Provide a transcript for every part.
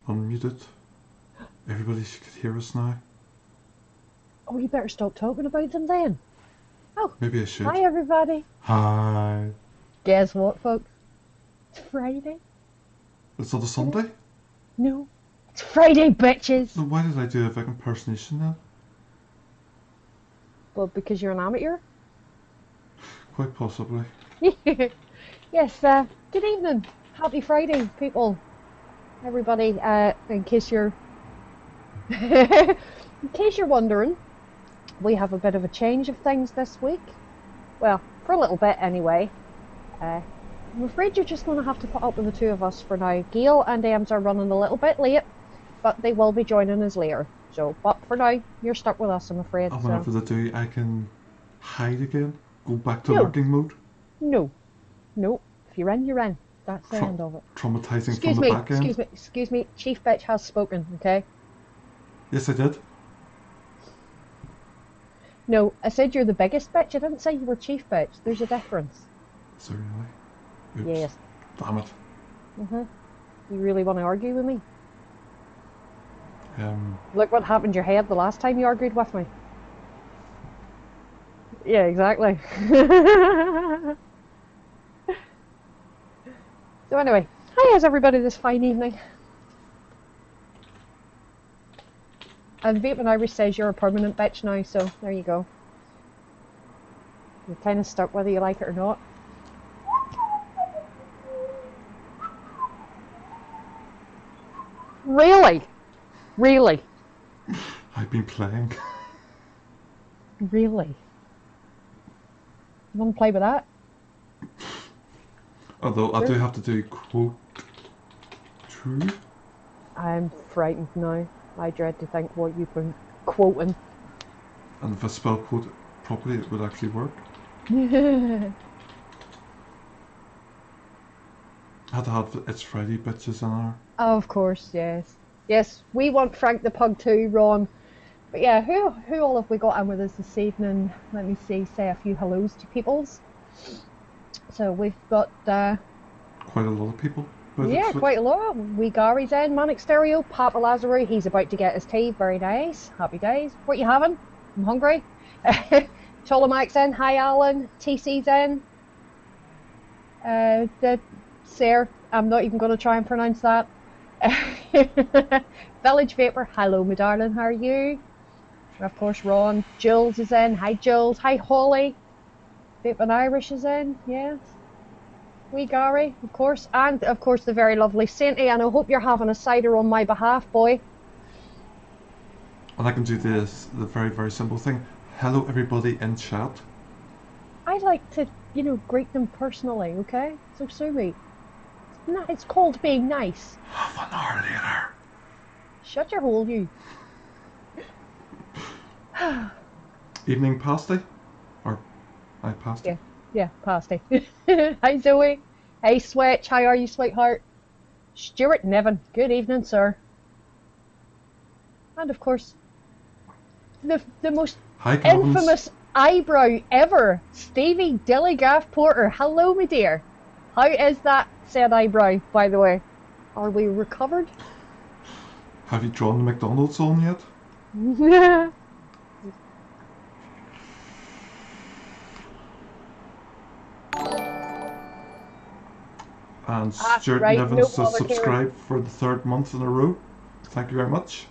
unmuted. Everybody could hear us now. Oh, you better stop talking about them then. Oh, maybe I should. Hi everybody. Hi. Guess what, folks? It's Friday. It's not a Sunday? No, it's Friday, bitches. So why did I do a Vic impersonation then? Well, because you're an amateur. Quite possibly. Yes, good evening. Happy Friday, people. Everybody, in case you're wondering, we have a bit of a change of things this week. Well, for a little bit anyway. I'm afraid you're just going to have to put up with the two of us for now. Gail and Ems are running a little bit late, but they will be joining us later. So, but for now, you're stuck with us, I'm afraid. And whenever they do, I can hide again? Go back to lurking mode? No. If you're in, you're in. That's the end of it. Traumatizing from the back end? Excuse me. Chief Bitch has spoken, okay? Yes, I did. No, I said you're the biggest bitch. I didn't say you were Chief Bitch. There's a difference. Is there really? Oops. Yes. Damn it. You really want to argue with me? Look what happened to your head the last time you argued with me. Yeah, exactly. So anyway, how's everybody this fine evening? And Vape and Irish says you're a permanent bitch now, so there you go. You're kind of stuck whether you like it or not. Really? Really? I've been playing. Really? You want to play with that? Although I do have to do quote true. I'm frightened now. I dread to think what you've been quoting. And if I spell quote properly, it would actually work. I had to have It's Friday bitches in there. Oh, of course, yes. Yes, we want Frank the Pug too, Ron. But yeah, who all have we got in with us this evening? Let me see, say a few hellos to peoples. So we've got quite a lot of people. Yeah, quite a lot. Wee Gary's in, Manic Stereo, Papa Lazarou, he's about to get his tea, very nice. Happy days. What you having? I'm hungry. Cholomac's in, hi Alan, TC's in. The Sir, I'm not even going to try and pronounce that. Village Vapor, hello my darling, how are you? And of course Ron, Jules is in, hi Jules, hi Holly. Vape and Irish is in, yes. Wee Gary, of course, and of course the very lovely Sainty, and I hope you're having a cider on my behalf, boy. And I can do this, the very, very simple thing. Hello everybody in chat. I like to, greet them personally, okay? So sue me. It's called being nice. Half an hour later. Shut your hole, you. Evening pasty? Or I pasty? Yeah, pasty. Hi Zoe. Hey Switch, how are you, sweetheart? Stuart Niven, good evening, sir. And of course, the most infamous eyebrow ever, Stevie Dillygaff Porter. Hello, my dear. How is that said eyebrow, by the way? Are we recovered? Have you drawn the McDonald's on yet? And Stuart Nevins has subscribed for the 3rd month in a row. Thank you very much.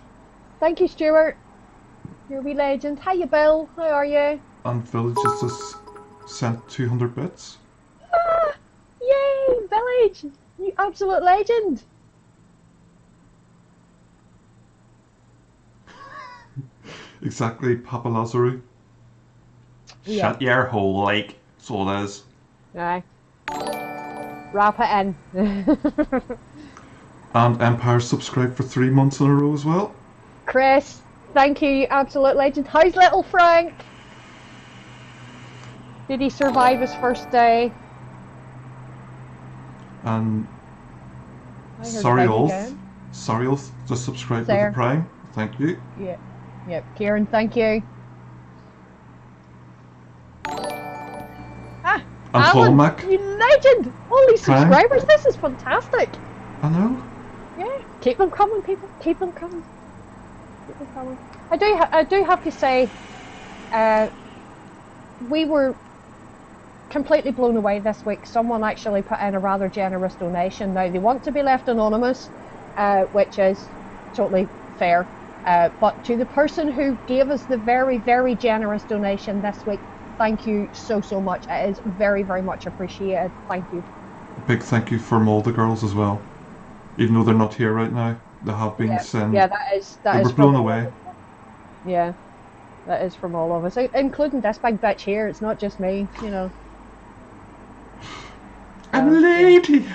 Thank you, Stuart. You're a wee legend. Hiya, Bill. How are you? And Village has just sent 200 bits. Ah, yay, Village! You absolute legend. Exactly, Papa Lazarou. Yeah. Shut your hole, like. That's all it is. Aye. Wrap it in. And Empire subscribed for 3 months in a row as well. Chris, thank you, you absolute legend. How's little Frank? Did he survive his first day? And Sorry just subscribed with the Prime. Thank you. Yeah. Yep, Kieran, thank you. And Alan, Mac. you legend! All these subscribers, this is fantastic. I know. Yeah, keep them coming, people. Keep them coming. Keep them coming. I do have to say, we were completely blown away this week. Someone actually put in a rather generous donation. Now they want to be left anonymous, which is totally fair. But to the person who gave us the very, very generous donation this week, thank you so much. It is very, very much appreciated. Thank you. A big thank you from all the girls as well. Even though they're not here right now, they have been sent. Yeah, they were blown away. Yeah, that is from all of us, including this big bitch here. It's not just me, you know. I'm a lady.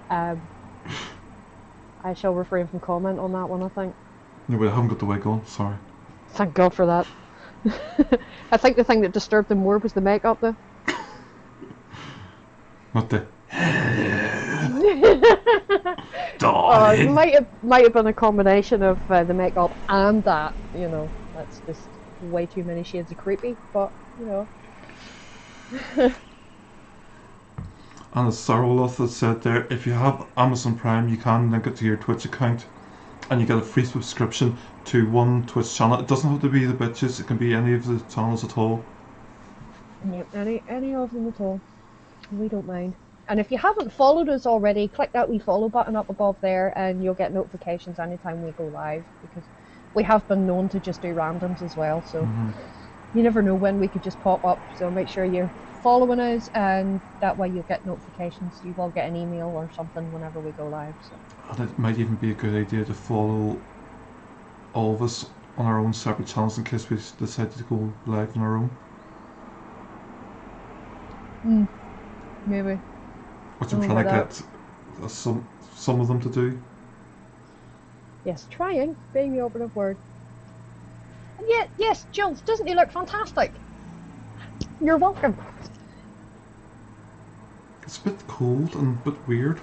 Yeah. I shall refrain from comment on that one, I think. No, wait, I haven't got the wig on, sorry. Thank God for that. I think the thing that disturbed them more was the makeup, though. Not the... It might have been a combination of the makeup and that, you know. That's just way too many shades of creepy, but, you know. And as Saroloth has said there, if you have Amazon Prime, you can link it to your Twitch account and you get a free subscription to one Twitch channel. It doesn't have to be the bitches, it can be any of the channels at all. Any of them at all. We don't mind. And if you haven't followed us already, click that wee follow button up above there and you'll get notifications anytime we go live, because we have been known to just do randoms as well, so you never know when we could just pop up, so make sure you're following us and that way you'll get notifications. You will get an email or something whenever we go live. So. And it might even be a good idea to follow all of us on our own separate channels in case we decide to go live on our own. Maybe. Which I'm trying to get some of them to do. Yes, trying, being the operative word. And yet, yes, Jules, doesn't he look fantastic? You're welcome. It's a bit cold and a bit weird.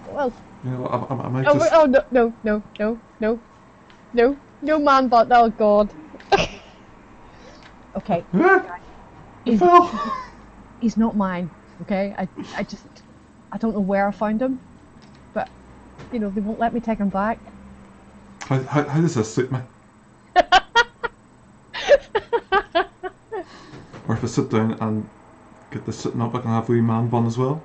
Well, you know, I might just... Oh, no man butt, oh god. Okay. He's not mine, okay? I don't know where I found him, but, you know, they won't let me take him back. How does this suit me? Or if I sit down and get this sitting up, I can have a wee man bun as well.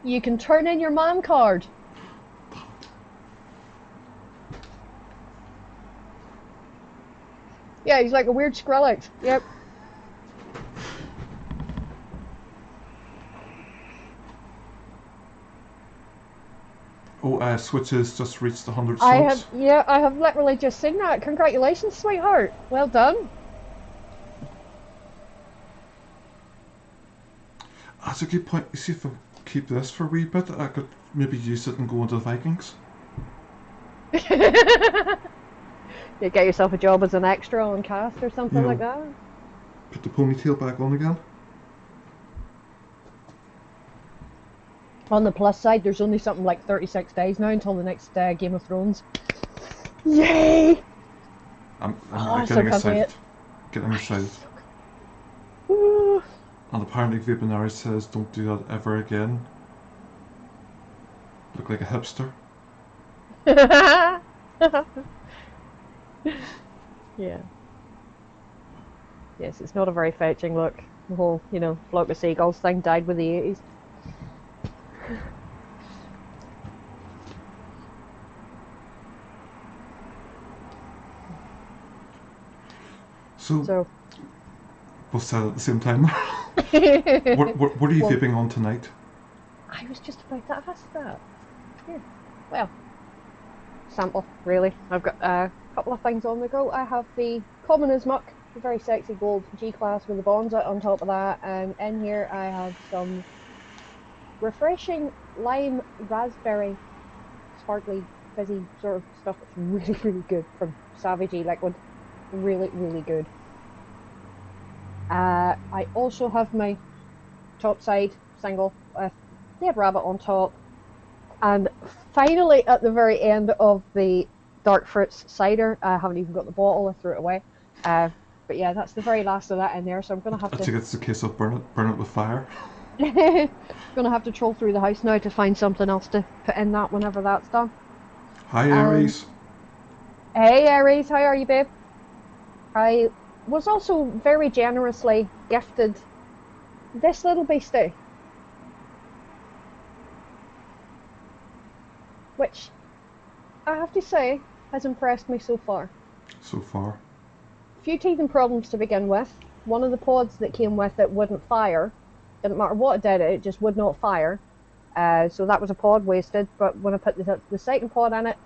You can turn in your man card. Yeah, he's like a weird Skrillex. Yep. Oh, Switches just reached 100 subs. I have literally just seen that. Congratulations, sweetheart. Well done. That's a good point. You see, if I keep this for a wee bit, I could maybe use it and go into the Vikings. You get yourself a job as an extra on cast or something like that. Put the ponytail back on again. On the plus side, there's only something like 36 days now until the next Game of Thrones. Yay! I'm getting excited. Getting excited. And apparently Vibinari says don't do that ever again. Look like a hipster. Yeah. Yes, it's not a very fetching look. The whole, you know, flock of seagulls thing died with the 80s. So both said at the same time. what are you vaping on tonight? I was just about to ask that. Yeah. Well, sample, really. I've got a couple of things on the go. I have the common as muck, the very sexy gold G-class with the bonds out on top of that, and in here I have some refreshing lime raspberry sparkly fizzy sort of stuff that's really, really good from Savage E Liquid. Really, really good. I also have my topside single with Dead Rabbit on top, and finally at the very end of the Dark Fruits cider, I haven't even got the bottle, I threw it away, but yeah, that's the very last of that in there, so I'm going to have to... I think it's a case of burn it with fire. Gonna have to troll through the house now to find something else to put in that whenever that's done. Hi, Um, Aries. hey Aries, how are you, babe? I was also very generously gifted this little beastie, which I have to say has impressed me so far. So far. Few teething problems to begin with. One of the pods that came with it wouldn't fire. Didn't matter what it did, it just would not fire. So that was a pod wasted. But when I put the second pod in it,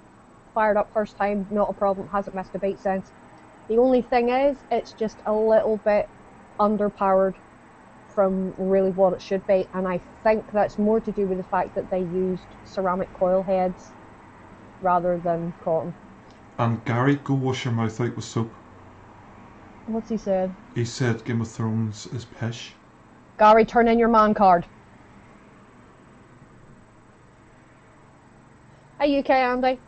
fired up first time, not a problem. Hasn't missed a beat since. The only thing is, it's just a little bit underpowered from really what it should be, and I think that's more to do with the fact that they used ceramic coil heads rather than cotton. And Gary, go wash your mouth out with soap. What's he said? He said Game of Thrones is pish. Gary, turn in your man card. Hey, UK Andy.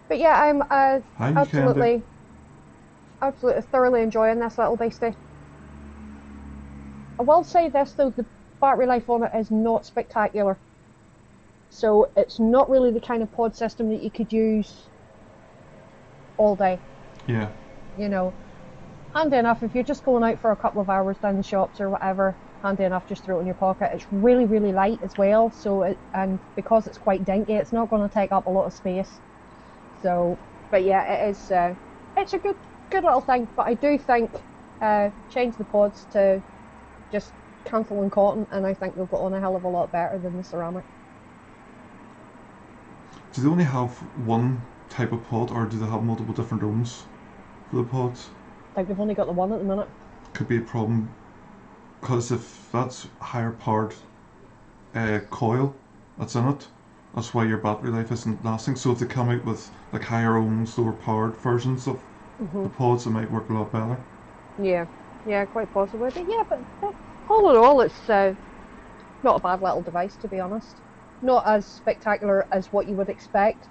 But yeah, I'm Hi, you Candy. absolutely, absolutely thoroughly enjoying this little beastie. I will say this though, the battery life on it is not spectacular. So it's not really the kind of pod system that you could use all day. Yeah. You know, handy enough if you're just going out for a couple of hours down the shops or whatever. Handy enough, just throw it in your pocket. It's really, really light as well. And because it's quite dinky, it's not going to take up a lot of space. So, but yeah, it is. It's a good little thing. But I do think change the pods to just cancelling cotton, and I think they'll go on a hell of a lot better than the ceramic. Do they only have one type of pod, or do they have multiple different ohms for the pods? I think they've only got the one at the minute. Could be a problem, because if that's higher powered coil that's in it, that's why your battery life isn't lasting. So if they come out with like higher ohms, lower powered versions of the Mhm. pods, it might work a lot better. Yeah. Yeah, quite possibly. But yeah, but all in all, it's not a bad little device, to be honest. Not as spectacular as what you would expect,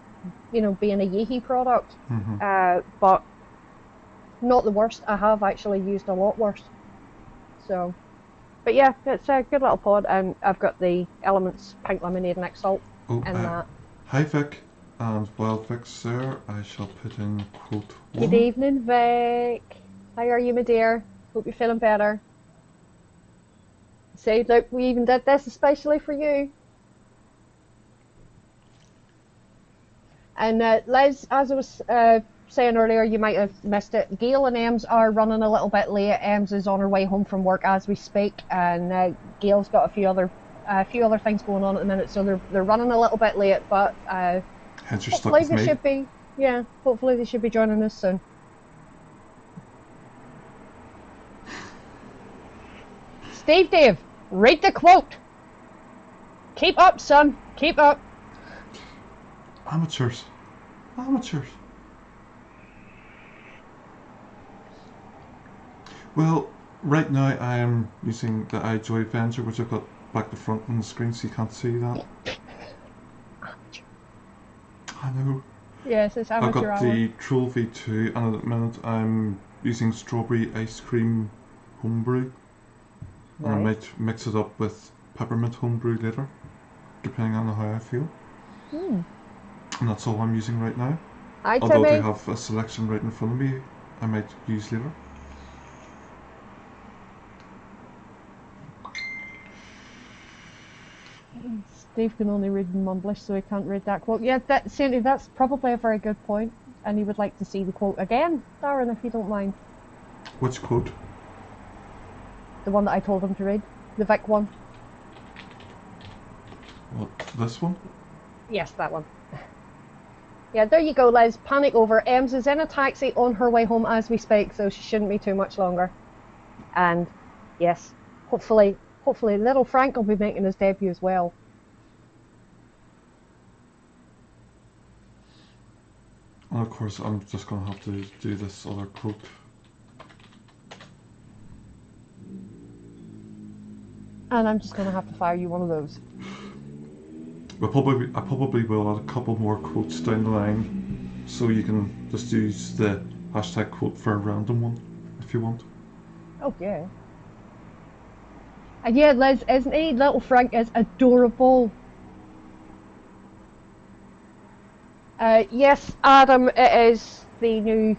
being a Yeehee product, Hmm. but not the worst. I have actually used a lot worse. So, but yeah, it's a good little pod, and I've got the Elements Pink Lemonade and Salt Oh, in that. hi Vic, and while Vic's there, I shall put in quote Good one. evening, Vic. How are you, my dear? Hope you're feeling better. See, look, we even did this especially for you. And Les, as I was saying earlier, you might have missed it. Gail and Ems are running a little bit late. Ems is on her way home from work as we speak, and Gail's got a few other things going on at the minute, so they're running a little bit late. But Hence you're stuck hopefully with they me. should be, yeah, hopefully they should be joining us soon. Dave, read the quote. Keep up, son. Keep up. Amateurs. Amateurs. Well, right now I am using the iJoy Avenger, which I've got back to front on the screen so you can't see that. I know. Yes, it's I've amateur got hour. the Troll V2, and at the minute I'm using strawberry ice cream homebrew, and I Right. might mix it up with peppermint homebrew later, depending on how I feel. Hmm. And that's all I'm using right now. Hi, Although I do Timmy. have a selection right in front of me, I might use later. Steve can only read in Mumblish, so he can't read that quote. Yeah, Sandy, that's probably a very good point. And he would like to see the quote again, Darren, if you don't mind. Which quote? The one that I told him to read. The Vic one. What, this one? Yes, that one. Yeah, there you go, Les. Panic over. Ems is in a taxi on her way home as we speak, so she shouldn't be too much longer. And yes, hopefully little Frank will be making his debut as well. And of course, I'm just gonna have to do this other quote. And I'm just going to have to fire you one of those. I probably will add a couple more quotes down the line, so you can just use the hashtag quote for a random one if you want. Oh, yeah. And yeah, Liz, isn't he? Little Frank is adorable. Yes, Adam, it is the new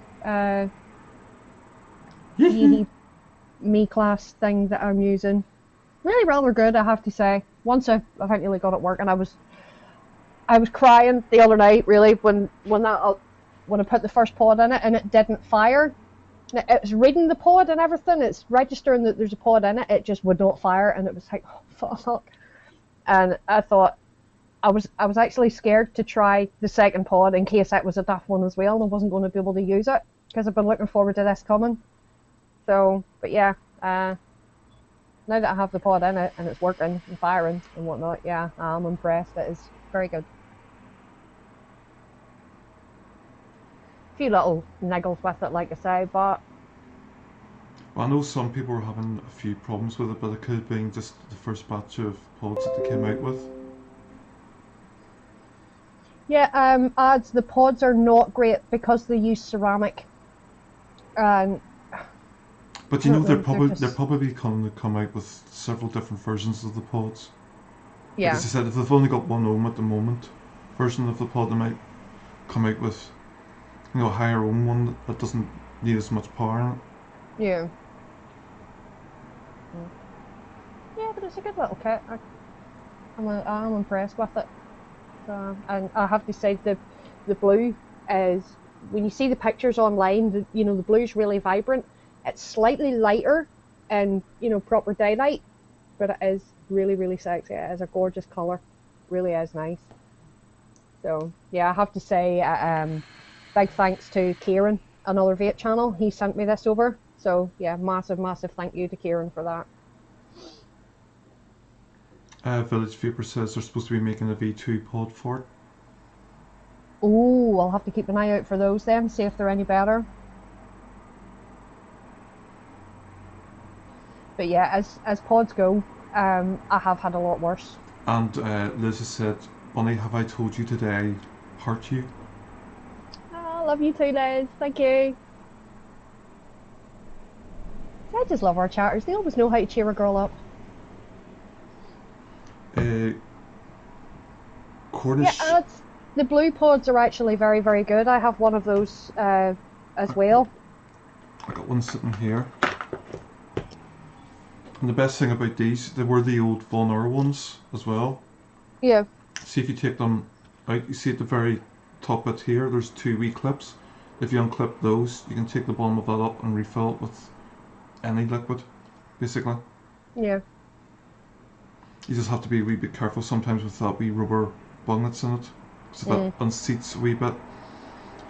Yeehee Me class thing that I'm using. Really rather good, I have to say. Once I eventually got it working, I was crying the other night, really, when I put the first pod in it and it didn't fire. It was reading the pod and everything. It's registering that there's a pod in it. It just would not fire, and it was like, oh fuck. And I thought I was actually scared to try the second pod in case it was a daft one as well, and I wasn't going to be able to use it because I've been looking forward to this coming. So, but yeah, now that I have the pod in it and it's working and firing and whatnot, yeah, I'm impressed. It is very good. A few little niggles with it, like I say, but Well, I know some people were having a few problems with it, but it could have been just the first batch of pods that they came out with. yeah, ads, the pods are not great because they use ceramic. And But I you know, don't know, they're probably going to come out with several different versions of the pods. Like yeah, as I said, if they've only got one ohm at the moment version of the pod, they might come out with, you know, a higher ohm one that doesn't need as much power in it. yeah. Yeah, but it's a good little kit. I'm impressed with it. And I have to say the blue is, when you see the pictures online, the blue's really vibrant. It's slightly lighter and proper daylight, but it is really really sexy. It is a gorgeous color, really is nice. So yeah, I have to say, big thanks to Kieran, another vape channel. He sent me this over. So yeah, massive thank you to Kieran for that. Village Vapor says they're supposed to be making a V2 pod for it. Oh, I'll have to keep an eye out for those then, see if they're any better. But yeah, as pods go, I have had a lot worse. And Liz has said, Bunny, have I told you today I hurt you? Oh, love you too, Liz. Thank you. I just love our chatters. They always know how to cheer a girl up. Cornish. Yeah, the blue pods are actually very, very good. I have one of those as well. I got one sitting here. And the best thing about these, they were the old Von Ur ones as well. Yeah. See if you take them out, you see at the very top bit here, there's two wee clips. If you unclip those, you can take the bottom of that up and refill it with any liquid, basically. Yeah. You just have to be a wee bit careful sometimes with that wee rubber bung that's in it. So that unseats a wee bit.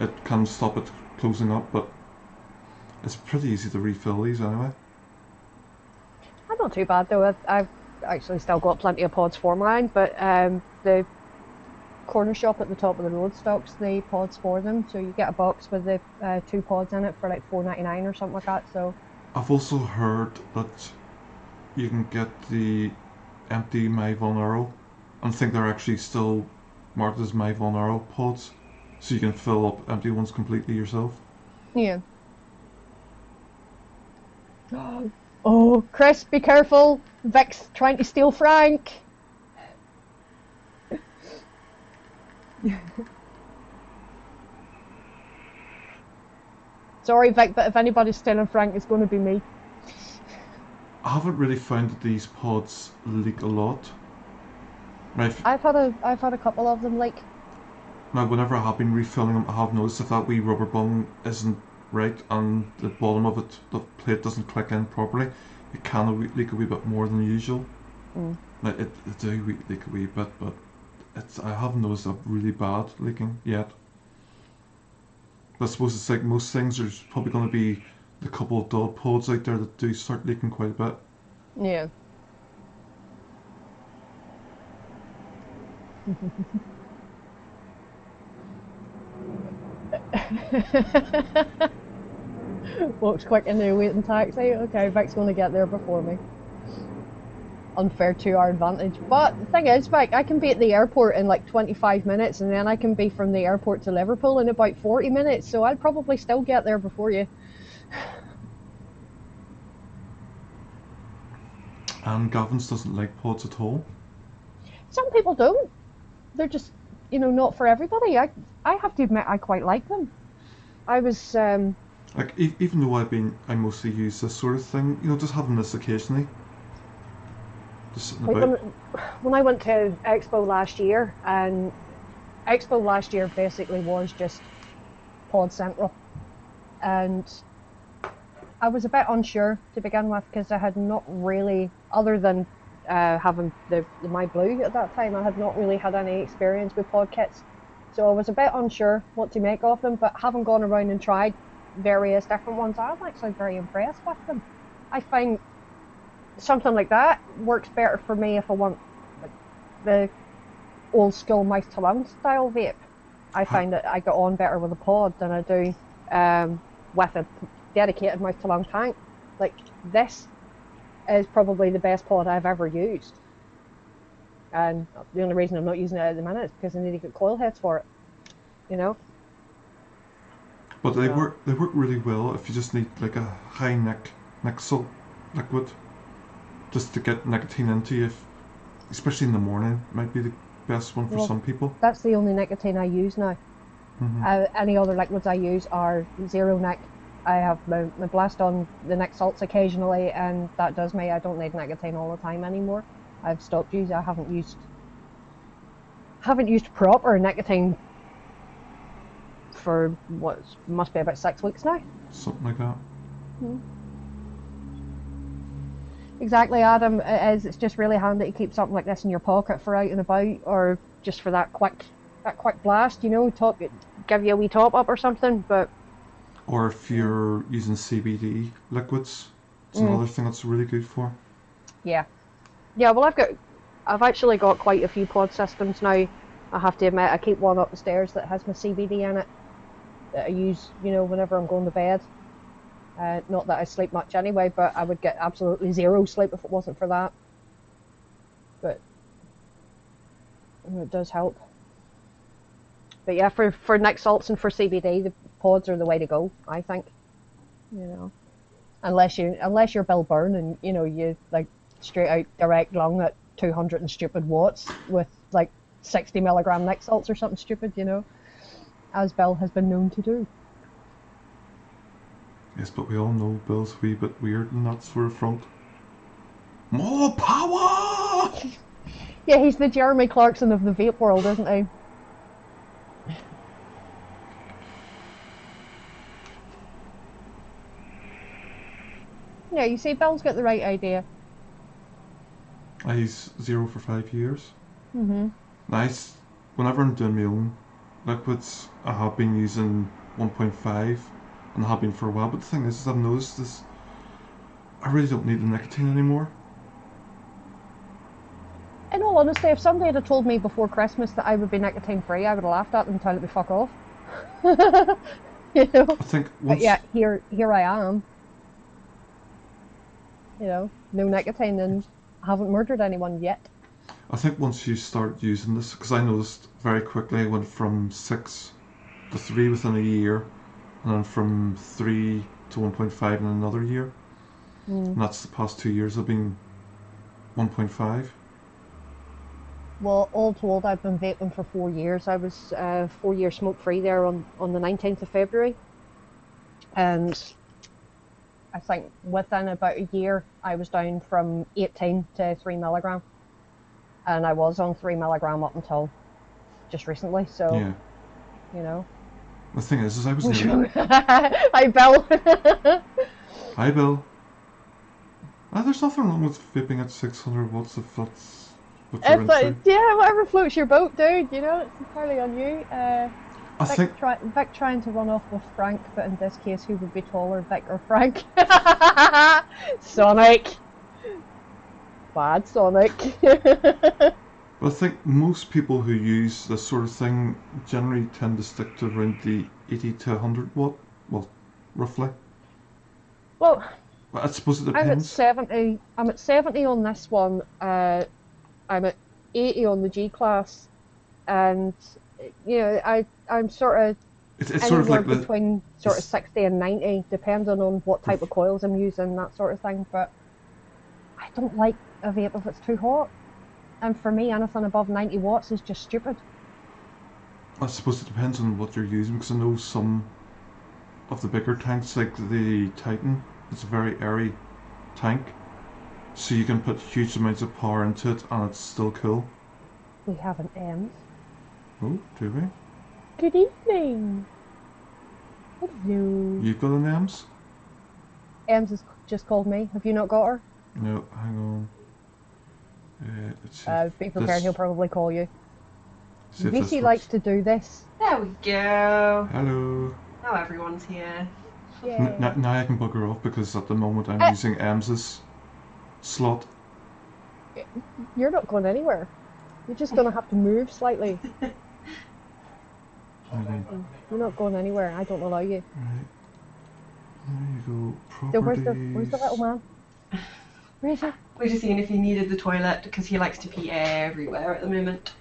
It can stop it closing up, but it's pretty easy to refill these anyway. I'm not too bad though. I've actually still got plenty of pods for mine, but the corner shop at the top of the road stocks the pods for them. So you get a box with the 2 pods in it for like $4.99 or something like that. So I've also heard that you can get the empty My Von Euro, and I think they're actually still marked as My Von Euro pods, so you can fill up empty ones completely yourself. yeah. Oh, Chris, be careful! Vic's trying to steal Frank. Sorry, Vic, but if anybody's stealing Frank, it's going to be me. I haven't really found that these pods leak a lot. Right. I've had a couple of them leak. Now, whenever I have been refilling them, I have noticed if that wee rubber bung isn't right and the bottom of it, the plate doesn't click in properly, it can leak a wee bit more than usual. Now, it do leak a wee bit, but I haven't noticed a really bad leaking yet. I suppose it's like most things, there's probably going to be the couple of dud pods out there that do start leaking quite a bit. Yeah. Walks quick in there waiting taxi. Okay, Vic's going to get there before me. Unfair to our advantage. But the thing is, Vic, I can be at the airport in like 25 minutes, and then I can be from the airport to Liverpool in about 40 minutes, so I'll probably still get there before you. And Gavin's doesn't like pods at all. Some people don't. They're just, not for everybody. I have to admit, I quite like them. I was, Like, even though I mostly use this sort of thing, just having this occasionally. Just sitting like about. when I went to Expo last year, and Expo last year basically was just Pod Central. And I was a bit unsure to begin with because I had not really, other than having the My Blue at that time, I had not really had any experience with pod kits. So I was a bit unsure what to make of them, but having gone around and tried various different ones, I'm actually very impressed with them. I find something like that works better for me if I want like, the old school mouth to lung style vape. I find that I get on better with a pod than I do with a dedicated mouth to lung tank. Like this is probably the best pod I've ever used, and the only reason I'm not using it at the minute is because I need to get coil heads for it. But they work really well if you just need like a high neck salt liquid, just to get nicotine into you, especially in the morning. Might be the best one for some people. That's the only nicotine I use now. Any other liquids I use are zero nic. I have my blast on the nic salts occasionally, and that does me. I don't need nicotine all the time anymore. I've stopped using. I haven't used proper nicotine for what must be about 6 weeks now. Something like that. Exactly, Adam. It's just really handy to keep something like this in your pocket for out and about, or just for that quick blast. Give you a wee top up or something. But or if you're using CBD liquids, it's another thing that's really good for. Yeah. Well, I've actually got quite a few pod systems now. I have to admit, I keep one up the stairs that has my CBD in it that I use, whenever I'm going to bed. Not that I sleep much anyway, but I would get absolutely zero sleep if it wasn't for that. But it does help. But yeah, for nic salts and for CBD, the pods are the way to go, I think. Unless you're Bill Byrne and you like straight out direct lung at 200 and stupid watts with like 60 milligram nic salts or something stupid, as Bill has been known to do. Yes, but we all know Bill's a wee bit weird in that sort of front. More power! Yeah, he's the Jeremy Clarkson of the vape world, isn't he? Yeah, you see, Bill's got the right idea. He's 0 for 5 years. Nice. Whenever I'm doing my own liquids, I have been using 1.5 and I have been for a while. But the thing is I've noticed this. I really don't need the nicotine anymore. In all honesty, if somebody had told me before Christmas that I would be nicotine free, I would have laughed at them and told them to fuck off. I think once. But yeah, here I am. No nicotine, and I haven't murdered anyone yet. I think once you start using this, because I noticed very quickly I went from 6 to 3 within a year, and then from 3 to 1.5 in another year. And that's the past 2 years I've been 1.5. Well, all told, I've been vaping for 4 years. I was 4 years smoke free there on the 19th of February. And I think within about a year, I was down from 18 to 3 milligram. And I was on 3 milligram up until just recently. So, yeah. The thing is I was nearly... Hi, Bill. Hi, Bill. There's nothing wrong with vaping at 600 watts if that's what you're into. Yeah, whatever floats your boat, dude. It's entirely on you. I think Vic trying to run off with Frank, but in this case, who would be taller, Vic or Frank? Sonic. Bad Sonic. But I think most people who use this sort of thing generally tend to stick to around the 80 to 100 watt, well, roughly. Well, I suppose it depends. I'm at 70 on this one. I'm at 80 on the G class, and I'm sort of it's sort of like between sort of 60 and 90, depending on what type of coils I'm using, that sort of thing. But I don't like a vape if it's too hot. And for me, anything above 90 watts is just stupid. I suppose it depends on what you're using, because I know some of the bigger tanks, like the Titan, it's a very airy tank, so you can put huge amounts of power into it and it's still cool. We have an Ems. Oh, do we? Good evening. Hello. You've got an Ems? Ems has just called me. Have you not got her? No, hang on. Let's see. Be prepared, he'll probably call you. See if this VC works. likes to do this. There we go. Hello. Now everyone's here. Yay. Now I can bugger off because at the moment I'm using Ems's slot. You're not going anywhere. You're just going to have to move slightly. You're not going anywhere. I don't allow you. Right. There you go. So Properties. where's the little man? Where is he? We're just seeing if he needed the toilet because he likes to pee everywhere at the moment.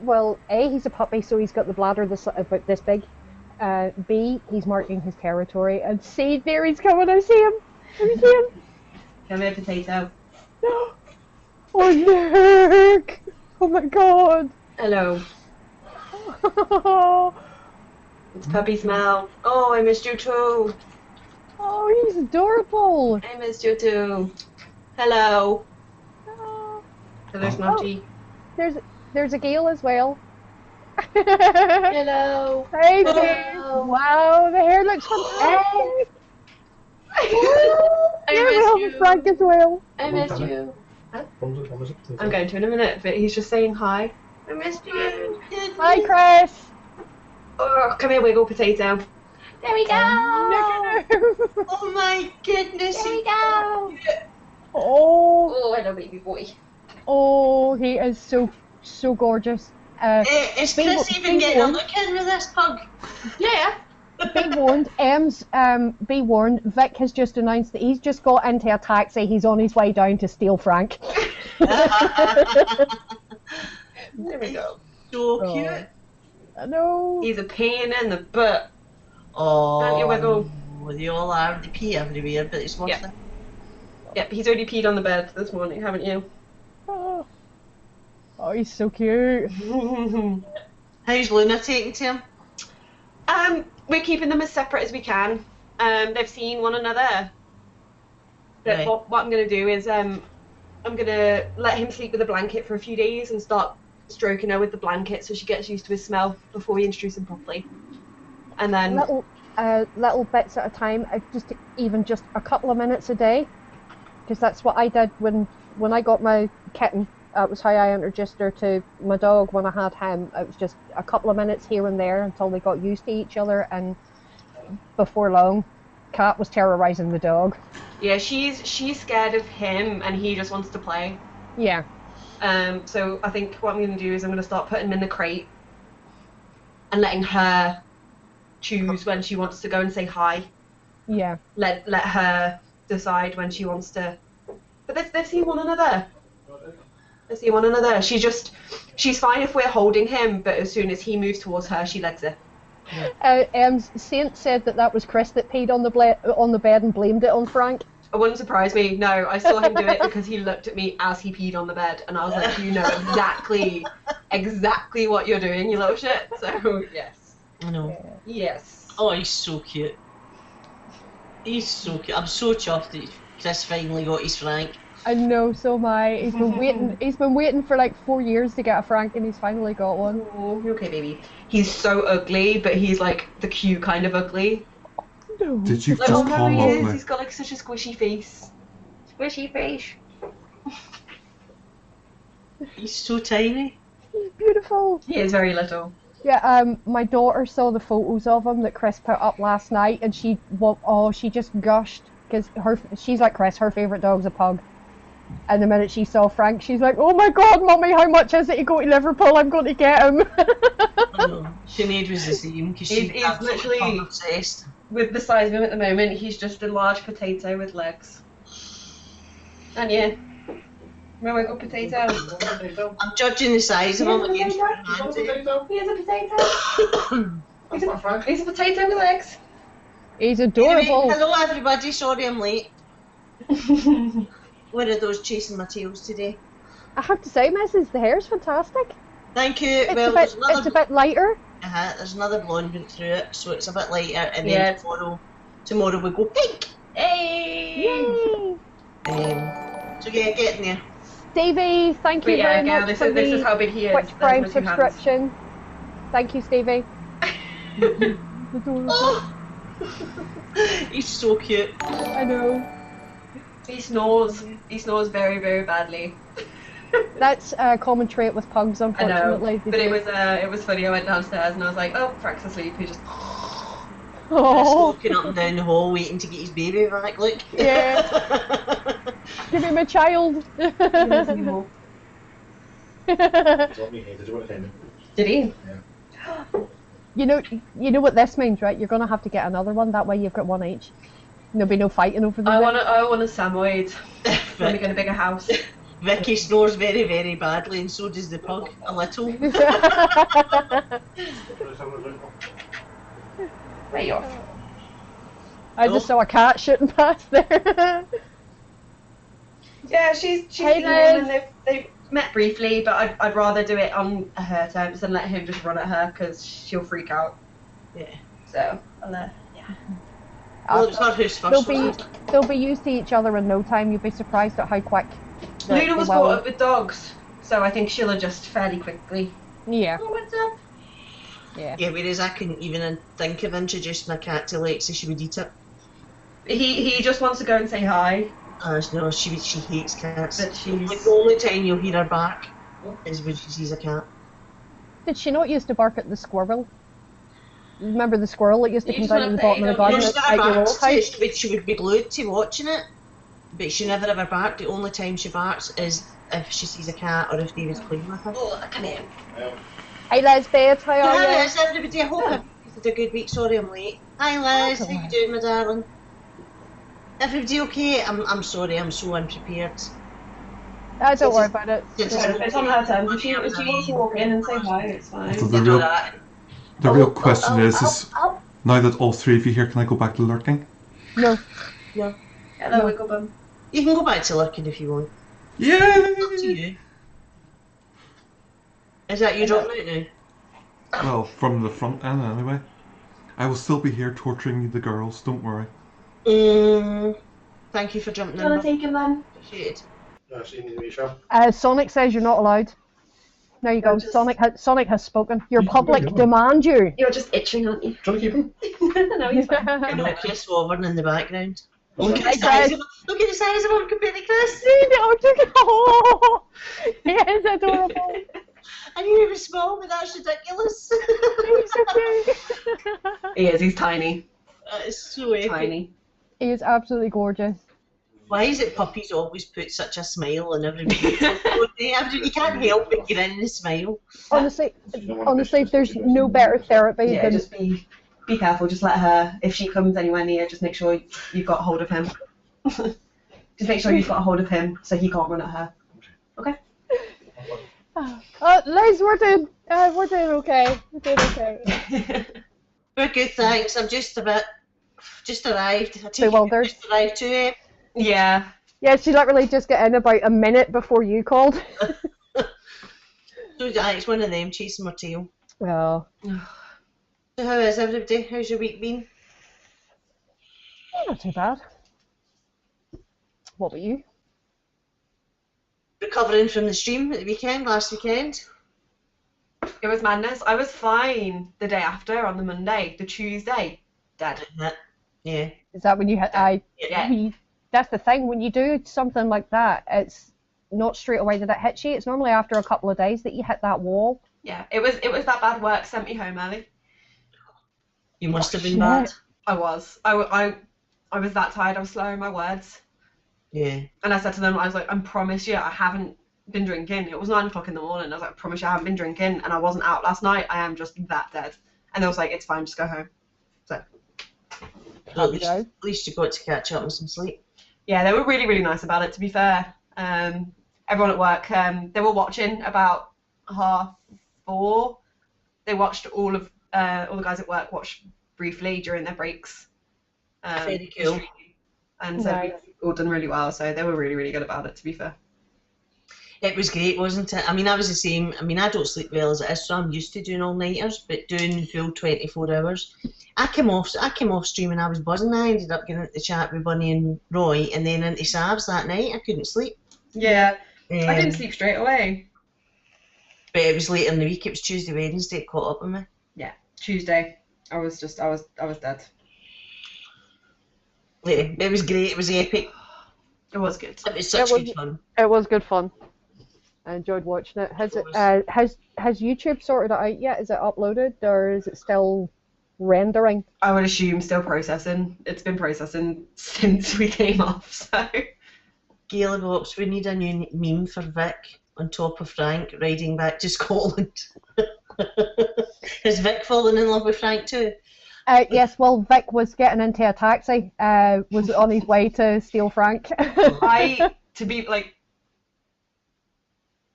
Well, A, he's a puppy, so he's got the bladder about this big. B, he's marking his territory. And C, there he's coming. I see him. I see him. Come here, potato. Oh, look! Oh my god! Hello. It's puppy smell. Oh, I missed you too. Oh, he's adorable! I missed you too. Hello. Hello, Snotty. There's a Gale as well. Hello. Hey, Hello. babe! Wow, the hair looks fantastic! I You're missed well you. with Frank as well. I missed you. I'm going to in a minute, but he's just saying hi. I missed you. Hi, Chris! Oh, come here, wiggle potato. There we go. No! Oh my goodness. There we go! Oh, Oh, hello, baby boy. oh, he is so gorgeous. Is Be Chris wa- even be getting a warned. look in with this pug? Yeah. Be warned, be warned, Vic has just announced that he's just got into a taxi. He's on his way down to steal Frank. There we go. So Oh. cute. I know. He's a pain in the butt. Oh, Don't you wiggle? They all are. They pee everywhere, but it's worth Yeah. it. Yep, he's already peed on the bed this morning, haven't you? Oh, he's so cute. How's Luna taking to him? We're keeping them as separate as we can. They've seen one another. But Right. what I'm going to do is I'm going to let him sleep with a blanket for a few days and start stroking her with the blanket so she gets used to his smell before we introduce him properly. And then Little bits at a time, just a couple of minutes a day, because that's what I did when I got my kitten. That was how I introduced her to my dog when I had him. It was just a couple of minutes here and there until they got used to each other, and before long, Cat was terrorizing the dog. yeah, she's scared of him and he just wants to play. Yeah. So I think what I'm going to do is I'm going to start putting him in the crate and letting her choose when she wants to go and say hi. Yeah. Let her decide when she wants to. But they've seen one another. They see one another. She's fine if we're holding him, but as soon as he moves towards her, she legs it. Saint said that was Chris that peed on the bed and blamed it on Frank. It wouldn't surprise me. No, I saw him do it because he looked at me as he peed on the bed, and I was like, you know exactly what you're doing, you little shit. So yes, I know. yes. Oh, he's so cute. He's so cute. I'm so chuffed that Chris finally got his Frank. I know, so am I. He's been waiting. He's been waiting for like 4 years to get a Frank, and he's finally got one. Oh, you okay, baby? He's so ugly, but he's like the cute kind of ugly. No. Did you Like, just oh, call no, he is. lovely? He's got like such a squishy face. Squishy face. He's so tiny. He's beautiful. He is very little. Yeah. My daughter saw the photos of him that Chris put up last night, and she just gushed because she's like Chris. Her favorite dog's a pug. And the minute she saw Frank, she's like, "Oh my God, Mummy, how much is it to go to Liverpool? I'm going to get him." I know. Sinead was the same because she's He's absolutely literally- obsessed. With the size of him at the moment, he's just a large potato with legs. And yeah. My wiggle potato. I'm judging the size of him against your hand. He is a potato. He's a potato with legs. He's Anyway, adorable. hello everybody, sorry I'm late. one of those chasing my tails today. I have to say, Mrs. The hair's fantastic. Thank you. It's Well, a bit, it's a bit lighter. There's another blonde went through it, so it's a bit lighter. And Yeah. then tomorrow we go pink. Hey! Yay! So yeah, get in there. Stevie, thank you But yeah, very Gail, much this for is the how big he is. Twitch There's Prime my 2 hands. subscription. Thank you, Stevie. Oh! He's so cute. I know. He snores. He snores very, very badly. That's a common trait with pugs, I know. unfortunately. But it was funny. I went downstairs and I was like, oh, Frank's asleep. He just. Just Oh, walking up and down the hall waiting to get his baby back, look. yeah. Give me my child. Did he? You know what this means, right? You're gonna have to get another one. That way you've got one each. There'll be no fighting over the. I want a Samoyed. When we get a bigger house. Vicky snores very, very badly, and so does the pug, a little. Way off. I just saw a cat shooting past there. Yeah, she's Hey, seen him Liz. and they've met briefly, but I'd rather do it on her terms than let him just run at her because she'll freak out. Yeah. So I'll yeah. Well, it's not who's first. They'll be used to each other in no time. You'd be surprised at how quick. Luna was they brought will. up with dogs, so I think she'll adjust fairly quickly. Yeah, Oh, what's up? yeah. Yeah, whereas I couldn't even think of introducing a cat to Lexi, she would eat it. He just wants to go and say hi, No, she hates cats. but she's. Like, the only time you'll hear her bark is when she sees a cat. Did she not used to bark at the squirrel? Remember the squirrel that used to You come just down wanna to the bottom of the pet garden it, at your old barks, house? she would be glued to watching it, but she never ever barked. The only time she barks is if she sees a cat or if David's playing with her. Oh, come here. Hey Les, babes, how Hi are you? Liz, everybody, I hope everybody's had a good week. Sorry I'm late. Hi Liz, how you doing, my darling? Everybody okay? I'm sorry, I'm so unprepared. Don't worry about it. It's It's on her terms. If she wants to walk in and say hi, it's fine. So You do that. the real question is, Oh, now that all 3 of you here, can I go back to lurking? no. No. Hello, No. Wiggle Bum. You can go back to lurking if you want. Yay! Up to you. Is that you dropping out now? Well, from the front end anyway. I will still be here torturing the girls, don't worry. Thank you for jumping Do you want in. to take him then? Appreciate it. Sonic says you're not allowed. There you go. Just- Sonic has spoken. Your public demand you. You're just itching, aren't you? Trying to keep him. No, he's fine. I know Chris Wovern in the background. Look at Hey, the size guys. of him. Look at the size of him compared to Chris. Oh, he is adorable. I knew he was small, but that's ridiculous. He's so cute. He is, he's tiny. That is so epic. Tiny. He is absolutely gorgeous. Why is it puppies always put such a smile on everybody? You can't help but grin and smile. Honestly, there's no better therapy Yeah, than just be careful. Just let her, if she comes anywhere near, just make sure you've got hold of him. Just make sure you've got hold of him so he can't run at her. Okay? Liz, we're doing okay. We're doing okay. We're good, thanks. I'm just arrived. I take Bewildered. it just arrived too. Yeah. Yeah, she literally just got in about a minute before you called. So it's one of them chasing my tail. Well, So how is everybody? How's your week been? not too bad. What about you? Recovering from the stream at the weekend, last weekend. It was madness. I was fine the day after, on the Monday. The Tuesday, dead. Yeah. Is that when you hit? Yeah. That's the thing. When you do something like that, it's not straight away that it hits you. It's normally after a couple of days that you hit that wall. Yeah. It was that bad work sent me home early. You must have been Shit. bad. I was. I was that tired. I was slurring my words. Yeah. And I said to them, I was like, I promise you, I haven't been drinking. It was 9 o'clock in the morning. I was like, I promise you, I haven't been drinking, and I wasn't out last night. I am just that dead. And they was like, it's fine, just go home. So. Well, Happy at least you got to catch up with some sleep. Yeah, they were really, really nice about it, to be fair. Everyone at work, they were watching about 4:30. They watched all the guys at work watched briefly during their breaks. Very cool. And so Nice. all done really well. So they were really, really good about it, to be fair. It was great, wasn't it? I mean, I was the same. I mean, I don't sleep well as it is, so I'm used to doing all-nighters, but doing the full 24 hours. I came off stream and I was buzzing. I ended up getting into the chat with Bunny and Roy, and then into Savs that night. I couldn't sleep. Yeah. I didn't sleep straight away. But it was later in the week. It was Tuesday, Wednesday. It caught up with me. Yeah, Tuesday. I was dead. Yeah, it was great. It was epic. It was good. It was such good fun. It was good fun. I enjoyed watching it. Has YouTube sorted it out yet? Is it uploaded or is it still rendering? I would assume still processing. It's been processing since we came off, so. Gail Box, we need a new meme for Vic on top of Frank riding back to Scotland. Has Vic fallen in love with Frank too? Yes, well, Vic was getting into a taxi, was on his way to steal Frank.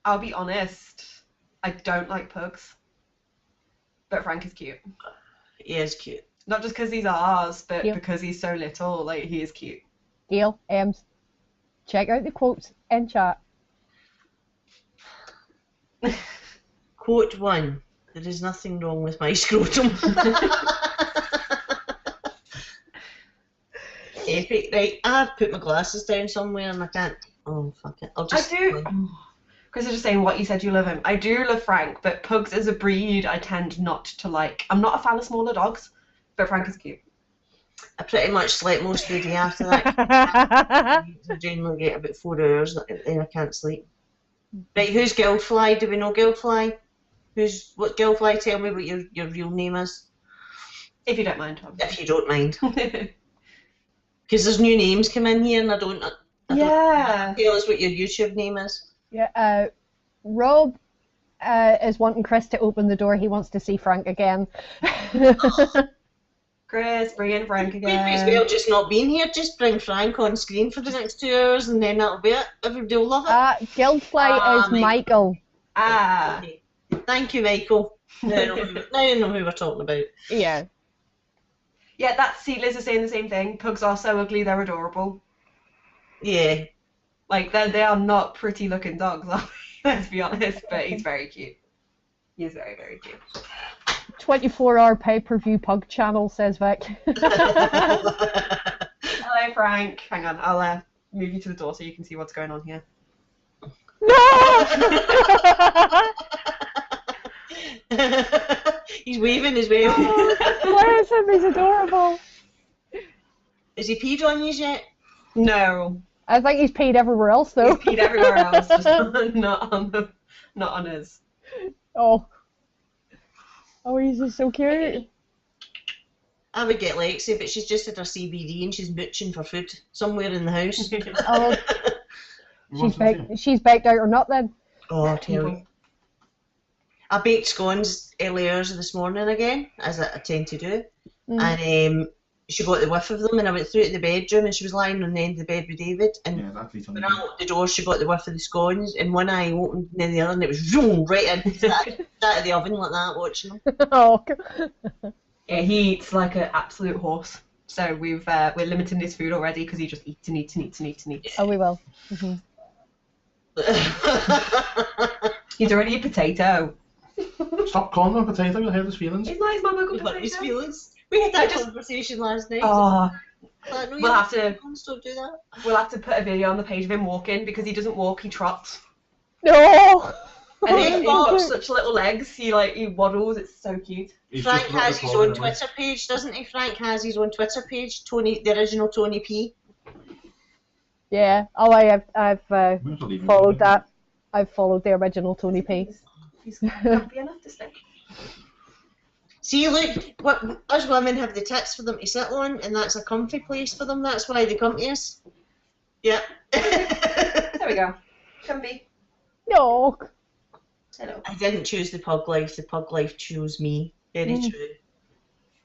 I'll be honest, I don't like pugs, but Frank is cute. He is cute. Not just because he's ours, but Cute. because he's so little, like, he is cute. Gail, check out the quotes in chat. Quote 1. There is nothing wrong with my scrotum. Epic. Right, I've put my glasses down somewhere and I can't. Oh, fuck it. I'll just. I do. Chris is just saying what you said you love him. I do love Frank, but pugs as a breed I tend not to like. I'm not a fan of smaller dogs, but Frank is cute. I pretty much slept most of the day after that. I generally get about 4 hours, then I can't sleep. Right, who's Gilfly? Do we know Gilfly? What Gilfly? Tell me what your real name is. If you don't mind, Tom. If you don't mind. Because there's new names come in here and I don't Yeah. tell us what your YouTube name is. Yeah, Rob is wanting Chris to open the door. He wants to see Frank again. Chris, bring in Frank Maybe as again. well just not being here, just bring Frank on screen for the next 2 hours and then that'll be it. Everybody will love it. Guildfly is Michael. Okay. Thank you, Michael. Now I know who we're talking about. Yeah. Yeah, Liz is saying the same thing. Pugs are so ugly, they're adorable. Yeah. Like, they are not pretty looking dogs, are they? Let's be honest, but he's very cute. He's very, very cute. 24-hour pay-per-view pug channel, says Vic. Hello, Frank. Hang on, I'll move you to the door so you can see what's going on here. No! He's waving as well. Bless him, he's adorable. Is he peed on you yet? No. I think he's paid everywhere else, though. He's peed everywhere else, just not on his. Oh. Oh, he's just so cute. I would get Lexi, but she's just at her CBD and she's mooching for food somewhere in the house. Oh, she's baked out or not then? Oh, I tell you. I baked scones early hours this morning again, as I tend to do. And she got the whiff of them and I went through to the bedroom and she was lying on the end of the bed with David. And when I locked the door, she got the whiff of the scones and one eye opened and then the other and it was zoom right in. Sat of the oven like that, watching them. Oh. Yeah, he eats like an absolute horse. So we're limiting his food already because he just eats and eats and eats and eats and eats. Oh, we will. Mm-hmm. He's already a potato. Stop calling him a potato, you'll hurt his feelings. He's not his mum, Uncle He hurt his Potato. feelings. We had that conversation last night. Oh, Like, no, we'll have to don't do that. we'll have to put a video on the page of him walking because he doesn't walk, he trots. No! And he's got such little legs. He waddles. It's so cute. Frank has his own Twitter page, doesn't he? Frank has his own Twitter page. Tony, the original Tony P. Yeah. Oh, I've followed that. I've followed the original Tony P. He's happy enough to stay. See, look, what us women have the tits for them to sit on, and that's a comfy place for them. That's why they come to us. Yep. There we go. Comfy. No. Hello. I didn't choose the pug life. The pug life chose me. Very true.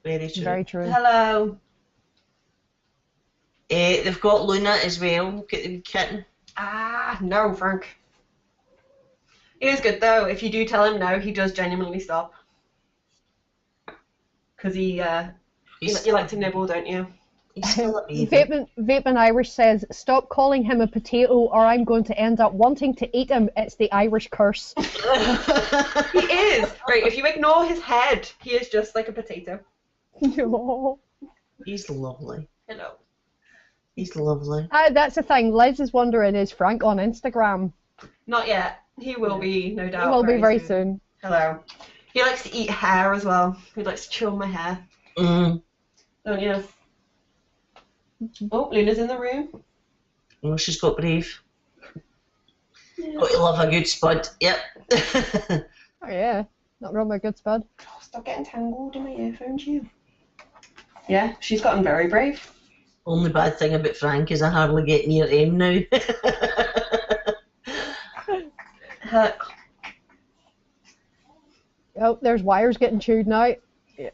Very true. Very true. Hello. They've got Luna as well. Look at the kitten. Ah, no, Frank. It is good though. If you do tell him no, he does genuinely stop. Because you like to nibble, don't you? He's still a baby. Vaping Irish says, "Stop calling him a potato, or I'm going to end up wanting to eat him. It's the Irish curse." He is. Right, if you ignore his head, he is just like a potato. No. He's lovely. Hello. He's lovely. That's the thing. Liz is wondering, is Frank on Instagram? Not yet. He will be, no doubt. He will be very soon. Hello. He likes to eat hair as well. He likes to chew my hair. Mm. Oh, yeah. Oh, Luna's in the room. Oh, she's got brave. Got to love a good spud. Yep. Oh yeah, not wrong with a good spud. Oh, stop getting tangled in my earphones, you. Yeah, she's gotten very brave. Only bad thing about Frank is I hardly get near him now. Oh, there's wires getting chewed now. Yeah.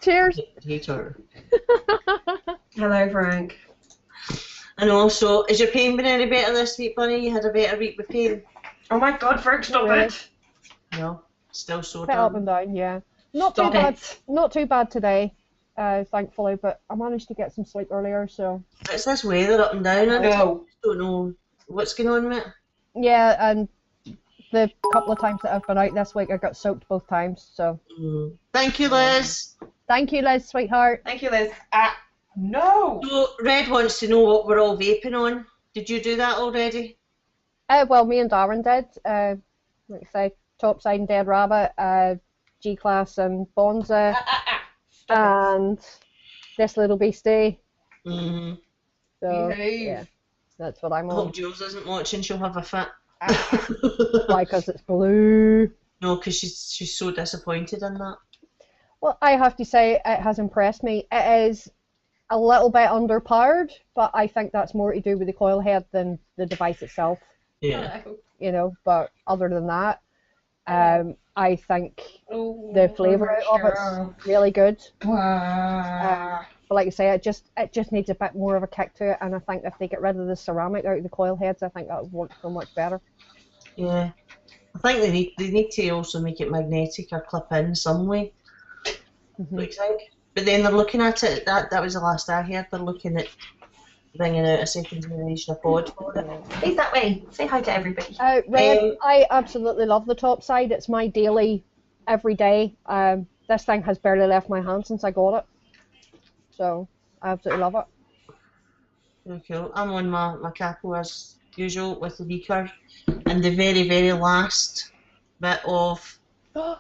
Cheers. Hater. Hello, Frank. And also, is your pain been any better this week, Bunny? You had a better week with pain? Oh my god, Frank, stop Yeah. it! No, still so Bit up dumb. and down, yeah. Not Stop too bad. it. Not too bad today, thankfully. But I managed to get some sleep earlier, so It's this weather up and down. I just No. don't know what's going on with it. yeah. And the couple of times that I've been out this week, I got soaked both times. So Thank you, Liz. thank you, Liz, sweetheart. Thank you, Liz. No! So, Red wants to know what we're all vaping on. Did you do that already? Well, me and Darren did. Like I say, Topside and Dead Rabbit, G-Class and Bonza, and this little beastie. Mm-hmm. So Behave. yeah, that's what I'm I on. hope Jules isn't watching. She'll have a fit. Why? Because it's blue. No, because she's so disappointed in that. Well, I have to say it has impressed me. It is a little bit underpowered, but I think that's more to do with the coil head than the device itself. Yeah. You know, but other than that, I think Oh, the flavour of it's really good. Wow. But like I say, it just needs a bit more of a kick to it, and I think if they get rid of the ceramic out of the coil heads, I think that would work so much better. Yeah. I think they need to also make it magnetic or clip in some way. What do you think? But then they're looking at it. That was the last I heard. They're looking at bringing out a second generation of pod for it. Face that way. Say hi to everybody. Red, I absolutely love the top side. It's my daily, every day. This thing has barely left my hand since I got it. So, I absolutely love it. Very cool. I'm on my capo as usual with the beaker. And the very, very last bit of The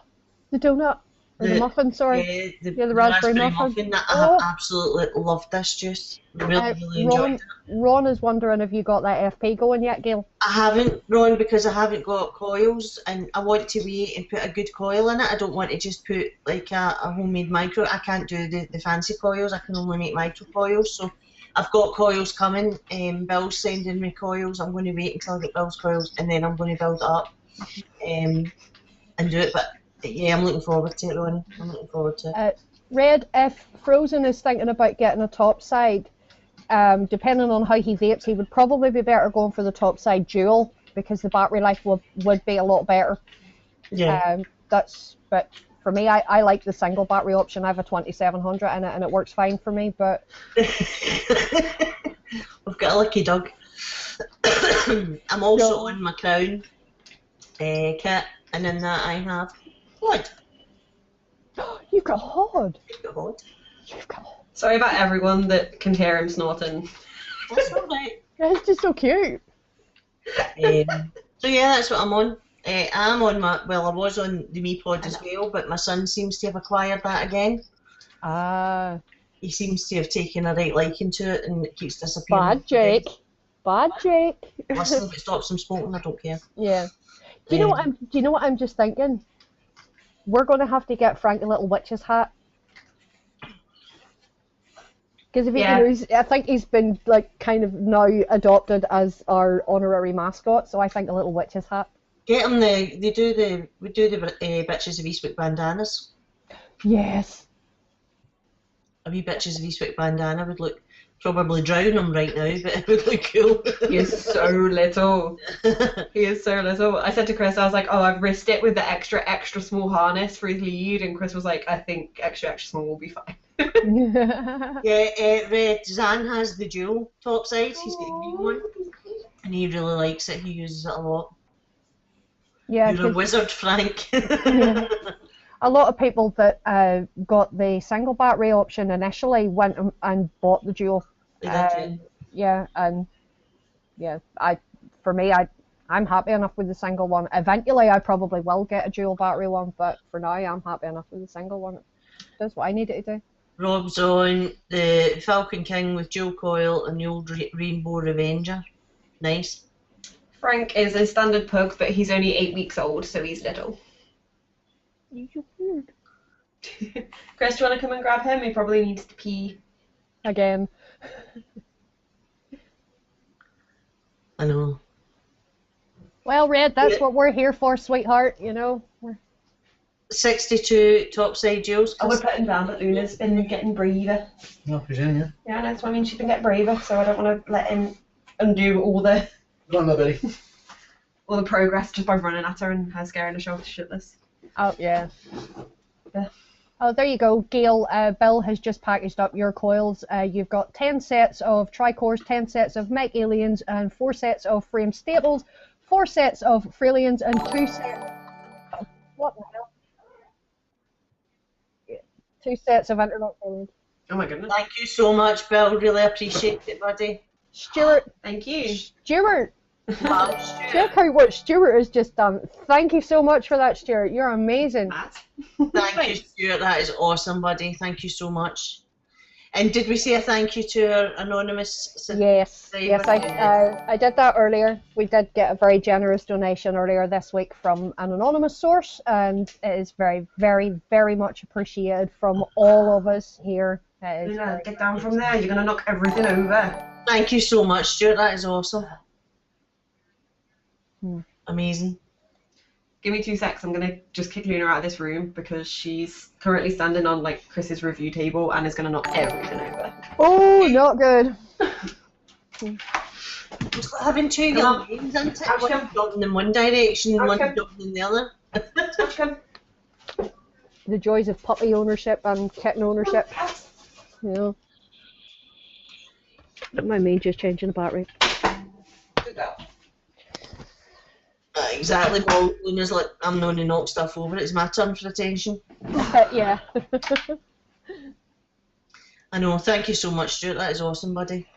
donut. Or the muffin, sorry. the the raspberry muffin. That I have absolutely loved this juice. Really enjoyed it. Ron is wondering if you got that FP going yet, Gail. I haven't, Ron, because I haven't got coils and I want to wait and put a good coil in it. I don't want to just put like a homemade micro. I can't do the fancy coils. I can only make micro coils. So I've got coils coming. Bill's sending me coils. I'm going to wait until I get Bill's coils and then I'm going to build it up and do it. But yeah, I'm looking forward to it, Ron. I'm looking forward to it. Red, if Frozen is thinking about getting a top side, depending on how he vapes, he would probably be better going for the top side dual because the battery life would be a lot better. Yeah. But for me, I like the single battery option. I have a 2700 in it and it works fine for me. But We've got a lucky dog. I'm also on my Crown kit, and in that I have Hod. You've got Hod. Hod. You've got Hod. Sorry about everyone that can hear him snorting. That's alright. It's just so cute. So yeah, that's what I'm on. I'm on I was on the Me Pod as well, but my son seems to have acquired that again. He seems to have taken a right liking to it and it keeps disappearing. Bad Jake. Bad Jake. Listen, if it stops him smoking, I don't care. Yeah. Do you know what I'm just thinking? We're going to have to get Frank a little witch's hat. Because if he knows, I think he's been like kind of now adopted as our honorary mascot. So I think a little witch's hat. Get him we do the Bitches of Eastwick bandanas. Yes. A wee Bitches of Eastwick bandana would look probably drown him right now, but it would look cool. He is so little. He is so little. I said to Chris, I was like, oh, I've risked it with the extra small harness for his lead, and Chris was like, I think extra small will be fine. Yeah, Red Zan has the dual topsides. He's got the green one, and he really likes it. He uses it a lot. Yeah, You're a wizard, Frank. a lot of people that got the single battery option initially went and bought the dual. They did, Yeah, and yeah, I'm happy enough with the single one. Eventually, I probably will get a dual battery one, but for now, I'm happy enough with the single one. It does what I need it to do. Rob's on the Falcon King with dual coil and the old Rainbow Revenger. Nice. Frank is a standard pug, but he's only 8 weeks old, so he's little. Chris, do you want to come and grab him? He probably needs to pee. Again. I know. Well, Red, that's what we're here for, sweetheart. You know. 62 topside duals. Oh, we're putting down that Luna's been getting braver. No, she's in here. Yeah, that's what I mean. She's been getting braver, so I don't want to let him undo all the Go on, buddy. progress just by running at her and her scaring herself shitless. Oh yeah. Yeah. Oh, there you go, Gail. Bill has just packaged up your coils. You've got 10 sets of tricores, 10 sets of mech aliens, and 4 sets of frame staples, 4 sets of Freelians, and 2 sets. What the hell? 2 sets of interlock aliens. Oh my goodness. Thank you so much, Bill. Really appreciate it, buddy. Stuart. Thank you. Stuart. Wow, Check out what Stuart has just done. Thank you so much for that, Stuart. You're amazing. Matt. Thank you, Stuart. That is awesome, buddy. Thank you so much. And did we say a thank you to our anonymous? Yes, I did that earlier. We did get a very generous donation earlier this week from an anonymous source, and it is very, very, very much appreciated from all of us here. Luna, get down from there. You're gonna knock everything over. Thank you so much, Stuart. That is awesome. Amazing. Give me 2 secs. I'm gonna just kick Luna out of this room because she's currently standing on like Chris's review table and is gonna knock everything over. Oh, not good. It's like having 2 young brains, isn't it? One jumping in one direction and one jumping in the other. The joys of puppy ownership and kitten ownership. You know. Don't mind me just changing the battery. Good girl. Exactly, Paul. Luna's like, I'm known to knock stuff over. It's my turn for attention. Yeah. I know. Thank you so much, Stuart. That is awesome, buddy.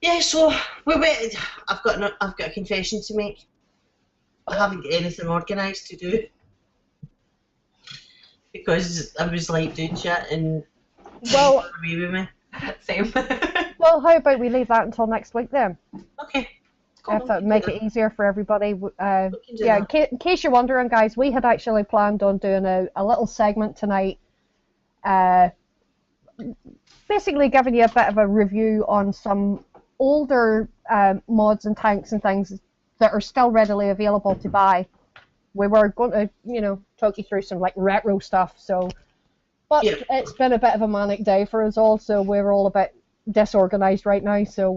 Yeah. So we went. I've got a confession to make. I haven't got anything organised to do because I was like doing shit and Well, away with me. Same. well, how about we leave that until next week then? Okay. If it make it easier for everybody. do Yeah, that. in case you're wondering, guys, we had actually planned on doing a little segment tonight, basically giving you a bit of a review on some older mods and tanks and things that are still readily available to buy. We were going to, you know, talk you through some like retro stuff. But it's been a bit of a manic day for us all, so we're all a bit disorganized right now. So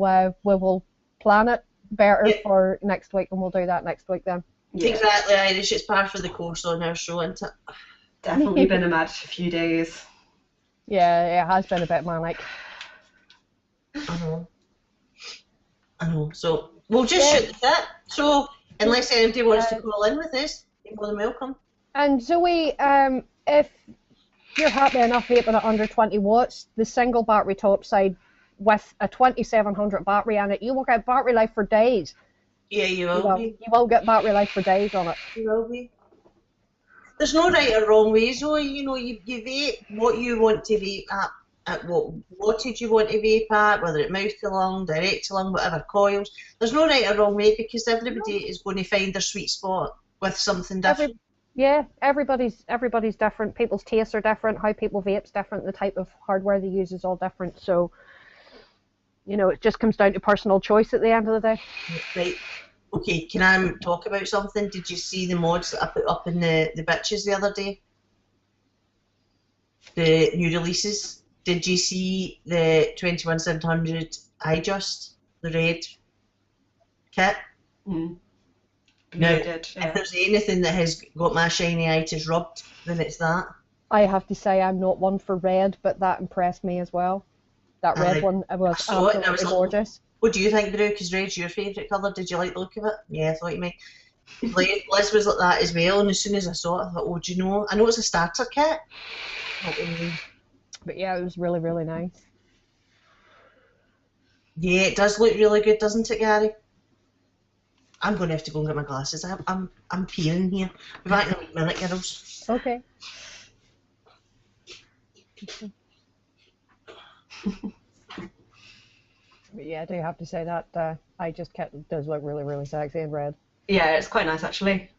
we will plan it better for next week, and we'll do that next week then. Yeah. Exactly, Irish. It's par for the course on our show, isn't it? Definitely been a mad few days. Yeah, it has been a bit manic. I know. So we'll just shoot the shit. So unless anybody wants to call in with us, you're more than welcome. And Zoe, if you're happy enough vaping at under 20 watts, the single battery topside with a 2700 battery in it, you will get battery life for days. Yeah, you will be. You will get battery life for days on it. You will be. There's no right or wrong way, Zoe. You know, you vape what you want to vape at what wattage you want to vape at, whether it's mouth to lung, direct to lung, whatever, coils. There's no right or wrong way because everybody is going to find their sweet spot with something different. Everybody's different. People's tastes are different. How people vape's different. The type of hardware they use is all different. So, you know, it just comes down to personal choice at the end of the day. Right. Okay, can I talk about something? Did you see the mods that I put up in the bitches the other day? The new releases? Did you see the 21700 iJust, the red kit? Mm. No, Yeah, I did. if Yeah. there's anything that has got my shiny itis rubbed, then it's that. I have to say I'm not one for red, but that impressed me as well. That red one it was I saw it and I absolutely was like, gorgeous. what do you think, Drew? Because red's your favourite colour. Did you like the look of it? Yeah, I thought you might. Liz was like that as well, and as soon as I saw it, I thought, oh, do you know? I know it's a starter kit. But yeah, it was really, really nice. Yeah, it does look really good, doesn't it, Gary? I'm going to have to go and get my glasses. I'm peering here. Be back in a wee minute, girls. Okay. But yeah, I do have to say that I just kept does look really, really sexy in red. Yeah, it's quite nice actually.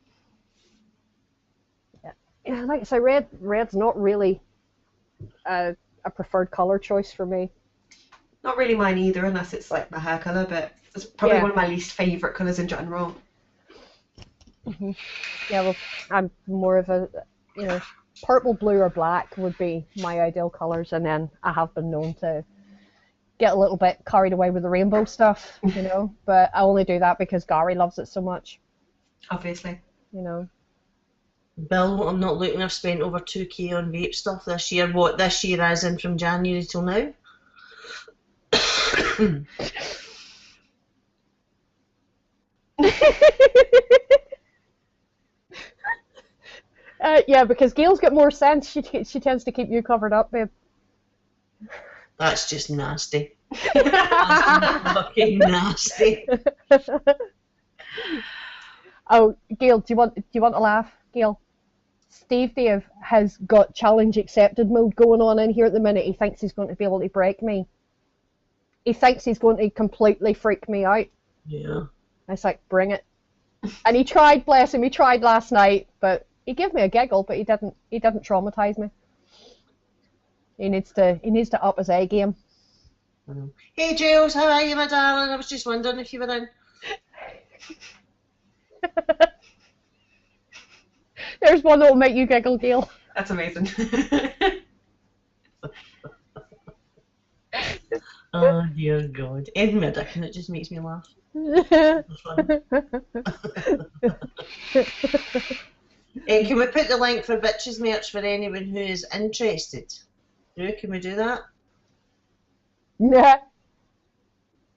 Yeah, like I say, red's not really a preferred color choice for me. Not really mine either, unless it's like my hair colour, but it's probably Yeah. one of my least favourite colours in general. Yeah, well, I'm more of a, purple, blue, or black would be my ideal colors, and then I have been known to get a little bit carried away with the rainbow stuff, but I only do that because Gary loves it so much, Obviously. Bill, I'm not looking. I've spent over 2k on vape stuff this year. What this year as in from January till now? Yeah, because Gail's got more sense. She tends to keep you covered up, babe. That's just nasty. That's fucking nasty. Oh, Gail, do you want to laugh, Gail? Steve Dave has got challenge accepted mode going on in here at the minute. He thinks he's going to be able to break me. He thinks he's going to completely freak me out. Yeah. It's like, bring it. And he tried, bless him. He tried last night, but he gave me a giggle, but he didn't traumatize me. He needs to up his A game. Hey Jules, how are you, my darling? I was just wondering if you were in. There's one that will make you giggle, Gail. That's amazing. Oh dear God. Even Middick, and it just makes me laugh. Can we put the link for Bitches merch for anyone who is interested? Drew, can we do that? Yeah.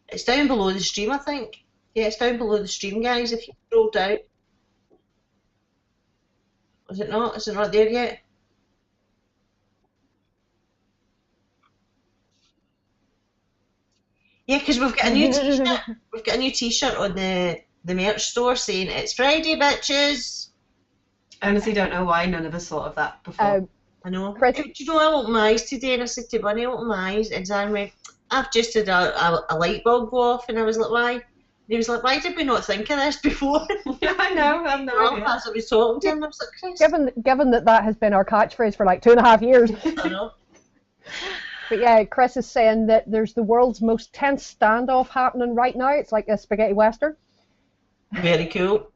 It's down below the stream, I think. Yeah, it's down below the stream, guys, if you scroll down. Is it not? Is it not there yet? Yeah, because we've got a new t-shirt. We've got a new t-shirt on the merch store saying it's Friday, bitches. I honestly don't know why none of us thought of that before. I know. Chris- Do you know, I opened my eyes today and I said to Bunny, I opened my eyes and Dan went, I've just had a light bulb go off, and I was like, why? And he was like, why did we not think of this before? Yeah, I know. I have no Well, idea. as I was talking to him, I was like, Chris. Given that has been our catchphrase for like 2.5 years. I know. But yeah, Chris is saying that there's the world's most tense standoff happening right now. It's like a spaghetti western. Very cool.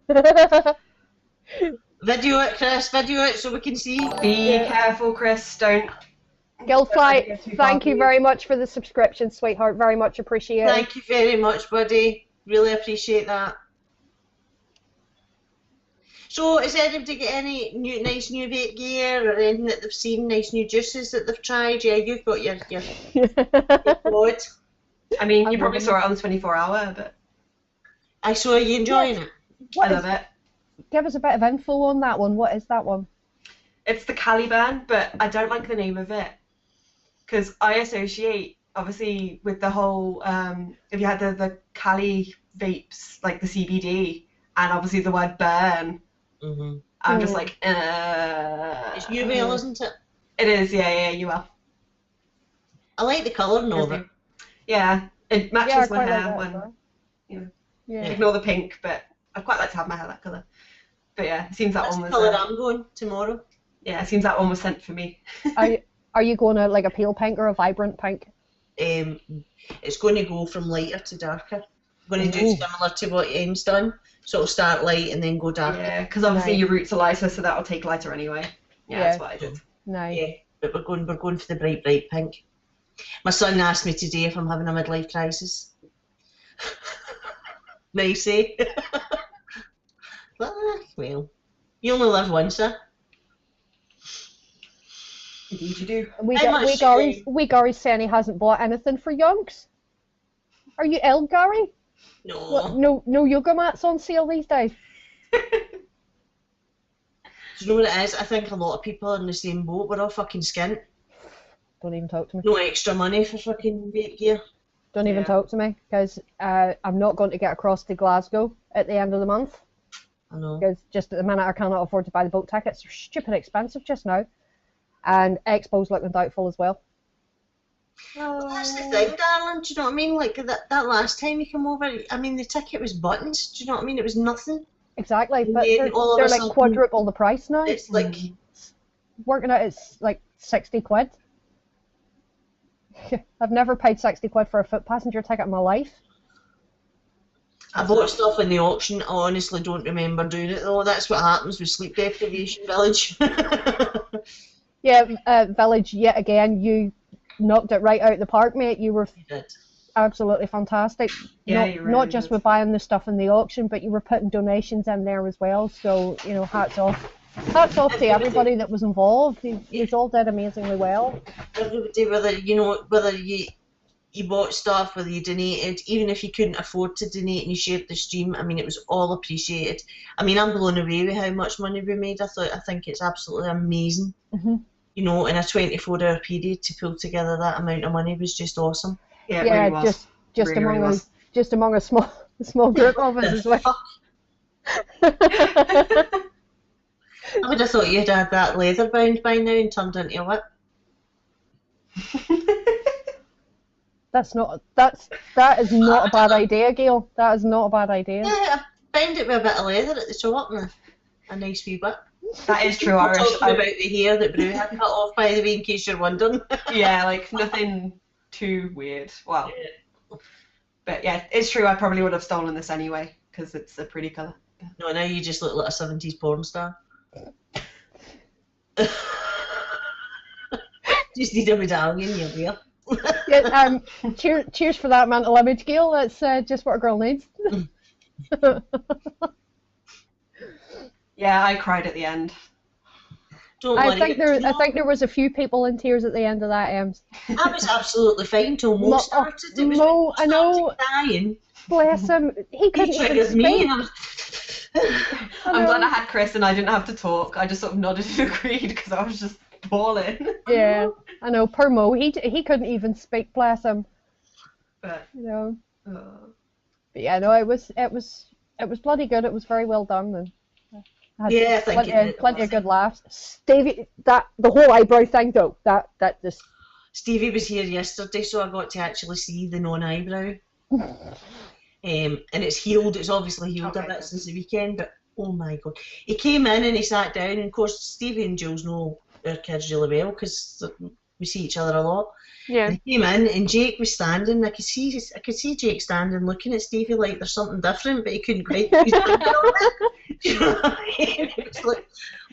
Video it, Chris. Video it so we can see. Be careful, Chris. Don't. Gilfly, thank you very much for the subscription, sweetheart. Very much appreciated. Thank you very much, buddy. Really appreciate that. So, has anybody got any nice new vape gear or anything that they've seen, nice new juices that they've tried? Yeah, you've got your pod. I mean, you probably saw it on the 24-hour, but I saw you enjoying it. I love it. Give us a bit of info on that one. What is that one? It's the Caliban, but I don't like the name of it because I associate, obviously, with the whole, if you had the Cali vapes, like the CBD, and obviously the word burn, I'm just like, It's UL, isn't it? It is, yeah, UL. I like the colouring of it. Yeah, it matches I my quite like hair that when, as well. Yeah. ignore the pink, but I'd quite like to have my hair that colour. But yeah, it seems that That's one the was, colour I'm going tomorrow. yeah, it seems that one was sent for me. Are you going to like a pale pink or a vibrant pink? It's going to go from lighter to darker. I'm going to do similar to what Em's done. So it'll start light and then go darker. Yeah, because obviously Nice. your roots are lighter, so that'll take lighter anyway. Yeah, Yeah. that's what I did. Nice. Yeah, but we're going for the bright pink. My son asked me today if I'm having a midlife crisis. Nice, eh? Well, you only live once, eh? Indeed you do. We Gary's saying he hasn't bought anything for Yonks. Are you ill, Gary? No. What, no yoga mats on sale these days? Do you know what it is? I think a lot of people are in the same boat. We're all fucking skint. Don't even talk to me. No extra money for fucking weight gear. Don't even talk to me, because I'm not going to get across to Glasgow at the end of the month. I know. Because just at the minute I cannot afford to buy the boat tickets. They're stupid expensive just now. And Expo's looking doubtful as well. Well, that's the thing, darling. Do you know what I mean? Like that last time you came over, I mean, the ticket was buttons. Do you know what I mean? It was nothing. Exactly, And but then they're all of a like sudden, quadruple the price now. It's like, Working out, it's like 60 quid. I've never paid 60 quid for a foot passenger ticket in my life. I bought stuff in the auction. I honestly don't remember doing it though. That's what happens with Sleep Deprivation Village. Yeah, Village, yet again, you knocked it right out of the park, mate. You were You did. absolutely fantastic. Yeah, not you really not just did. with buying the stuff in the auction, but you were putting donations in there as well. So, you know, hats off. Hats off to everybody that was involved. You all did amazingly well. Everybody, whether you bought stuff, whether you donated, even if you couldn't afford to donate and you shared the stream, I mean, it was all appreciated. I mean, I'm blown away with how much money we made. I think it's absolutely amazing. Mm-hmm. You know, in a 24-hour period to pull together that amount of money was just awesome. Yeah, it Yeah, really was. just Really, among really us, just among a small group of us as well. I would have thought you'd had that leather bound by now and turned into a whip. That is not a bad idea, Gail. That is not a bad idea. Yeah, I bound it with a bit of leather at the top and a nice wee whip. That is true, I'm Irish. talking about the hair that Brew had cut off, by the way, in case you're wondering. Yeah, like nothing too weird. Well, but yeah, it's true. I probably would have stolen this anyway because it's a pretty colour. No, now you just look like a 70s porn star. Just need a medallion, you're there. Yeah, cheers for that mental image, Gail. That's just what a girl needs. Yeah, I cried at the end. Don't I worry. think there was a few people in tears at the end of that, Ems. I was absolutely fine till Mo started. It was Mo, when I know. started crying. Bless him. He couldn't He even triggered me. speak. And I was... I'm glad I had Chris and I didn't have to talk. I just sort of nodded and agreed because I was just bawling. Yeah, I know. Poor Mo. He couldn't even speak. Bless him. But, You know. uh, But yeah, no, it was bloody good. It was very well done, and had Yeah, I think plenty of good laughs. Stevie, the whole eyebrow thing though, that just Stevie was here yesterday, so I got to actually see the non-eyebrow. And it's healed. It's obviously healed a bit since the weekend, but oh my god, he came in and he sat down. And of course, Stevie and Jules know our kids really well because we see each other a lot. yeah. And he came in and Jake was standing. I could see Jake standing, looking at Stevie like there's something different, but he couldn't quite. He's like, you know what I mean? It was like,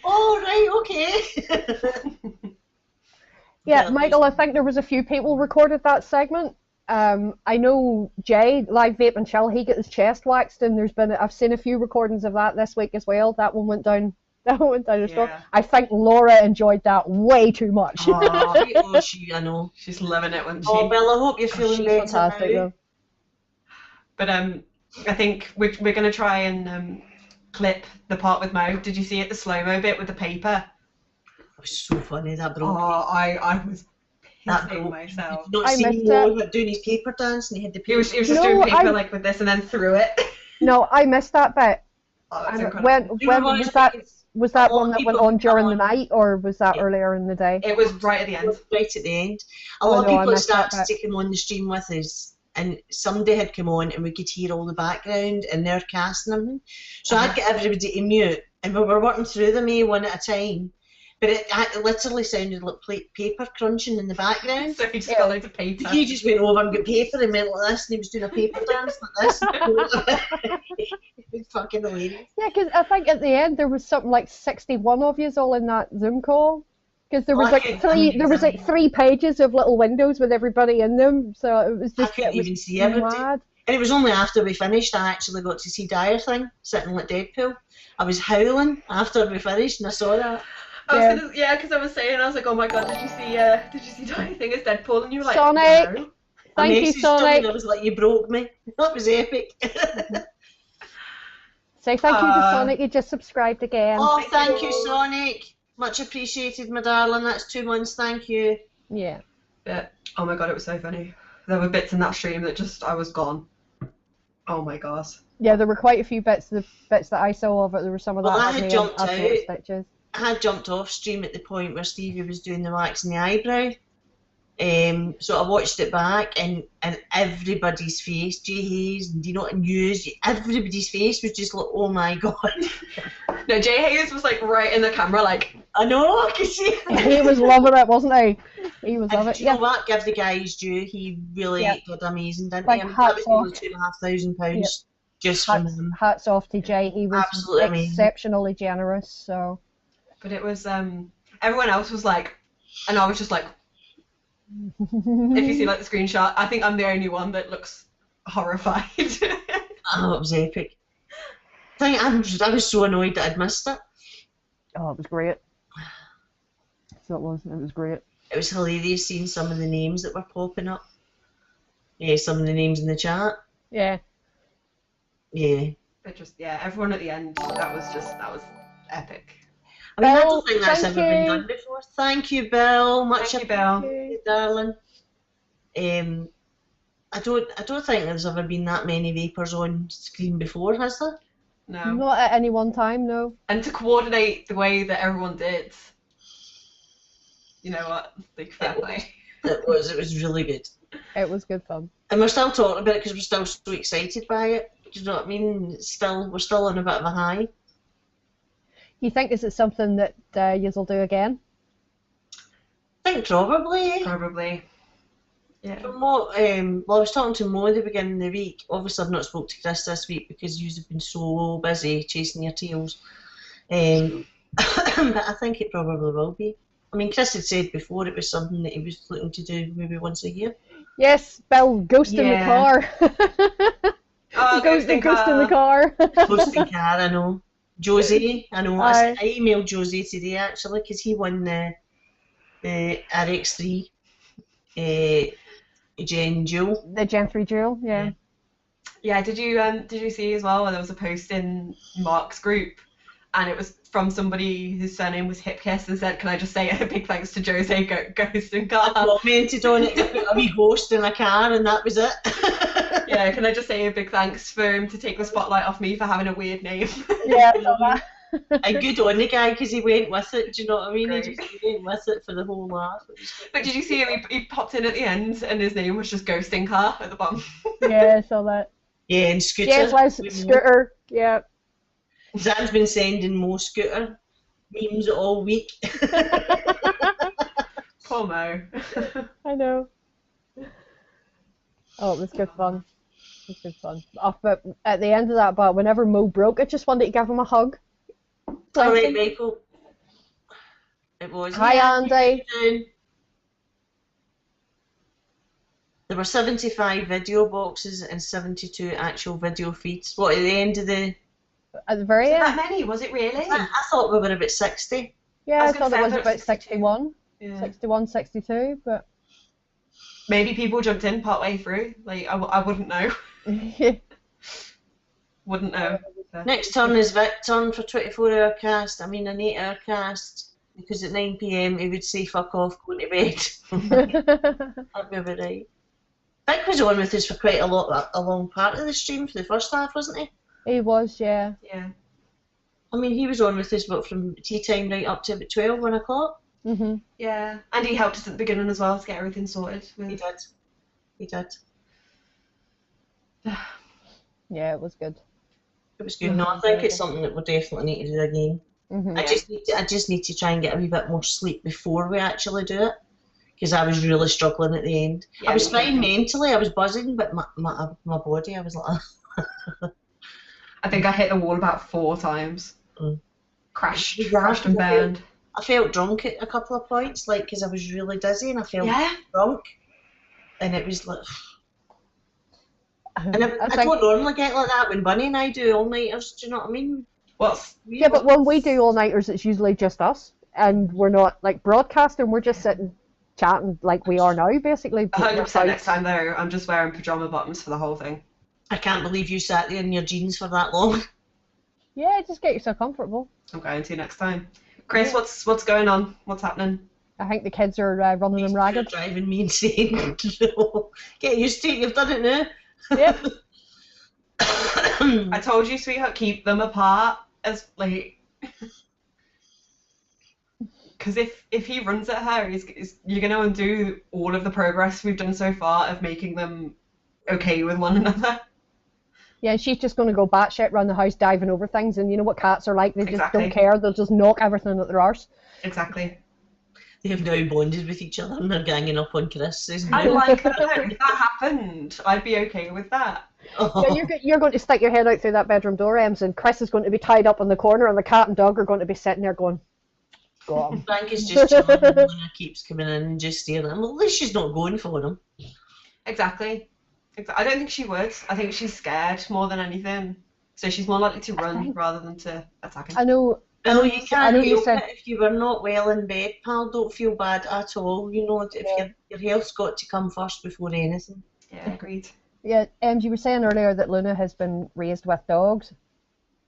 oh right, okay. Yeah, Michael, I think there was a few people recorded that segment. I know Jay, Live Vape and Chill, he got his chest waxed, and I've seen a few recordings of that this week as well. That one went down. That one went down as well. Yeah. I think Laura enjoyed that way too much. oh, Oh, I know. she's living it, wasn't she? Oh, well, I hope you're feeling She's better fantastic now. though. But I think we're going to try and clip the part with Mo. Did you see it, the slow-mo bit with the paper? It was so funny, that Oh, broke. I was That pissing broke. myself. Not I seeing missed Mo it. but doing his paper dance, and he had the He paper. was just No, doing paper I- like with this and then threw it. No, I missed that bit. Oh, that's And incredible. when was that A lot one of that went people on during the come night, or was that Yeah. earlier in the day? It was right at the end. Right at the end. A Oh, lot of no, I people had missed that started bit. to come on the stream with us, and somebody had come on and we could hear all the background and their cast and everything. So I'd get everybody to mute, and we were working through them one at a time. But it literally sounded like paper crunching in the background. So he just got loads of paper. He just went over and got paper and went like this, and he was doing a paper dance like this. It was fucking hilarious. Yeah, because I think at the end there was something like 61 of you all in that Zoom call. Because there was like three pages of little windows with everybody in them, so it was just I couldn't even see everybody. mad. And it was only after we finished I actually got to see Dire Thing sitting like Deadpool. I was howling after we finished, and I saw that. Because I was saying, I was like, oh my god, did you see Tiny Thing as Deadpool? And you were like, Sonic! no. Thank you, Sonic. And I was like, you broke me. That was epic. Say thank you to Sonic, he just subscribed again. Oh, thank you, Sonic. Much appreciated, my darling. That's 2 months, thank you. Yeah. But, oh my god, it was so funny. There were bits in that stream that I was gone. Oh my god. Yeah, there were quite a few bits. The bits that I saw of it, there were some of that. Well, I had jumped out. Stitches. I had jumped off stream at the point where Stevie was doing the wax in the eyebrow. So I watched it back, and everybody's face, Jay Hayes, and and Hughes, everybody's face was just like, oh my god. No, Jay Hayes was like right in the camera, like, I know, I can see it. He was loving it, wasn't he? He was loving it. You know what? Give the guy his due. He really did amazing, didn't like, he? That was nearly £2,500 just from him. Hats off to Jay. He was absolutely exceptionally generous. So. But it was everyone else was like, and I was just like. If you see like the screenshot, I think I'm the only one that looks horrified. Oh, it was epic. I was so annoyed that I'd missed it. Oh, it was great. So it was great. It was hilarious seeing some of the names that were popping up. Yeah, some of the names in the chat. Yeah. Yeah. But just everyone at the end. That was epic. I mean, I don't think that's ever been done before. Thank you, Bill. Much appreciated, darling. I don't think there's ever been that many vapors on screen before, has there? No. Not at any one time, no. And to coordinate the way that everyone did, you know what? Big fair play. It was really good. It was good fun. And we're still talking about it because we're still so excited by it. Do you know what I mean? We're still on a bit of a high. You think is it something that you'll do again? I think probably. Probably. Yeah. From what, I was talking to Mo at the beginning of the week. Obviously, I've not spoke to Chris this week because you've been so busy chasing your tails. But I think it probably will be. I mean, Chris had said before it was something that he was looking to do maybe once a year. Yes, Bill, ghost in the car. Oh, ghost in the car. Ghost in car, I know. Josie, I know. I emailed Josie today actually because he won the RX3 Gen Duel. The Gen 3 Duel, yeah. Yeah, did you see as well where there was a post in Mark's group and it was from somebody whose surname was Hipkiss and said, can I just say a big thanks to Jose Ghost in Car? I commented on it, a wee ghost in a car and that was it. Yeah, can I just say a big thanks for him to take the spotlight off me for having a weird name? Yeah, and good on the guy because he went with it, do you know what I mean? Great. He went with it for the whole laugh. But did you see him? He popped in at the end and his name was just Ghost in Car at the bottom. Yeah, I saw that. Yeah, and Scooter. Yes, Scooter, yeah. Zan's been sending Mo Scooter memes all week. Poor Mo. I know. Oh, it was good fun. It was good fun. Oh, but at the end of that, but whenever Mo broke, I just wanted to give him a hug. All right, Michael. It was. Hi, Andy. There were 75 video boxes and 72 actual video feeds. What, at the end of the... At the very end? That many, was it really? I thought we were about 60. Yeah, I thought it was about 61. Yeah. 61, 62, but... Maybe people jumped in partway through. Like, I wouldn't know. Wouldn't know. Next turn is Vic's turn for 24-hour cast. I mean, an 8-hour cast. Because at 9 PM he would say, fuck off, go to bed. That'd be about right. Vic was on with us for quite a long part of the stream for the first half, wasn't he? He was, yeah. Yeah. I mean, he was on with us, but from tea time right up to about 12, 1 o'clock. Mm-hmm. Yeah, and he helped us at the beginning as well to get everything sorted. He did. He did. Yeah, it was good. It was good. No, I think it's something that we definitely need to do again. Mm-hmm. I just need to try and get a wee bit more sleep before we actually do it, because I was really struggling at the end. Yeah, I was fine mentally, I was buzzing, but my body, I was like... I think I hit the wall about 4 times. Mm. Crashed and burned. I felt drunk at a couple of points, like, because I was really dizzy and I felt Yeah. drunk. And it was like... And I think- don't normally get like that when Bunny and I do all-nighters, do you know what I mean? What's Yeah, but when we do all-nighters, it's usually just us. And we're not, like, broadcasting, we're just sitting chatting like we are now, basically. 100% next time though, I'm just wearing pajama bottoms for the whole thing. I can't believe you sat there in your jeans for that long. Yeah, just get yourself comfortable. I'm going to next time. Chris, what's going on? What's happening? I think the kids are running them ragged. Driving me insane. Get used to it, you've done it now. Yep. I told you, sweetheart, keep them apart as like, because if he runs at her, you're gonna undo all of the progress we've done so far of making them okay with one another. Yeah, she's just going to go batshit around the house diving over things, and you know what cats are like, they just Exactly. don't care, they'll just knock everything at their arse. Exactly. They have now bonded with each other and they're ganging up on Chris. Isn't I it? like that. If that happened, I'd be okay with that. Yeah, you're going to stick your head out through that bedroom door, Ems, and Chris is going to be tied up in the corner, and the cat and dog are going to be sitting there going, go on. Frank is just chilling and Luna keeps coming in and just staring at him. Well, at least she's not going for him. Exactly. I don't think she would. I think she's scared more than anything. So she's more likely to run rather than to attack him. I know. Well, you I can't know you help said- it if you were not well in bed, pal. Don't feel bad at all. You know, if your health's got to come first before anything. Yeah, agreed. Yeah, you were saying earlier that Luna has been raised with dogs,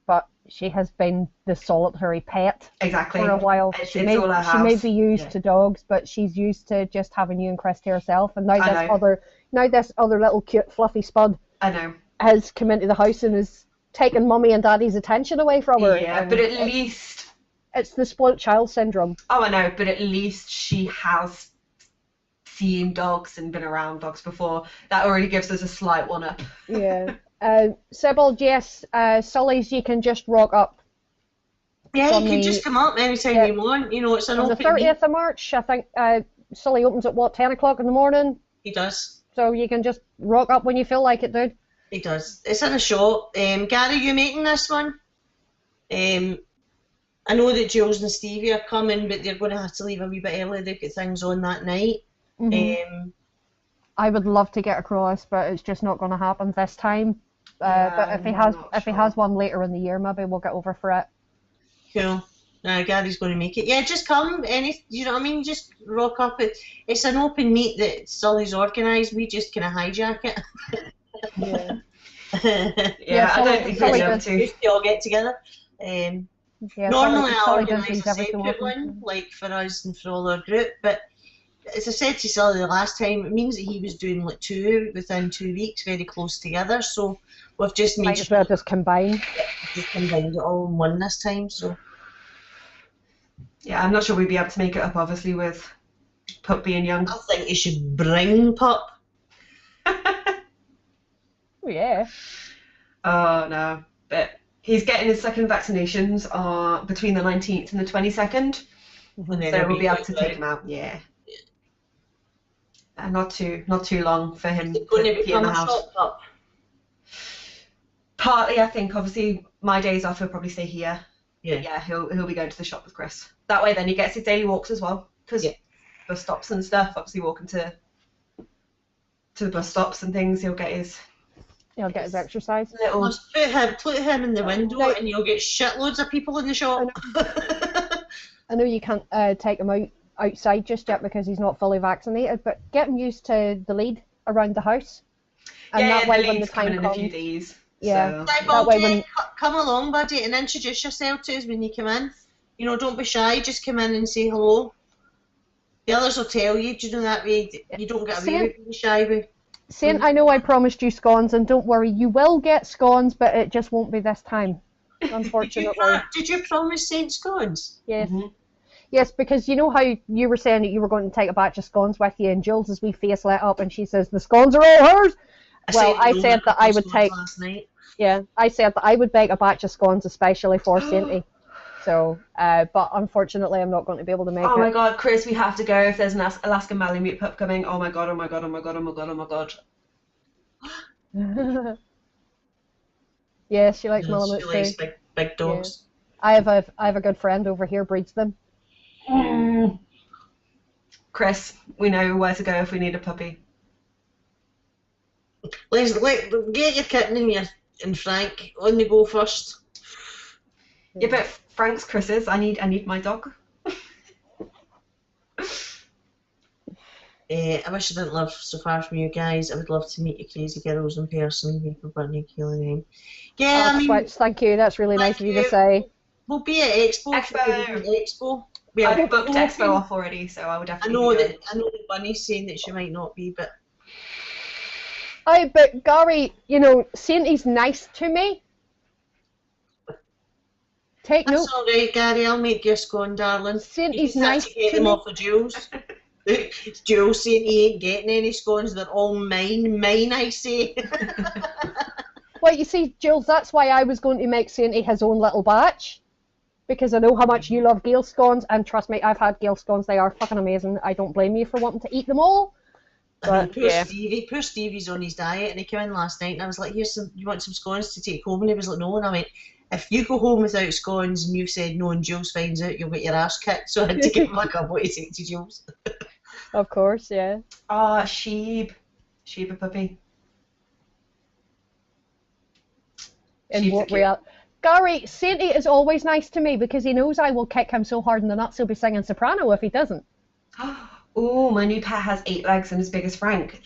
but she has been the solitary pet Exactly. for a while. It's She all I she may have. be used Yeah. to dogs, but she's used to just having you and Chris to herself. And now I know. this other little cute fluffy spud I know. has come into the house and is taking mummy and daddy's attention away from her. Yeah, and but at least... it's the spoilt child syndrome. Oh, I know, but at least she has seen dogs and been around dogs before. That already gives us a slight one-up. Yeah. Sybil, yes, Sully's, you can just rock up. Yeah, From you can the- just come up anytime yeah. you want. You know, it's an On the open meet. 30th of March, I think Sully opens at 10 o'clock in the morning, He does. so you can just rock up when you feel like it, dude. He does. It's in a shop. Gary, you making this one? I know that Jules and Stevie are coming, but they're going to have to leave a wee bit early. They've got things on that night. Mhm. I would love to get across, but it's just not going to happen this time. But if he I'm has, not if he sure. has one later in the year, maybe we'll get over for it. Cool. Gary's going to make it. Yeah, just come. You know what I mean? Just rock up. It's an open meet that Sully's organised. We just kind of hijack it. Yeah. Yeah, I Sully- don't think Sully we're able does- to. Just all get together. Yeah, Normally I Sully does organise these a every so separate often. one, like for us and for all our group, but as I said to Sully the last time, it means that he was doing like 2 within 2 weeks, very close together, so we've just made Might as sure well just combine. we combined it all in one this time, so Yeah, I'm not sure we'd be able to make it up, obviously, with Pup being young. I think you should bring Pup. Oh, yeah. Oh, no. But he's getting his second vaccinations between the 19th and the 22nd, And then so he'll we'll be able back to out. take him out. Yeah. Not too long for him He's going to be in become the a house. shop Pup. Partly, I think, obviously, my days off, he'll probably stay here. Yeah. But yeah, he'll be going to the shop with Chris. That way, then he gets his daily walks as well. Because Yeah. bus stops and stuff, obviously walking to the bus stops and things, he'll get his He'll get his exercise. little... Just put him in the window Now- and you'll get shitloads of people in the shop. I know you can't take him outside just yet because he's not fully vaccinated, but get him used to the lead around the house. And yeah, that way the when the lead's coming time in a few comes, days. Yeah. So. Like, That way when- come along, buddy, and introduce yourself to us when you come in. You know, don't be shy, just come in and say hello. The others will tell you, do you know that way you don't get away with being shy with. saying, I know I promised you scones, and don't worry, you will get scones, but it just won't be this time, unfortunately. Did you promise Saint Scones? Yes. Mhm. Yes, because you know how you were saying that you were going to take a batch of scones with you, and Jules' wee face lit up, and she says, the scones are all hers! Well, I said that I would take, last night. yeah, I said that I would bake a batch of scones especially for Sainty. So, but unfortunately I'm not going to be able to make Oh my it. god, Chris, we have to go if there's an Alaskan Malamute pup coming. Oh my god, oh my god, oh my god, oh my god, oh my god. Yeah, she likes Yes, Malamutes she likes too. big dogs. I have a good friend over here breeds them. Chris, we know where to go if we need a puppy. Let's get your kitten in here, and Frank on the go first. Yeah, but Frank's Chris's. I need my dog. I wish I didn't live so far from you guys. I would love to meet you crazy girls in person. People, Brittany, Keelan. Yeah, I mean, Thank you. That's really nice of you to you. say. We'll be at Expo. Expo. We I've booked Expo off already, so I would I definitely. know that Bunny's saying that she might not be, but But Gary, you know, Saintie's nice to me. Take note. that's all right, Gary. I'll make you a scone, darling. Saintie's You just nice have to get to them me. off of Jules. Jules saying he ain't getting any scones. They're all mine, I say. Well, you see, Jules, that's why I was going to make Saintie his own little batch. Because I know how much you love Gail scones, and trust me, I've had Gail scones. They are fucking amazing. I don't blame you for wanting to eat them all. But yeah. Poor Stevie's on his diet, and he came in last night, and I was like, "Here's some. You want some scones to take home?" And he was like, "No." And I went, "If you go home without scones, and you said no, and Jules finds out, you'll get your ass kicked." So I had to give him a couple to take to Jules. Of course, yeah. Ah, Sheeb a puppy. In She's what cute. real? Gary, Saintie is always nice to me because he knows I will kick him so hard in the nuts he'll be singing soprano if he doesn't. Oh, my new pet has 8 legs and as big as Frank.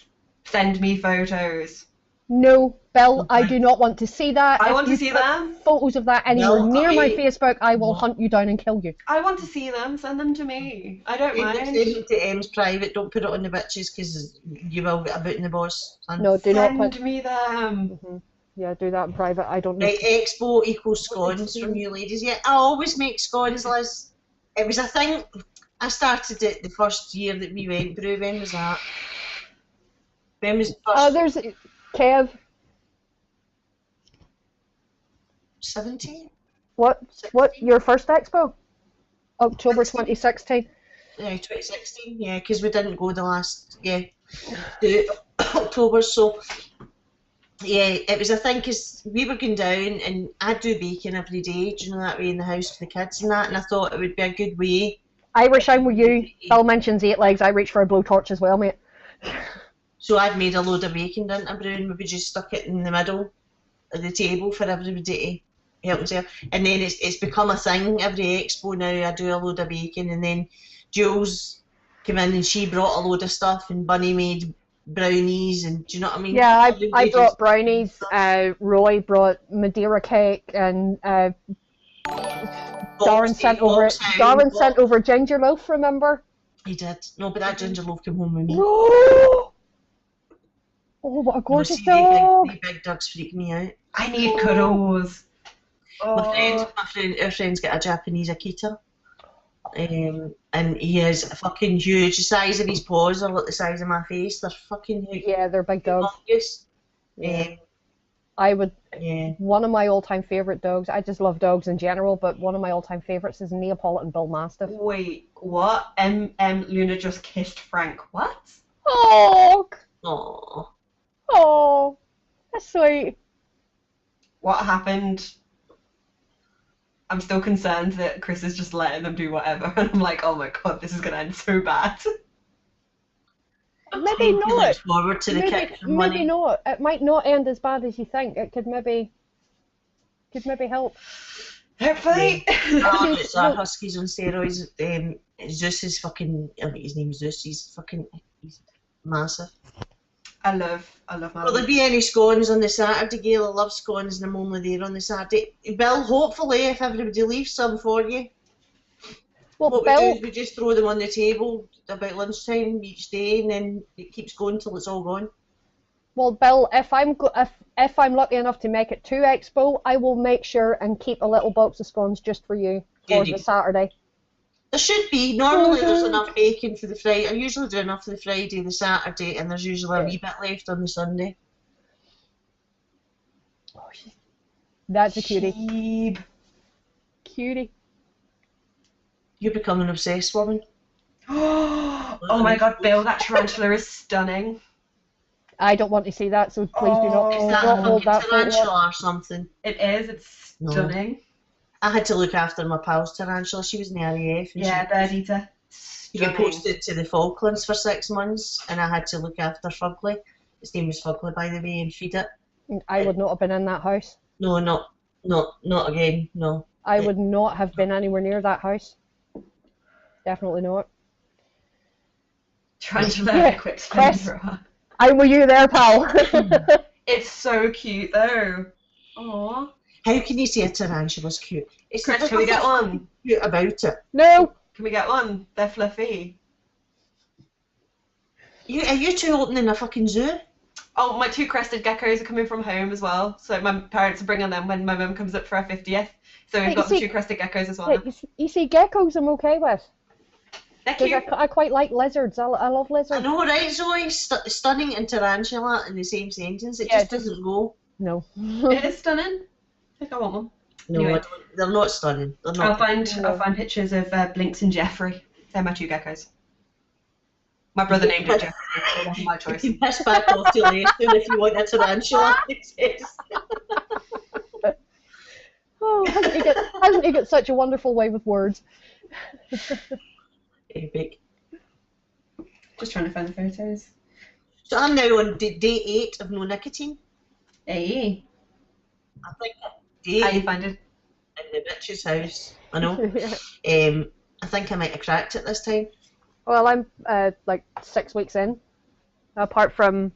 Send me photos. No, Bill, I do not want to see that. I If want to you see put them. Photos of that anywhere No, near my I- Facebook, I will hunt you down and kill you. I want to see them. Send them to me. I don't Send mind. it to M's private. Don't put it on the bitches because you will get a boot in the boss. Son. No, do not Send put. me them. Mhm. Yeah, do that in private. I don't know. Right, Expo equals scones from you ladies. Yeah, I always make scones, Liz. It was a thing. I started it the first year that we went through. When was that? When was the first? There's Kev. 17? What? Your first expo? October 2016. Yeah, 2016. Yeah, because we didn't go the last the October. So yeah, it was a thing because we were going down and I'd do baking every day. Do you know that way in the house for the kids and that? And I thought it would be a good way. Irish, I'm with you. Bill mentions 8 legs. I reach for a blowtorch as well, mate. So I'd made a load of bacon, didn't I, Brew? And we just stuck it in the middle of the table for everybody to help themselves. And then it's become a thing. Every expo now I do a load of bacon, and then Jules came in and she brought a load of stuff, and Bunny made brownies, and do you know what I mean? Yeah, I Everybody brought just- brownies. Roy brought Madeira cake, and Darren sent over. Darren sent over ginger loaf. Remember? He did. No, but that ginger loaf came home with me. Oh, what a No, gorgeous see, dog! They big dogs freak me out. I need cuddles. Our friend's got a Japanese Akita. And he is fucking huge. The size of his paws are like the size of my face. They're fucking huge. Yeah, they're big dogs. Yeah. I would. Yeah. One of my all-time favorite dogs. I just love dogs in general, but one of my all-time favorites is Neapolitan Bull Mastiff. Wait, what? Luna just kissed Frank. What? Oh, Aww. oh, that's sweet. What happened? I'm still concerned that Chris is just letting them do whatever, and I'm like, oh my god, this is gonna end so bad. Maybe He not. looks forward to the Maybe, kick from maybe money. not. It might not end as bad as you think. It could maybe help. Hopefully. It's Huskies on steroids. Zeus is fucking. I mean, his name's Zeus. He's massive. I love my Will there be any scones on the Saturday, Gail? I love scones and I'm only there on the Saturday. Bill, hopefully, if everybody leaves some for you. Well, What we Bill, do is we just throw them on the table about lunchtime each day, and then it keeps going till it's all gone. if I'm lucky enough to make it to Expo, I will make sure and keep a little box of scones just for you for Good. the Saturday. There should be. Normally there's enough bacon for the Friday. I usually do enough for the Friday, the Saturday, and there's usually a wee bit left on the Sunday. Oh, that's a cutie. Sheeb. Cutie. You're becoming obsessed, woman. Oh my god, Bill, that tarantula is stunning. I don't want to see that, so please do not, Oh. Is that don't a hold fucking that photo up. tarantula or something? It is, it's No. stunning. I had to look after my pal's tarantula. She was in the RAF. And Yeah, bird eater. she got posted to the Falklands for 6 months, and I had to look after Fugly. His name was Fugly, by the way, and feed it. I would not have been in that house. No, not again. No. I would not have been anywhere near that house. Definitely not. Tarantula Yeah, equipped Chris. Fendra. Were you there, pal? It's so cute though. Aww. How can you say a tarantula's cute? It's Chris, can we get one? cute about it. No. Can we get one? They're fluffy. Are you two opening a fucking zoo? Oh, my 2 crested geckos are coming from home as well. So my parents are bringing them when my mum comes up for her 50th. So we've Hey, got the you 2 crested geckos as well. Hey, now. you see, geckos I'm okay with. They're 'Cause cute. I quite like lizards. I love I lizards. know, right, Zoe? Stunning and tarantula in the same sentence. It Yeah, just doesn't go. No. It is stunning. I think I want one. No, Anyway. I don't, they're not stunning. They're not. I'll find pictures of Blinks and Jeffrey. They're my 2 geckos. My brother named it Jeffrey, so that's my You choice. can piss back off to Leighton if you want a tarantula. Oh, hasn't he got such a wonderful way with words? Epic. Just trying to find the photos. So I'm now on day 8 of no nicotine. Hey, I think day how you 8 find it? in the bitch's house. I know. Yeah. I think I might have cracked it this time. Well, I'm like 6 weeks in. Apart from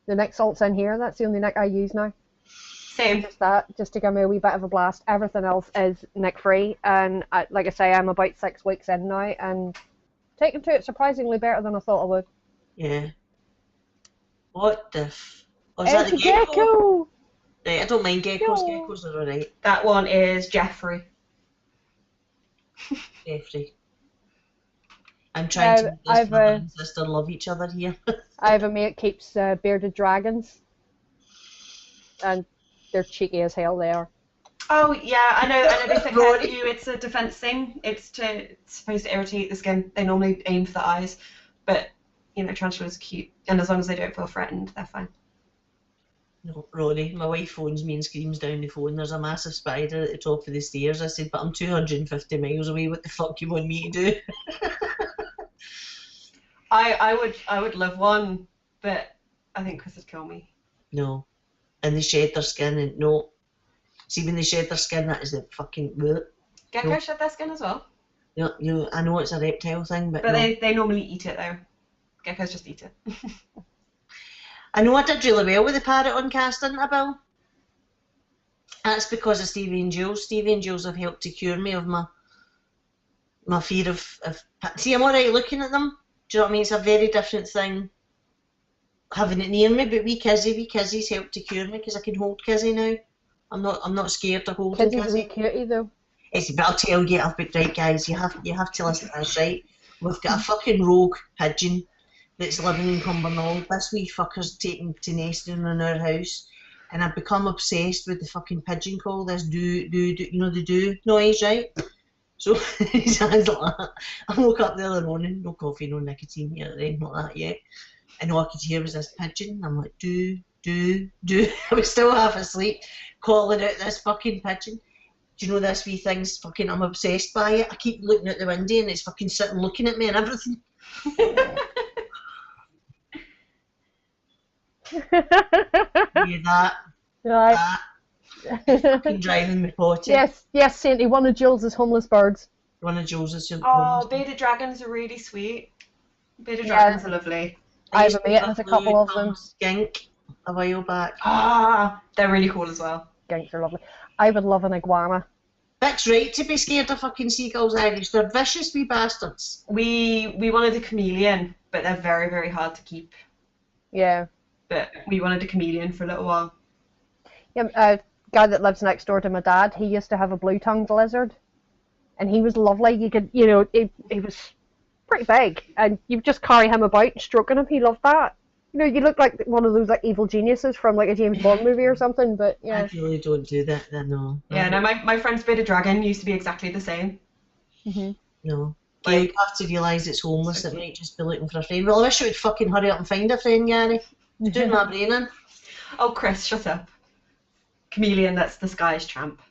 the Nick salts in here, that's the only Nick I use now. Same. Just that, just to give me a wee bit of a blast. Everything else is Nick free, and like I say, I'm about 6 weeks in now, and taking to it surprisingly better than I thought I would. Yeah. What the Oh, is that It's the a gecko? gecko! Right, I don't mind geckos. No. Geckos are alright. That one is Jeffrey. Jeffrey. I'm trying to make this I've, brother and sister love each other here. I have a mate keeps bearded dragons, and they're cheeky as hell. They are. Oh yeah, I know they take care of you. It's a defense thing. It's supposed to irritate the skin. They normally aim for the eyes, but you know, tarantulas are cute, and as long as they don't feel threatened, they're fine. No, Rory, my wife phones me and screams down the phone, there's a massive spider at the top of the stairs. I said, but I'm 250 miles away, what the fuck you want me to do? I would love one, but I think Chris would kill me. No. And they shed their skin, and no. See, when they shed their skin, that is the fucking... Geckos No. shed their skin as well, I know it's a reptile thing, but but no. they normally eat it though. Geckos just eat it. I know I did really well with the parrot on cast, didn't I, Bill? That's because of Stevie and Jules. Stevie and Jules have helped to cure me of my fear of... See, I'm alright looking at them. Do you know what I mean? It's a very different thing having it near me, but wee Kizzy's helped to cure me because I can hold Kizzy now. I'm not scared of holding Kizzy's a Kizzy. wee cutie though. But I'll tell you, right, guys, you have to listen to this, right? We've got a fucking rogue pigeon that's living in Cumbernauld. This wee fucker's taken to nesting in our house, and I've become obsessed with the fucking pigeon call. This do, you know the do noise, right? So he sounds like that. I woke up the other morning, no coffee, no nicotine yet, anything like that yet, and all I could hear was this pigeon. I'm like, do. I was still half asleep, calling out this fucking pigeon. Do you know this wee thing's fucking, I'm obsessed by it. I keep looking out the window and it's fucking sitting looking at me and everything. Hear that? Right. That. Fucking driving me potty. Yes, Sainty, one of Jules' homeless birds. One of Jules' Oh, bearded dragons are really sweet. Bearded Yeah. dragons are lovely. I have a mate with a couple of them. Skink a while back. Ah, they're really cool as well. Skinks are lovely. I would love an iguana. That's right to be scared of fucking seagulls, Irish. They're vicious wee bastards. We wanted a chameleon, but they're very, very hard to keep. Yeah. But we wanted a chameleon for a little while. Yeah, a guy that lives next door to my dad, he used to have a blue-tongued lizard. And he was lovely. You could, he was pretty big. And you just carry him about, stroking him. He loved that. You know, you look like one of those like evil geniuses from like a James Bond movie or something, but yeah. I really don't do that, then, no. Yeah, no, my friend's bearded dragon used to be exactly the same. Mm-hmm. No. Like, you have to realise it's homeless, it might just be looking for a friend. Well, I wish you would fucking hurry up and find a friend, Gary. It's doing my brain in. Oh, Chris, shut up. Chameleon, that's the Sky's tramp.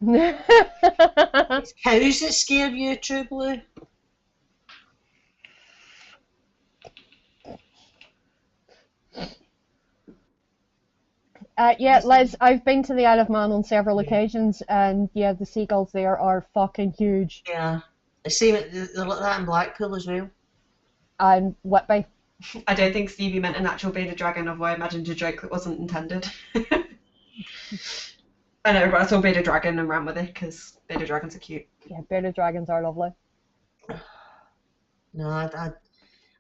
It's cows that scare you, True Blue. Yeah, Liz, I've been to the Isle of Man on several occasions, and yeah, the seagulls there are fucking huge. Yeah. I see they're like that in Blackpool as well. And Whitby. I don't think Stevie meant an actual bearded dragon, although I imagined a joke that wasn't intended. I know, but I saw bearded dragon and ran with it because bearded dragons are cute. Yeah, bearded dragons are lovely. No, I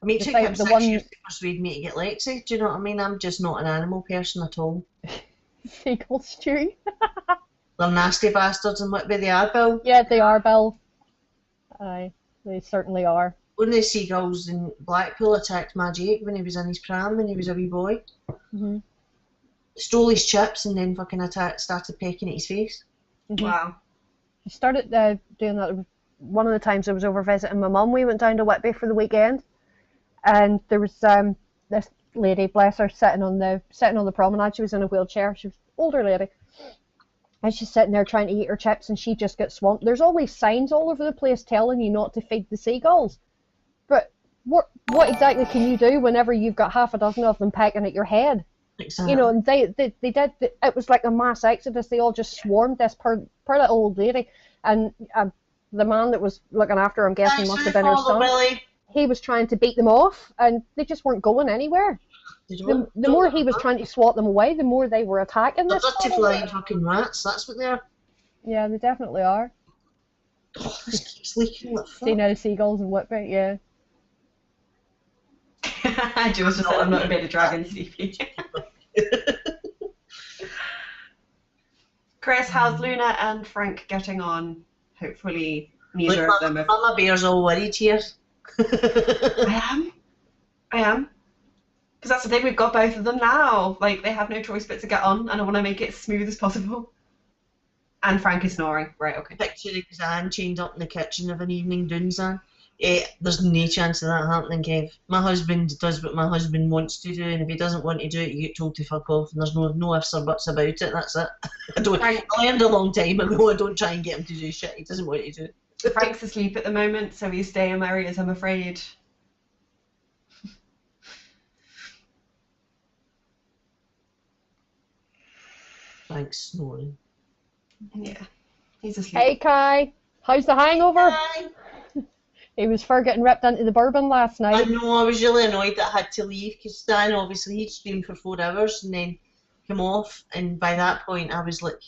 mean, it took him 6 years to persuade me to get Lexi. Do you know what I mean? I'm just not an animal person at all. Seagull stew. They're nasty bastards, and what they are, Bill. Yeah, they are, Bill. Aye, they certainly are. One of the seagulls in Blackpool attacked my Jake when he was in his pram when he was a wee boy. Mm-hmm. Stole his chips and then fucking started pecking at his face. Mm-hmm. Wow. I started doing that. One of the times I was over visiting my mum, we went down to Whitby for the weekend, and there was this lady, bless her, sitting on the promenade. She was in a wheelchair. She was an older lady, and she's sitting there trying to eat her chips, and she just gets swamped. There's always signs all over the place telling you not to feed the seagulls, but what exactly can you do whenever you've got half a dozen of them pecking at your head? Exactly. You know, and they did. It was like a mass exodus. They all just swarmed this poor little old lady, and the man that was looking after her, I'm guessing, must have been her son. Willie. He was trying to beat them off, and they just weren't going anywhere. The more he was trying to swat them away, the more they were attacking They're this. dirty flying fucking rats. That's what they are. Yeah, they definitely are. Oh, this keeps leaking. What the fuck? See now, seagulls and Whitby, yeah. Jules just said I'm not a bearded dragon, Stevie. Chris, how's Luna and Frank getting on? Hopefully neither of them have... Mama Bear's all worried here. I am. Because that's the thing, we've got both of them now. Like, they have no choice but to get on, and I want to make it as smooth as possible. And Frank is snoring. Right, okay. Picture of Zan chained up in the kitchen of an evening doing Zan. There's no chance of that happening, Kev. My husband does what my husband wants to do, and if he doesn't want to do it, you get told to fuck off, and there's no ifs or buts about it. That's it. I learned a long time ago. I don't try and get him to do shit he doesn't want to do. Frank's asleep at the moment, so he's staying where he is, I'm afraid. Frank's snoring. Yeah, he's asleep. Hey Kai, how's the hangover? Hi. He was for getting ripped into the bourbon last I night. know, I was really annoyed that I had to leave because Stan, obviously, he'd streamed for 4 hours and then come off, and by that point I was like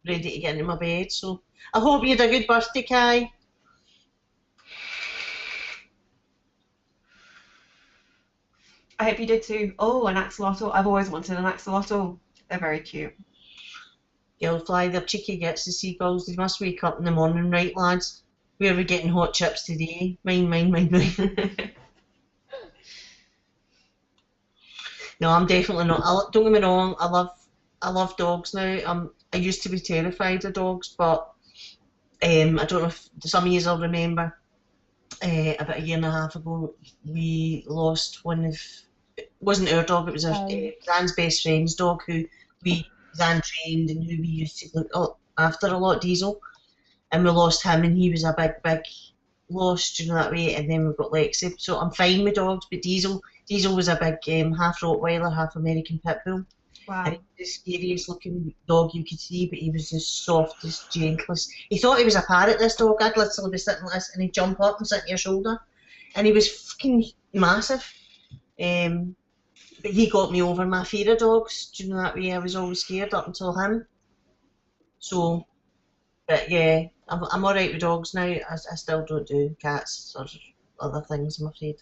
ready to get into my bed. So I hope you had a good birthday, Kai. I hope you did too. Oh, an axolotl. I've always wanted an axolotl. They're very cute. Gilfly, they're cheeky gets the seagulls. They must wake up in the morning, right, lads? Where are we getting hot chips today? Mine. No, I'm definitely not. Don't get me wrong. I love dogs now. I used to be terrified of dogs, but I don't know if some of you will remember. About a year and a half ago, we lost one of. It wasn't our dog. It was Zan's best friend's dog, who Zan trained and who we used to look after a lot, Diesel. And we lost him, and he was a big loss, you know, that way. And then we've got Lexi. So I'm fine with dogs, but Diesel was a big half Rottweiler, half American Pit Bull. Wow. And he was the scariest looking dog you could see, but he was the softest, gentlest. He thought he was a parrot, this dog. I'd literally be sitting like this, and he'd jump up and sit on your shoulder. And he was fucking massive. But he got me over my fear of dogs. Do you know, that way I was always scared up until him. So, but yeah, I'm alright with dogs now. I still don't do cats or other things, I'm afraid.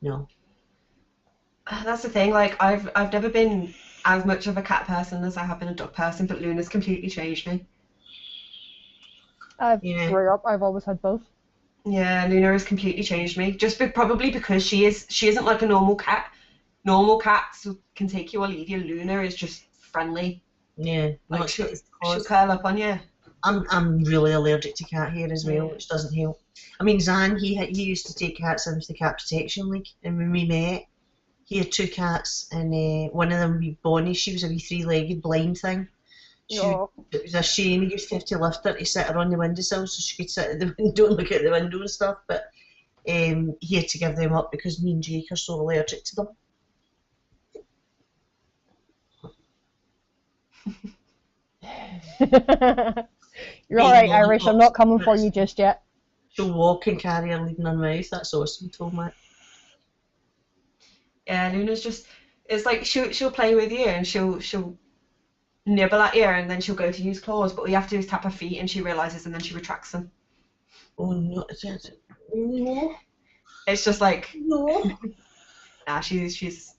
No. That's the thing, like, I've never been as much of a cat person as I have been a dog person, but Luna's completely changed me. Grew up, I've always had both. Yeah, Luna has completely changed me. Probably because she isn't like a normal cat. Normal cats can take you or leave you. Luna is just friendly. Yeah. Like, she'll curl up on you. I'm really allergic to cat hair as well, which doesn't help. I mean, Zan, he used to take cats into the Cat Protection League, and when we met, he had 2 cats, and one of them, wee Bonnie, she was a wee 3-legged blind thing. Oh. It was a shame. He used to have to lift her to sit her on the windowsill so she could sit at the window and look at the window and stuff. But he had to give them up because me and Jake are so allergic to them. You're alright, Irish. I'm not coming for you just yet. She'll walk and carry her leading her mouth. That's awesome, told Matt. Yeah, Luna's just, it's like she'll play with you and she'll nibble at you and then she'll go to use claws, but all you have to do is tap her feet and she realises and then she retracts them. Oh no, no. It's just like, No. nah, she's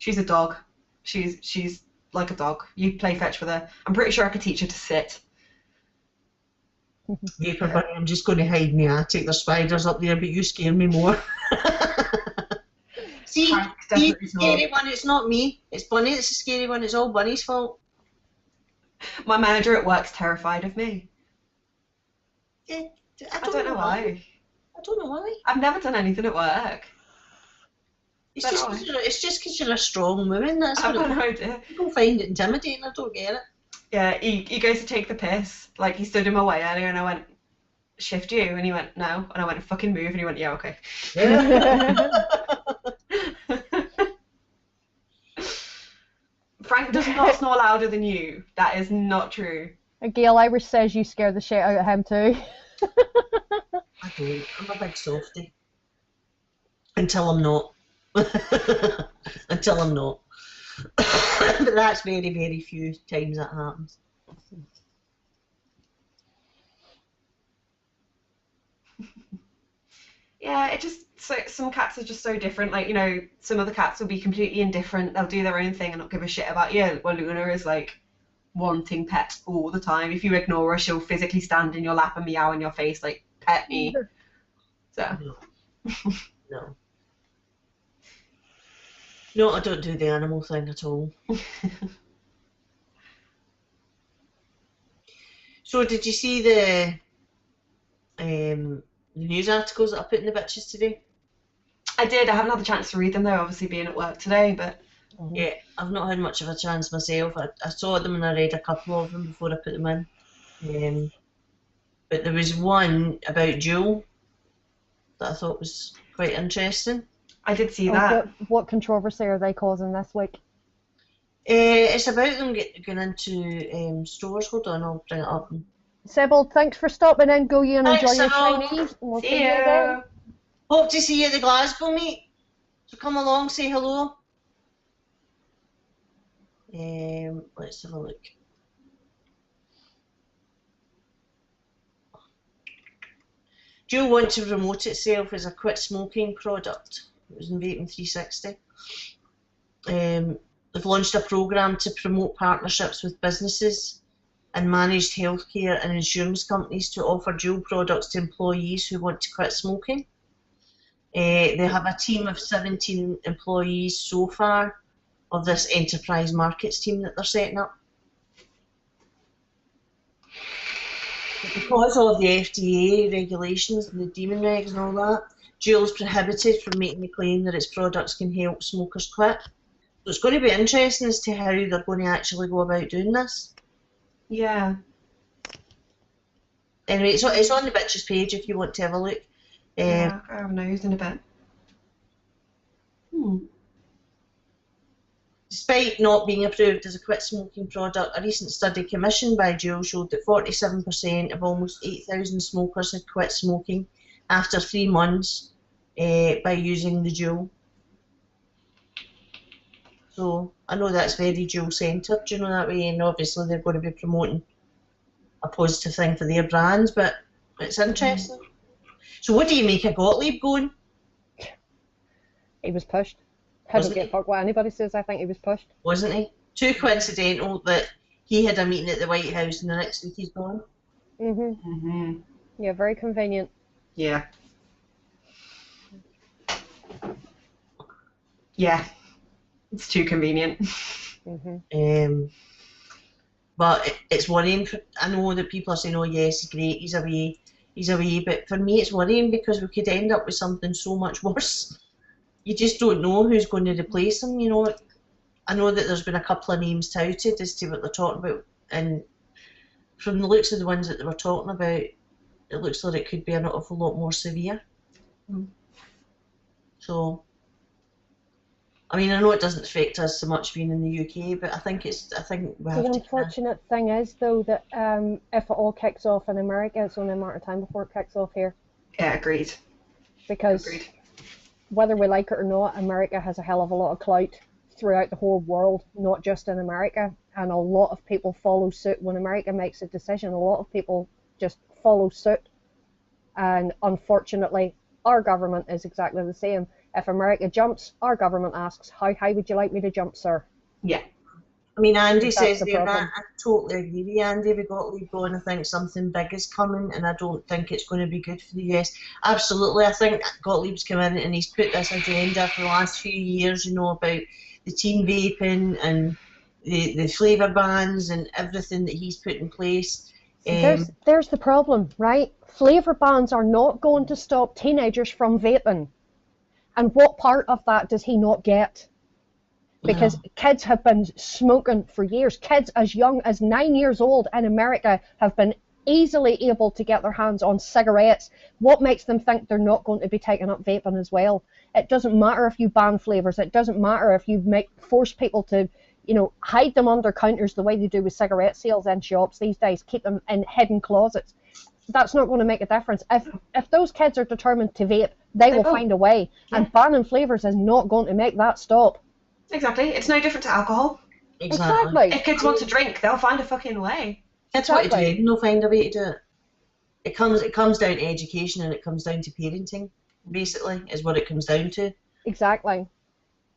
a dog. She's like a dog. You play fetch with her. I'm pretty sure I could teach her to sit. Vapor Bunny, I'm just going to hide in the attic. There's spiders up there, but you scare me more. See, the scary one, it's not me. It's Bunny that's the scary one. It's all Bunny's fault. My manager at work's terrified of me. I I don't know why. I don't know why. I've never done anything at work. It's just because you're a strong woman. That's I've what got no idea. People find it intimidating. I don't get it. Yeah, he goes to take the piss. Like, he stood in my way earlier and I went, shift you? And he went, no. And I went, fucking move. And he went, yeah, okay. Frank does not snore louder than you. That is not true. Gail Irish says you scare the shit out of him too. I don't. I'm a big softie. Until I'm not. Until I'm not. But that's very, very few times that happens. Yeah, it just, so some cats are just so different. Like, you know, some other cats will be completely indifferent. They'll do their own thing and not give a shit about you. Well, Luna is like wanting pets all the time. If you ignore her, she'll physically stand in your lap and meow in your face like, pet me. So. No. No, I don't do the animal thing at all. So did you see the news articles that I put in the bitches today? I did. I haven't had the chance to read them though, obviously being at work today, but... Yeah, I've not had much of a chance myself. I saw them and I read a couple of them before I put them in. But there was one about Jewel that I thought was quite interesting. I did see that. What controversy are they causing this week? It's about them going into stores. Hold on, I'll bring it up. Sybil, thanks for stopping in. Go you and enjoy Thanks, your Sybil. Chinese. And we'll See see you you. again. Hope to see you at the Glasgow meet. So come along, say hello. Let's have a look. Jewel wants to promote itself as a quit smoking product. It was in Vaping 360. They've launched a programme to promote partnerships with businesses and managed healthcare and insurance companies to offer Jewel products to employees who want to quit smoking. They have a team of 17 employees so far of this enterprise markets team that they're setting up. But because of the FDA regulations and the demon regs and all that, Jewel's prohibited from making the claim that its products can help smokers quit. So it's going to be interesting as to how they're going to actually go about doing this. Yeah. Anyway, it's on the Bitches page if you want to have a look. Yeah, I have nose in a bit. Despite not being approved as a quit smoking product, a recent study commissioned by Jewel showed that 47% of almost 8,000 smokers had quit smoking after 3 months by using the Jewel. So I know that's very Jewel centred, you know, that way, and obviously they're going to be promoting a positive thing for their brands, but it's interesting. So what do you make of Gottlieb going? He was pushed. I don't Wasn't give a fuck what anybody says. I think he was pushed. Wasn't he? Too coincidental that he had a meeting at the White House and the next week he's gone. Yeah, very convenient. Yeah. Yeah. It's too convenient. But it's worrying. I know that people are saying, oh yes, he's great, he's away, but for me it's worrying because we could end up with something so much worse. You just don't know who's going to replace him, you know. I know that there's been a couple of names touted as to what they're talking about And from the looks of the ones that they were talking about, it looks like it could be an awful lot more severe. So, I mean, I know it doesn't affect us so much being in the UK, but I think we have The to. unfortunate thing is, though, that if it all kicks off in America, it's only a matter of time before it kicks off here. Yeah, agreed. Because Agreed. whether we like it or not, America has a hell of a lot of clout throughout the whole world, not just in America. And a lot of people follow suit. When America makes a decision, a lot of people just follow suit. And unfortunately, our government is exactly the same. If America jumps, our government asks, how high would you like me to jump, sir? Yeah. I mean, Andy That's says the there, and problem. I totally agree with you, Andy. We got Gottlieb going. I think something big is coming, and I don't think it's going to be good for the US. Absolutely, I think Gottlieb's come in and he's put this agenda for the last few years, you know, about the teen vaping and the flavour bans and everything that he's put in place. There's the problem, right? Flavour bans are not going to stop teenagers from vaping. And what part of that does he not get? Because kids have been smoking for years. Kids as young as 9 years old in America have been easily able to get their hands on cigarettes. What makes them think they're not going to be taking up vaping as well? It doesn't matter if you ban flavours. It doesn't matter if you force people to, hide them under counters the way they do with cigarette sales in shops these days, keep them in hidden closets. That's not going to make a difference. If those kids are determined to vape, they will find a way. Yeah. And banning flavours is not going to make that stop. Exactly. It's no different to alcohol. Exactly. If kids want to drink, they'll find a fucking way. Kids want to do it, and they'll find a way to do it. It comes down to education, and it comes down to parenting, basically, is what it comes down to. Exactly.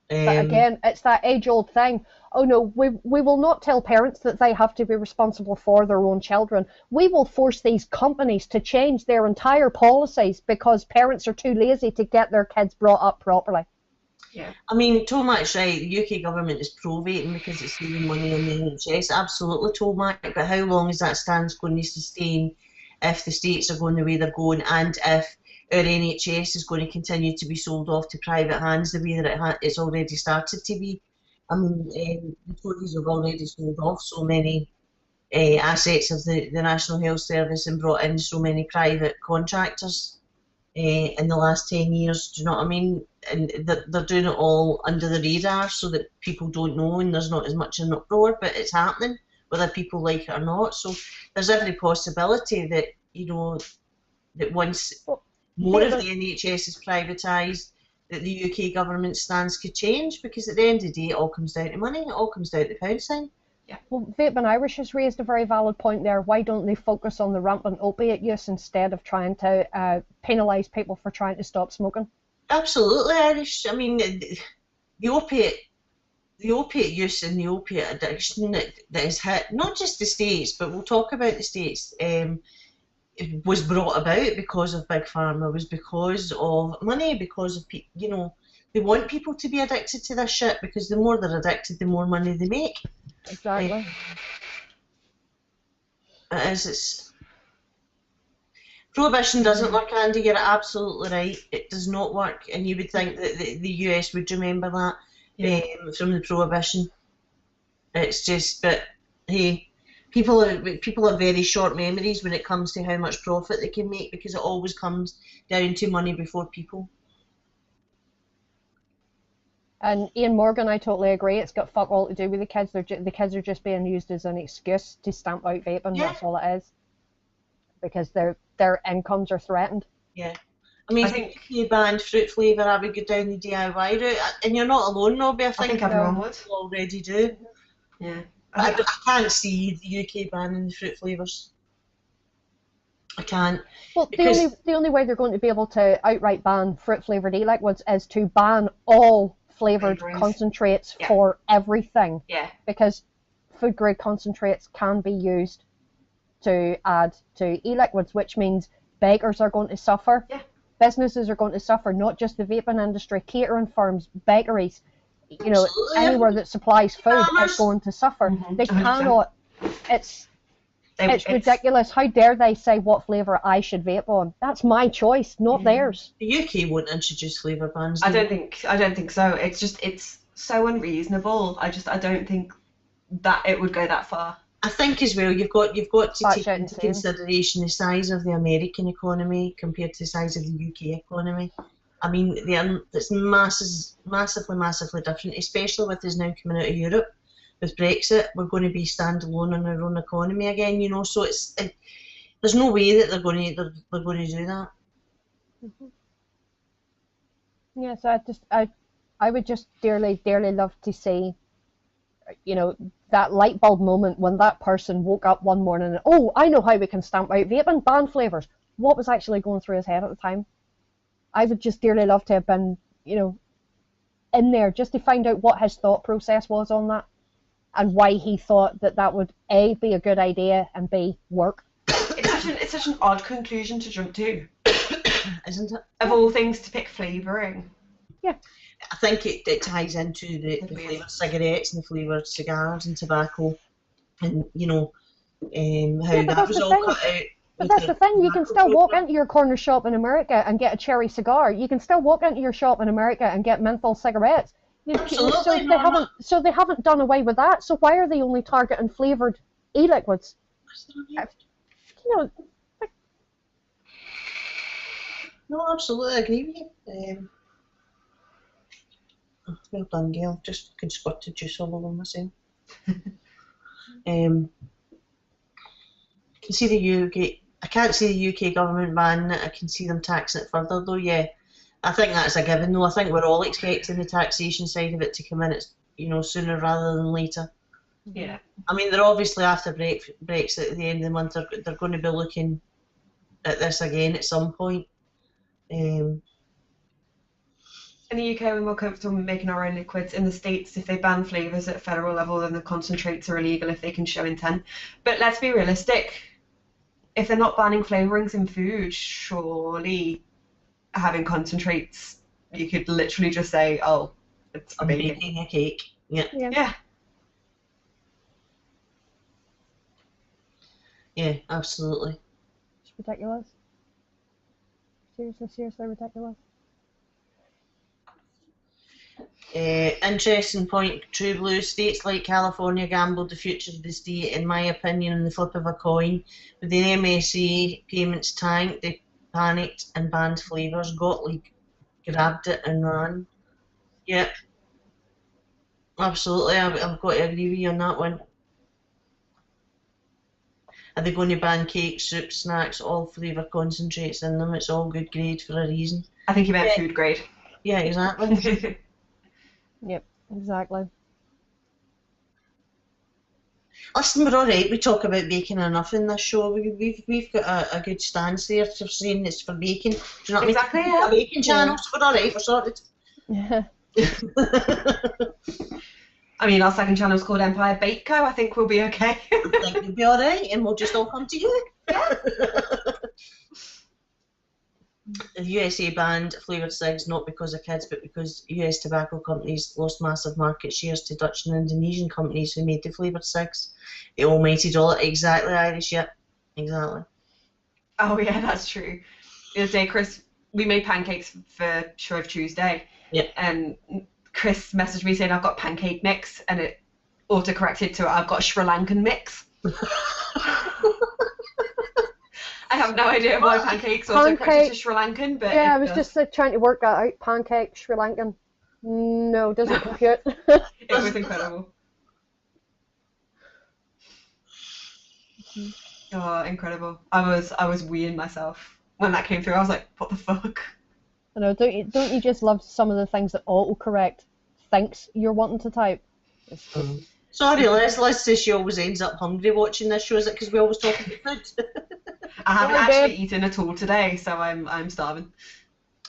But again, it's that age-old thing. Oh no, we will not tell parents that they have to be responsible for their own children. We will force these companies to change their entire policies because parents are too lazy to get their kids brought up properly. Yeah. I mean, Tomac's right. The UK government is pro-vaping because it's saving money on the NHS. Absolutely, Tomac. But how long is that stance going to sustain if the states are going the way they're going, and if our NHS is going to continue to be sold off to private hands the way that it's already started to be? I mean, the Tories have already sold off so many assets of the National Health Service and brought in so many private contractors in the last 10 years. Do you know what I mean? And they're doing it all under the radar so that people don't know and there's not as much an uproar, but it's happening whether people like it or not. So there's every possibility that, that once more of the NHS is privatised, that the UK government stance could change, because at the end of the day it all comes down to money, it all comes down to pound sign. Yeah. Well, Vaping Irish has raised a very valid point there. Why don't they focus on the rampant opiate use instead of trying to penalise people for trying to stop smoking? Absolutely, Irish. I mean, the opiate use and the opiate addiction that has hit not just the States, but we'll talk about the States, it was brought about because of Big Pharma, was because of money, because of they want people to be addicted to this shit, because the more they're addicted, the more money they make. Exactly. It's Prohibition doesn't work, Andy. You're absolutely right. It does not work, and you would think that the US would remember that from the Prohibition. It's just, but hey, people have very short memories when it comes to how much profit they can make, because it always comes down to money before people. And Ian Morgan, I totally agree. It's got fuck all to do with the kids. The kids are just being used as an excuse to stamp out vaping. Yeah. That's all it is. Because their incomes are threatened. Yeah. I mean, I think if you banned fruit flavour, I would go down the DIY route. And you're not alone, Robbie. I think everyone would. Already do. Yeah. I can't see the UK banning the fruit flavours. I can't. Well, the only way they're going to be able to outright ban fruit flavoured e-liquids is to ban all flavoured concentrates for everything. Yeah. Because food grade concentrates can be used to add to e-liquids, which means bakers are going to suffer. Yeah. Businesses are going to suffer, not just the vaping industry, catering firms, bakeries, anywhere that supplies food is going to suffer. Mm-hmm. They cannot. It's ridiculous. How dare they say what flavour I should vape on? That's my choice, not theirs. The UK won't introduce flavour bans. I don't think so. It's so unreasonable. I don't think that it would go that far. I think as well you've got to That's take out into insane. consideration the size of the American economy compared to the size of the UK economy. I mean, it's massively different, especially with us now coming out of Europe. With Brexit, we're going to be standalone on our own economy again, you know. So there's no way that they're going to do that. Yes, I would just dearly love to see, you know, that light bulb moment when that person woke up one morning and, oh, I know how we can stamp out vaping, ban flavours. What was actually going through his head at the time? I would just dearly love to have been, you know, in there just to find out what his thought process was on that and why he thought that would A, be a good idea, and B, work. It's such an odd conclusion to jump to, Isn't it? of all things to pick flavouring. Yeah. I think it ties into the flavoured cigarettes and the flavoured cigars and tobacco, and you know how Yeah, but that that's was the all thing. cut out. But with that's the thing, you can still tobacco walk flavour. into your corner shop in America and get a cherry cigar. You can still walk into your shop in America and get menthol cigarettes. Absolutely, So they haven't done away with that. So why are they only targeting flavoured e-liquids? You know, No, absolutely, I agree with you. Well done, Gail. Just fucking squirted juice all over myself. Can see the UK. I can't see the UK government banning it. I can see them taxing it further, though. Yeah, I think that's a given. Though I think we're all expecting the taxation side of it to come in, sooner rather than later. Yeah. I mean, they're obviously after Brexit at the end of the month. They're going to be looking at this again at some point. In the UK, we're more comfortable making our own liquids. In the States, if they ban flavours at federal level, then the concentrates are illegal if they can show intent. But let's be realistic. If they're not banning flavourings in food, surely having concentrates, you could literally just say, oh, it's I'm baking. baking a cake. Yeah. Yeah. Yeah, absolutely. it's ridiculous. Seriously ridiculous. Interesting point. True Blue. States like California gambled the future of the state, in my opinion, on the flip of a coin. With the MSA payments tanked, they panicked and banned flavours. Gottlieb grabbed it and ran. Yep. Absolutely. I've got to agree with you on that one. Are they going to ban cakes, soups, snacks, all flavour concentrates in them? It's all good grade for a reason. I think you meant food grade. Yeah, exactly. Yep, exactly. Listen, we're all right. We talk about bacon enough in this show. We've got a good stance there to saying it's for bacon. Do you know what Exactly, I mean? yeah. A bacon channel, so we're all right. We're sorted. I mean, our second channel's called Empire Bake Co. I think we'll be okay. I think we'll be all right, and we'll just all come to you. The USA banned flavoured cigs not because of kids, but because US tobacco companies lost massive market shares to Dutch and Indonesian companies who made the flavoured cigs. The almighty dollar. Exactly, Irish, yep. Exactly. Oh, yeah, that's true. The other day, Chris, we made pancakes for Shrove Tuesday. Yeah. And Chris messaged me saying I've got pancake mix, and it autocorrected to I've got Sri Lankan mix. I have no idea why pancakes autocorrected to Sri Lankan, but yeah, I was just trying to work that out. Pancake, Sri Lankan. No, doesn't compute. It was incredible. Oh, incredible! I was weeing myself when that came through. I was like, what the fuck? I know. Don't you just love some of the things that autocorrect thinks you're wanting to type? Sorry, Liz says she always ends up hungry watching this show. Is it because we always talk about food? I haven't Sorry, actually babe. eaten at all today, so I'm starving.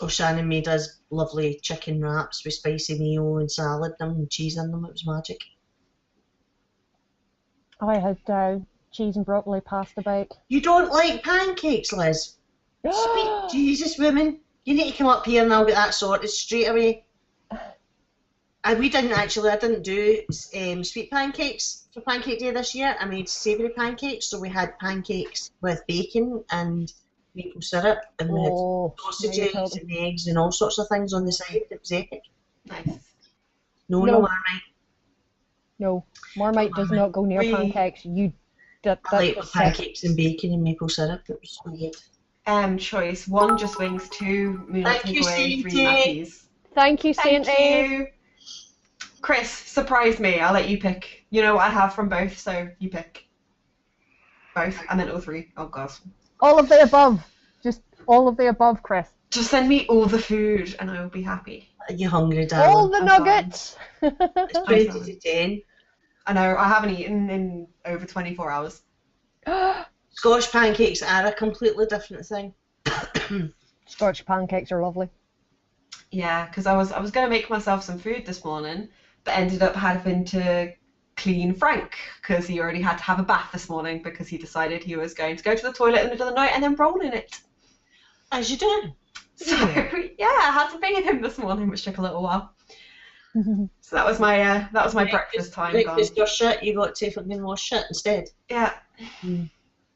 Oh, Shannon made us lovely chicken wraps with spicy mayo and salad and cheese in them. It was magic. I had cheese and broccoli pasta bake. You don't like pancakes, Liz? Sweet Jesus, woman. You need to come up here and I'll get that sorted straight away. I didn't do sweet pancakes for Pancake Day this year. I made savoury pancakes, so we had pancakes with bacon and maple syrup, and we had sausages and eggs and all sorts of things on the side. It was epic. Nice. No, No. Marmite. No, Marmite does not go near We- pancakes. You I like with pancakes and bacon and maple syrup. It was so good. Choice 1, just wings. 2, not Thank you, takeaway. 3, Sainty. Mackies. Thank you, Thank Sainty. you. Chris, surprise me. I'll let you pick. You know what I have from both, so you pick. Both. I meant all 3. Oh god. All of the above. Just all of the above, Chris. Just send me all the food and I will be happy. Are you hungry, darling? All the I'm nuggets. It's 20 to 10. I know, I haven't eaten in over 24 hours. Scotch pancakes are a completely different thing. Scotch pancakes are lovely. Yeah, because I was going to make myself some food this morning, but ended up having to clean Frank because he already had to have a bath this morning because he decided he was going to go to the toilet in the middle of the night and then roll in it. As you do. So yeah, I had to bathe him this morning, which took a little while. So that was my breakfast time gone. Breakfast your shit, you got to fucking wash shit instead. Yeah. Mm.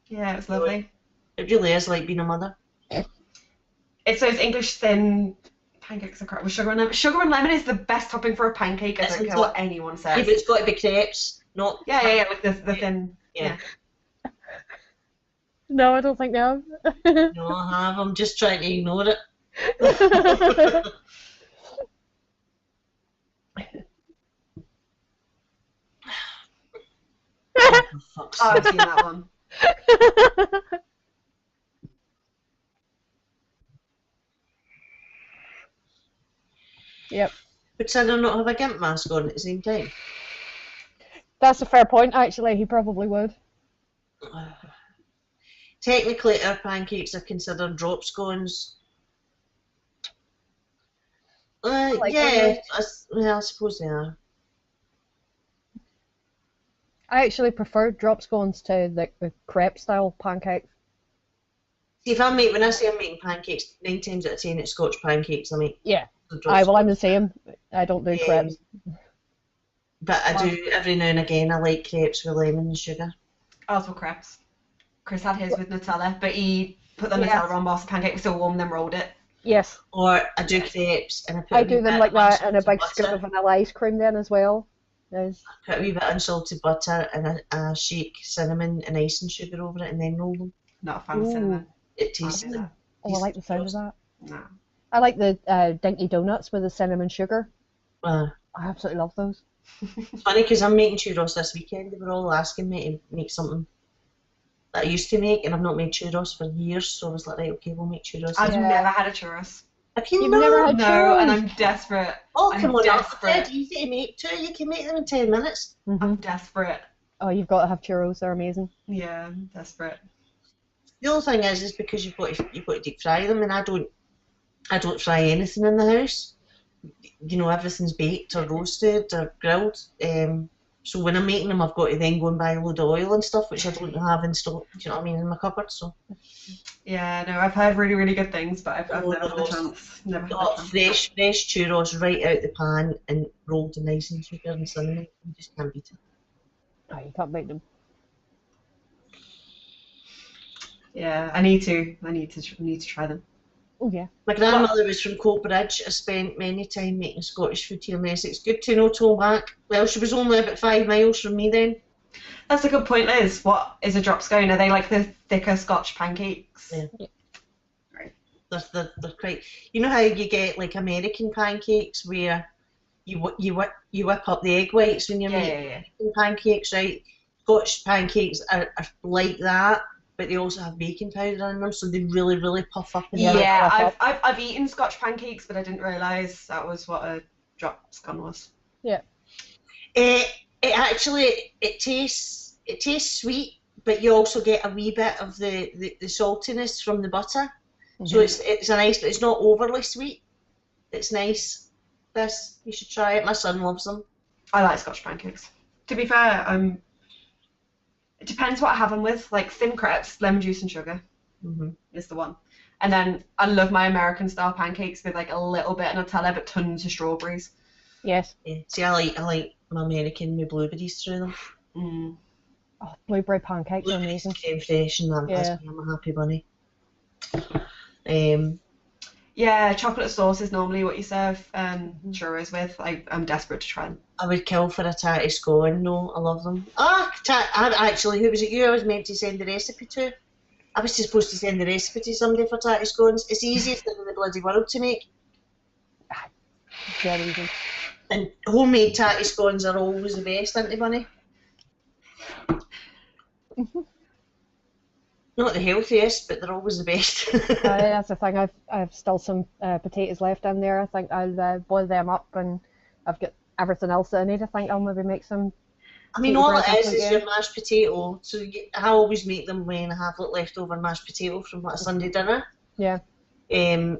Yeah, it was lovely. It really is like being a mother. It's those English thin pancakes are crap with sugar and lemon. Sugar and lemon is the best topping for a pancake. I don't care what anyone says. Yeah, but it's got to be crepes, not... Yeah, like the thin. Yeah. No, I don't think they have. No, I have. I'm just trying to ignore it. Oh, for fuck's Oh, I've sake. seen that one. Yep. Would Sandra not have a gimp mask on at the same time? That's a fair point, actually. He probably would. Technically, our pancakes are considered drop scones. Like Yeah, I suppose they are. I actually prefer drop scones to the crepe style pancakes. See, when I say I'm making pancakes, 9 times out of 10 it's Scotch pancakes. I make Yeah. the drop Well, I'm scones. the same. I don't do crepes. But I do every now and again. I like crepes with lemon and sugar. Ours were crepes. Chris had his with Nutella, but he put the Yes. Nutella on whilst the pancake was still warm, then rolled it. Yes. Or I do crepes and I put I a wee do them bit like of that and a unsalted big scoop butter. of vanilla ice cream then as well. There's... Put a wee bit of unsalted butter and a shake cinnamon and icing sugar over it and then roll them. Not a fan of cinnamon. It tastes I'll do that. Oh, I like the sound of that. No. I like the dinky donuts with the cinnamon sugar. I absolutely love those. It's funny because I'm making churros this weekend. They were all asking me to make something that I used to make, and I've not made churros for years. So I was like, right, okay, we'll make churros. I've Yeah. never had a churros. Have you You've not? never had No, churros? and I'm desperate. Oh, I'm come on, desperate. they're easy to make too. You can make them in 10 minutes. I'm desperate. Oh, you've got to have churros. They're amazing. Yeah, I'm desperate. The other thing is because you've got to deep fry them, and I don't fry anything in the house. You know, everything's baked or roasted or grilled. So when I'm making them, I've got to then go and buy a load of oil and stuff, which I don't have in stock. Do you know what I mean, in my cupboard? So Yeah, no, I've heard really, really good things, but I've Oh, never had the roast. chance. Never had the got chance. fresh churros right out the pan and rolled in icing sugar and cinnamon. You just can't beat it. Oh, you can't make them. Yeah, I need to try them. Oh, yeah. My grandmother was from Coatbridge. I spent many time making Scottish food here in Essex. Good to know Tollback. Well, she was only about 5 miles from me then. That's a good point, Liz. What is a drop scone? Are they like the thicker Scotch pancakes? Yeah. They're quite. You know how you get like American pancakes where you whip up the egg whites when you're making Yeah. pancakes, right? Scotch pancakes are like that, but they also have baking powder in them, so they really, really puff up. And Yeah, I've eaten Scotch pancakes, but I didn't realise that was what a drop scone was. Yeah. It actually tastes sweet, but you also get a wee bit of the saltiness from the butter. So it's a nice, but it's not overly sweet. It's nice. You should try it. My son loves them. I like Scotch pancakes. To be fair, it depends what I have them with. Like thin crepes, lemon juice and sugar is the one. And then I love my American style pancakes with like a little bit of Nutella, but tons of strawberries. Yes. Yeah. See, I like my American with blueberries through them. Mm. Oh, blueberry pancakes are amazing. Creme fraiche and that. Yeah. I'm a happy bunny. Yeah, chocolate sauce is normally what you serve churros with. I'm desperate to try them. I would kill for a tatty scone. No, I love them. Actually, who was it? You I was meant to send the recipe to. I was supposed to send the recipe to somebody for tatty scones. It's the easiest thing in the bloody world to make. Very easy. And homemade tatty scones are always the best, aren't they, Bunny? Not the healthiest, but they're always the best. That's the thing. I've still some potatoes left in there. I think I'll boil them up, and I've got everything else that I need. I think I'll maybe make some. I mean, potato all bread it is again. your mashed potato. So I always make them when I have leftover mashed potato from a Sunday dinner. Yeah. And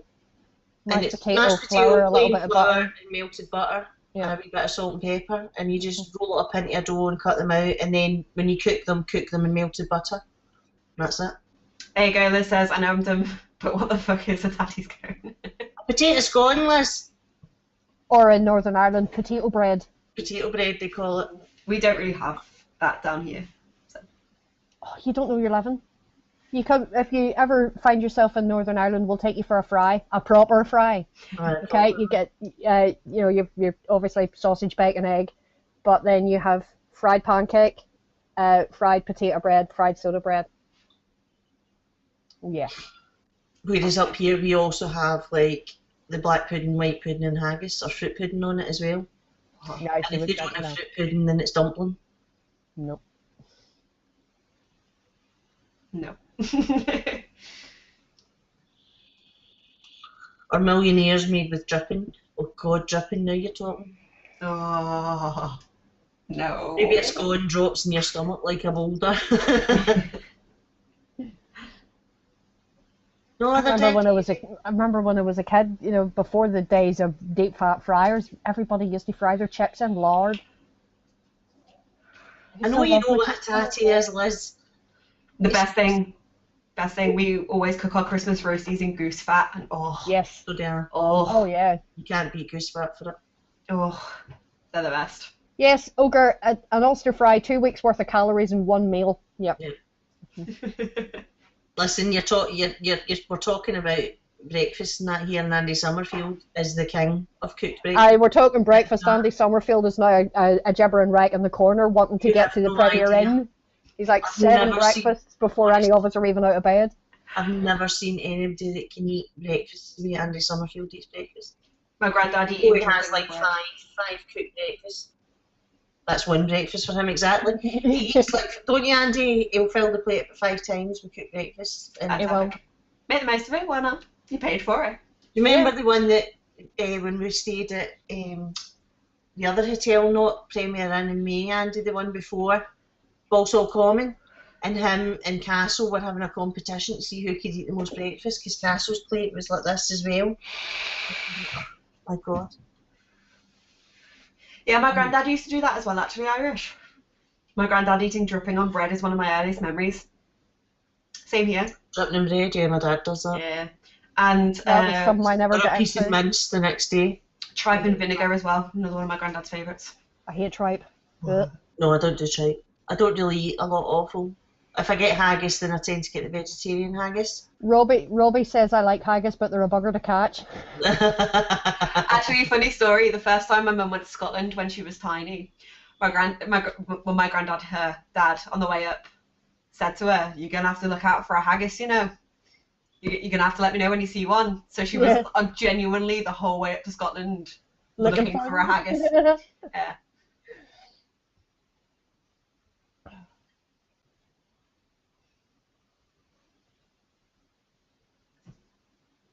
Mashed it's potato, mashed flour, a little plain bit of flour, butter. and melted butter, Yeah. and a wee bit of salt and pepper, and you just roll it up into a dough and cut them out, and then when you cook them in melted butter. And that's it. There you go, Liz says, I know I'm dumb, but what the fuck is a tatty scone? Potato scone, Liz. Or in Northern Ireland, potato bread. Potato bread, they call it. We don't really have that down here. So. Oh, you don't know you're living. You come if you ever find yourself in Northern Ireland, we'll take you for a proper fry. Right. Okay, you get you're obviously sausage, bacon, egg, but then you have fried pancake, fried potato bread, fried soda bread. Yeah. Whereas up here we also have like the black pudding, white pudding, and haggis or fruit pudding on it as well. Nice. And if they don't have fruit pudding, then it's dumpling. Nope. No. Or millionaires made with dripping. Oh God, dripping, now you're talking. Oh, no. Maybe a scone drops in your stomach like a boulder. No, I other remember when I was a kid, before the days of deep fat fryers, everybody used to fry their chips in lard. I know you know what a tatty is, Liz. The best thing, we always cook our Christmas roasties in goose fat, and Yes. So there. Oh yeah. You can't beat goose fat for it. They're the best. Yes, Ogre, an Ulster fry, 2 weeks worth of calories in one meal. Yep. Listen, we're talking about breakfast and that here, and Andy Summerfield is the king of cooked breakfast. We're talking breakfast. Andy Summerfield is now a gibbering rag in the corner wanting to get to the Premier Inn. He's like 7 breakfasts before any of us are even out of bed. I've never seen anybody that can eat breakfast the way Andy Summerfield eats breakfast. My granddad He has like five cooked breakfasts. That's one breakfast for him exactly. He eats like, don't you, Andy? He'll fill the plate 5 times with cooked breakfast. He will. Make the most of it, why not? You paid for it. Remember the one that when we stayed at the other hotel, not Premier Inn in May, Andy, the one before, Balsall Common, and him and Castle were having a competition to see who could eat the most breakfast, because Castle's plate was like this as well. My God. Yeah, my granddad used to do that as well, actually, Irish. My granddad eating dripping on bread is one of my earliest memories. Same here. Dripping in bread, yeah, my dad does that. Yeah. And That was something I never Or a got piece of into. mince the next day. tripe and vinegar as well, another one of my granddad's favourites. I hate tripe. No, I don't do tripe. I don't really eat a lot of offal. If I get haggis, then I tend to get the vegetarian haggis. Robbie says I like haggis, but they're a bugger to catch. Actually, funny story. The first time my mum went to Scotland when she was tiny, my granddad, her dad, on the way up, said to her, "You're gonna have to look out for a haggis, you know. You're gonna have to let me know when you see one." So she was genuinely the whole way up to Scotland looking for a haggis. Yeah.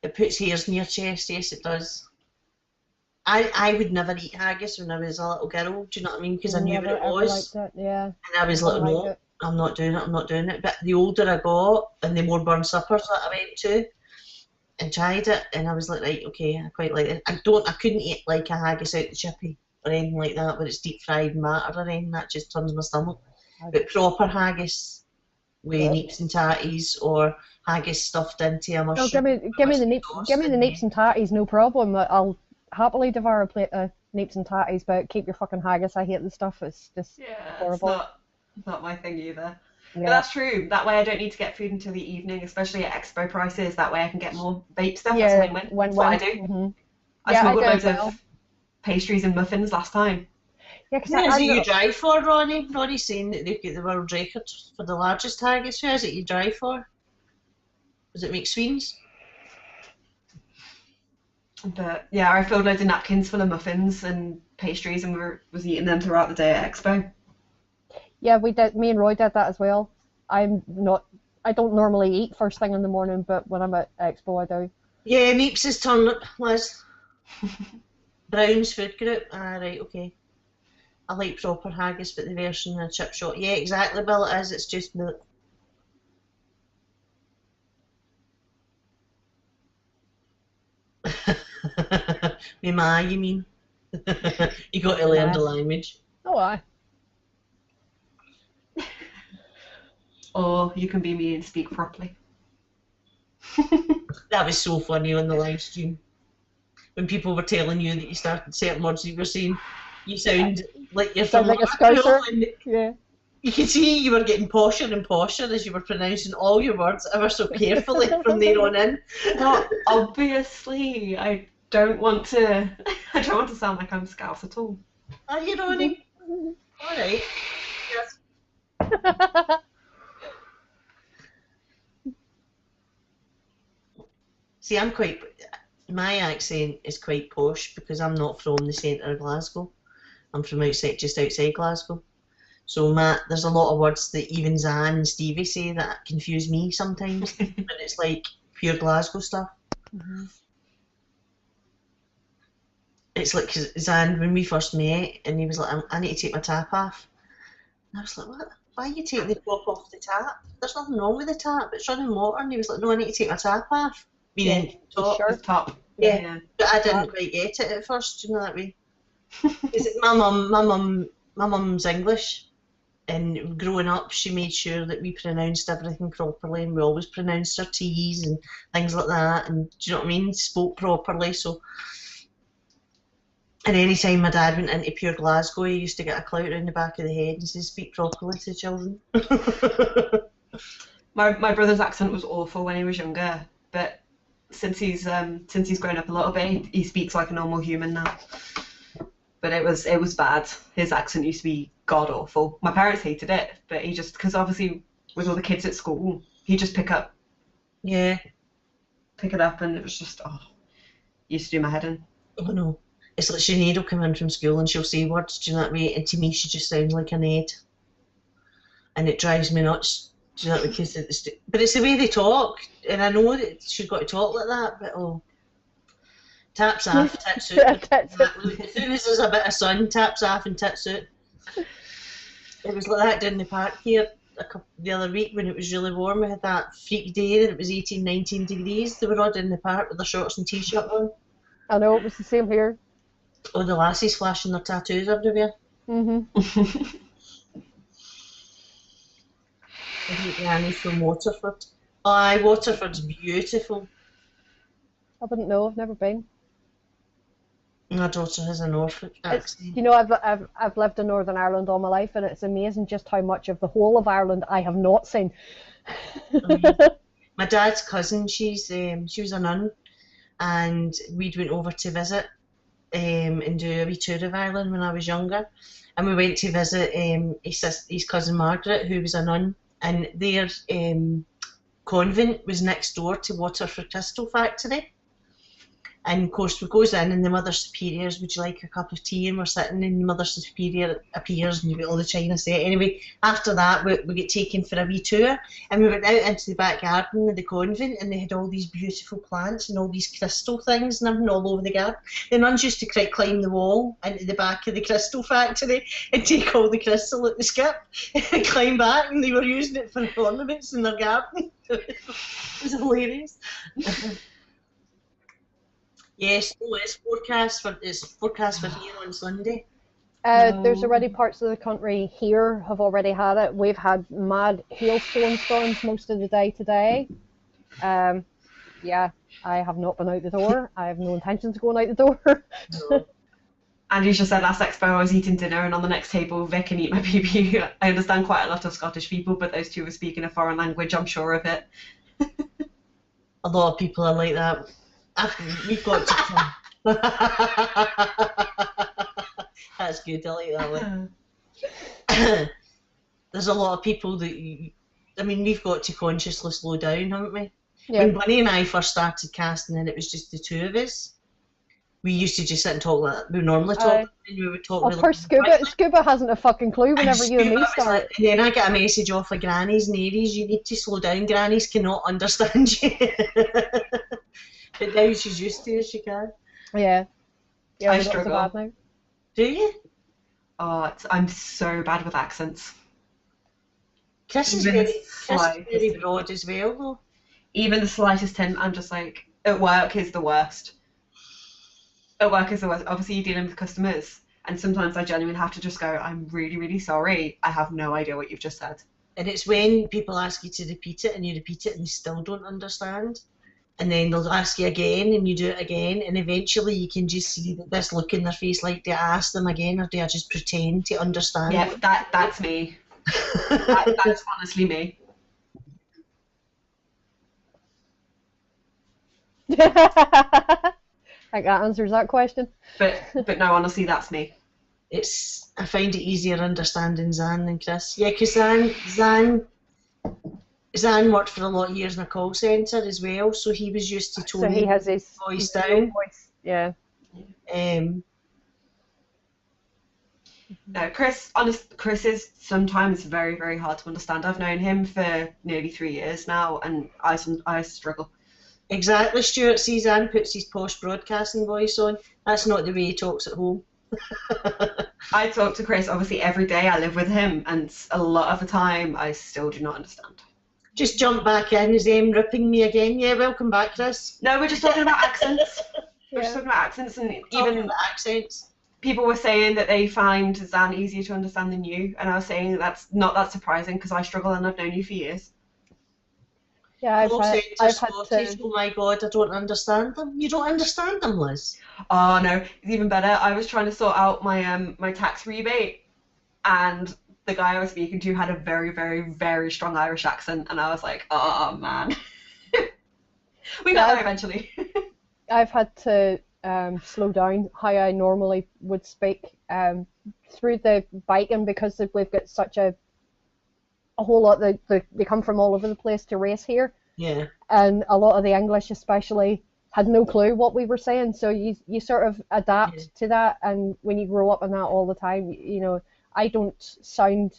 It puts hairs in your chest, yes it does. I would never eat haggis when I was a little girl, do you know what I mean? Because I knew what it was. Liked it, yeah. And I was like, no, I'm not doing it. But the older I got and the more burn suppers that I went to and tried it, and I was like, right, okay, I quite like it. I couldn't eat like a haggis out the chippy or anything like that where it's deep fried and matter or anything, that just turns my stomach. But proper haggis with neeps and tatties or haggis stuffed into a mushroom. No, give me the neeps and tatties, no problem. I'll happily devour a plate of neeps and tatties, but keep your fucking haggis. I hate the stuff. It's just horrible. It's not my thing either. But Yeah. that's true. That way I don't need to get food until the evening, especially at expo prices. That way I can get more vape stuff. Yeah, That's win-win. That's what I do. Mhm. I Yeah, I smuggled do loads as well. of pastries and muffins last time. Yeah, because Who is it I'm you not, drive for, Ronnie? Ronnie's saying that they've got the world record for the largest haggis. Who is it you drive for? Was it McSween's? But yeah, I filled loads of napkins full of muffins and pastries and was eating them throughout the day at expo. yeah, we did. Me and Roy did that as well. I'm not. I don't normally eat first thing in the morning, but when I'm at Expo, I do. Yeah, Meeps is turnip, Liz. Brown's food group. Ah, right, okay. I like proper haggis, but the version in a chip shop. Yeah, exactly, Bill, it is. It's just milk. Me ma, you mean? You got to learn the language. Oh, aye. Or you can be me and speak properly. That was so funny on the live stream. When people were telling you that you started certain words you were saying, you sound like you're Sound from like a Liverpool, Scouser. and Yeah. you could see you were getting posher and posher as you were pronouncing all your words ever so carefully from there on in. Well, obviously, I don't want to. I don't want to sound like I'm Scouse at all. Are you, Ronnie? All right. Yes. See, my accent is quite posh because I'm not from the centre of Glasgow. I'm from just outside Glasgow. So there's a lot of words that even Zan and Stevie say that confuse me sometimes. And it's like pure Glasgow stuff. Mhm. It's like 'cause Zan, when we first met, and he was like, I need to take my tap off. And I was like, what? Why are you taking the top off the tap? There's nothing wrong with the tap. It's running water. And he was like, no, I need to take my tap off. Meaning top. Sure. The top. Yeah. But I didn't quite get it at first, you know that way. My mum's English, and growing up, she made sure that we pronounced everything properly, and we always pronounced our T's and things like that, and do you know what I mean? Spoke properly. So, and any time my dad went into pure Glasgow, he used to get a clout around the back of the head and say, "Speak properly to the children." My brother's accent was awful when he was younger, but since he's grown up a little bit, he speaks like a normal human now. But it was bad. His accent used to be god awful. My parents hated it, but he just, because obviously with all the kids at school, he'd just pick it up, and it was just used to do my head in. Oh no. It's like Sinead will come in from school and she'll say words, do you know what I mean? And to me she just sounds like an Ed. And it drives me nuts. Do you know what I mean? But it's the way they talk, and I know that she's got to talk like that, but taps off, tits out. As soon as there's a bit of sun, taps off and tits out. It was like that down the park here the other week when it was really warm. We had that freak day and it was 18, 19 degrees. They were all in the park with their shorts and t-shirt on. I know, it was the same here. Oh, the lassies flashing their tattoos everywhere. Mhm. I hate Granny's from Waterford. Aye, Waterford's beautiful. I wouldn't know. I've never been. My daughter has a Norfolk accent. You know, I've lived in Northern Ireland all my life, and it's amazing just how much of the whole of Ireland I have not seen. My dad's cousin, she was a nun, and we'd went over to visit and do a wee tour of Ireland when I was younger, and we went to visit his cousin Margaret, who was a nun, and their convent was next door to Waterford Crystal Factory. And of course we goes in and the Mother Superior's, would you like a cup of tea? And we're sitting and the Mother Superior appears and you've got all the china set. Anyway, after that we get taken for a wee tour and we went out into the back garden of the convent and they had all these beautiful plants and all these crystal things and everything all over the garden. The nuns used to climb the wall into the back of the crystal factory and take all the crystal at the skip and climb back, and they were using it for ornaments in their garden. It was hilarious. Yes, it's forecast for here on Sunday. There's already parts of the country here have already had it. We've had mad hailstone storms most of the day today. Yeah, I have not been out the door. I have no intentions of going out the door. No. Andrew's just said last expo I was eating dinner and on the next table Vic can eat my baby. I understand quite a lot of Scottish people, but those two were speaking a foreign language, I'm sure of it. A lot of people are like that. We've got to. That's good. I like that one. There's a lot of people that we've got to consciously slow down, haven't we? Yeah. When Bunny and I first started casting and it was just the two of us, we used to just sit and talk like that. We normally talk and we would talk Oh, really poor Scuba. Scuba hasn't a fucking clue whenever you and me Scuba was start. like- and then I get a message off of Grannies and Aries, you need to slow down, Grannies cannot understand you. But now she's used to it, she can. Yeah. Yeah, I we're not so struggle. bad now. Do you? Oh, I'm so bad with accents. Chris is Even very broad as well, though. Even the slightest hint, I'm just like, at work is the worst. At work is the worst. Obviously, you're dealing with customers, and sometimes I genuinely have to just go, I'm really, really sorry. I have no idea what you've just said. And it's when people ask you to repeat it and you repeat it and you still don't understand. And then they'll ask you again and you do it again. And eventually you can just see this look in their face like, do I ask them again or do I just pretend to understand? Yeah, that's me. That's honestly me. I think that answers that question. But no, honestly, that's me. I find it easier understanding Zan than Chris. Yeah, because Zan worked for a lot of years in a call centre as well, so he was used to So toning he has his voice own down. voice. Yeah. No, Chris is sometimes very, very hard to understand. I've known him for nearly 3 years now, and I struggle. Exactly, Stuart. See, Zan puts his posh broadcasting voice on. That's not the way he talks at home. I talk to Chris obviously every day. I live with him, and a lot of the time I still do not understand. Just jump back in. Is Em ripping me again? Yeah, welcome back, Chris. No, we're just talking about accents. We're just Yeah. talking about accents, and Talking even about accents. people were saying that they find Zan easier to understand than you, and I was saying that's not that surprising because I struggle and I've known you for years. Yeah, I've Call had Scottish. to. Oh my God, I don't understand them. You don't understand them, Liz. Oh no, it's even better. I was trying to sort out my my tax rebate, and the guy I was speaking to had a very, very, very strong Irish accent, and I was like, oh man. We got there eventually. I've had to slow down how I normally would speak through the biking because we've got such a whole lot. They come from all over the place to race here, Yeah. and a lot of the English especially had no clue what we were saying. So you sort of adapt to that, and when you grow up in that all the time, you know, I don't sound.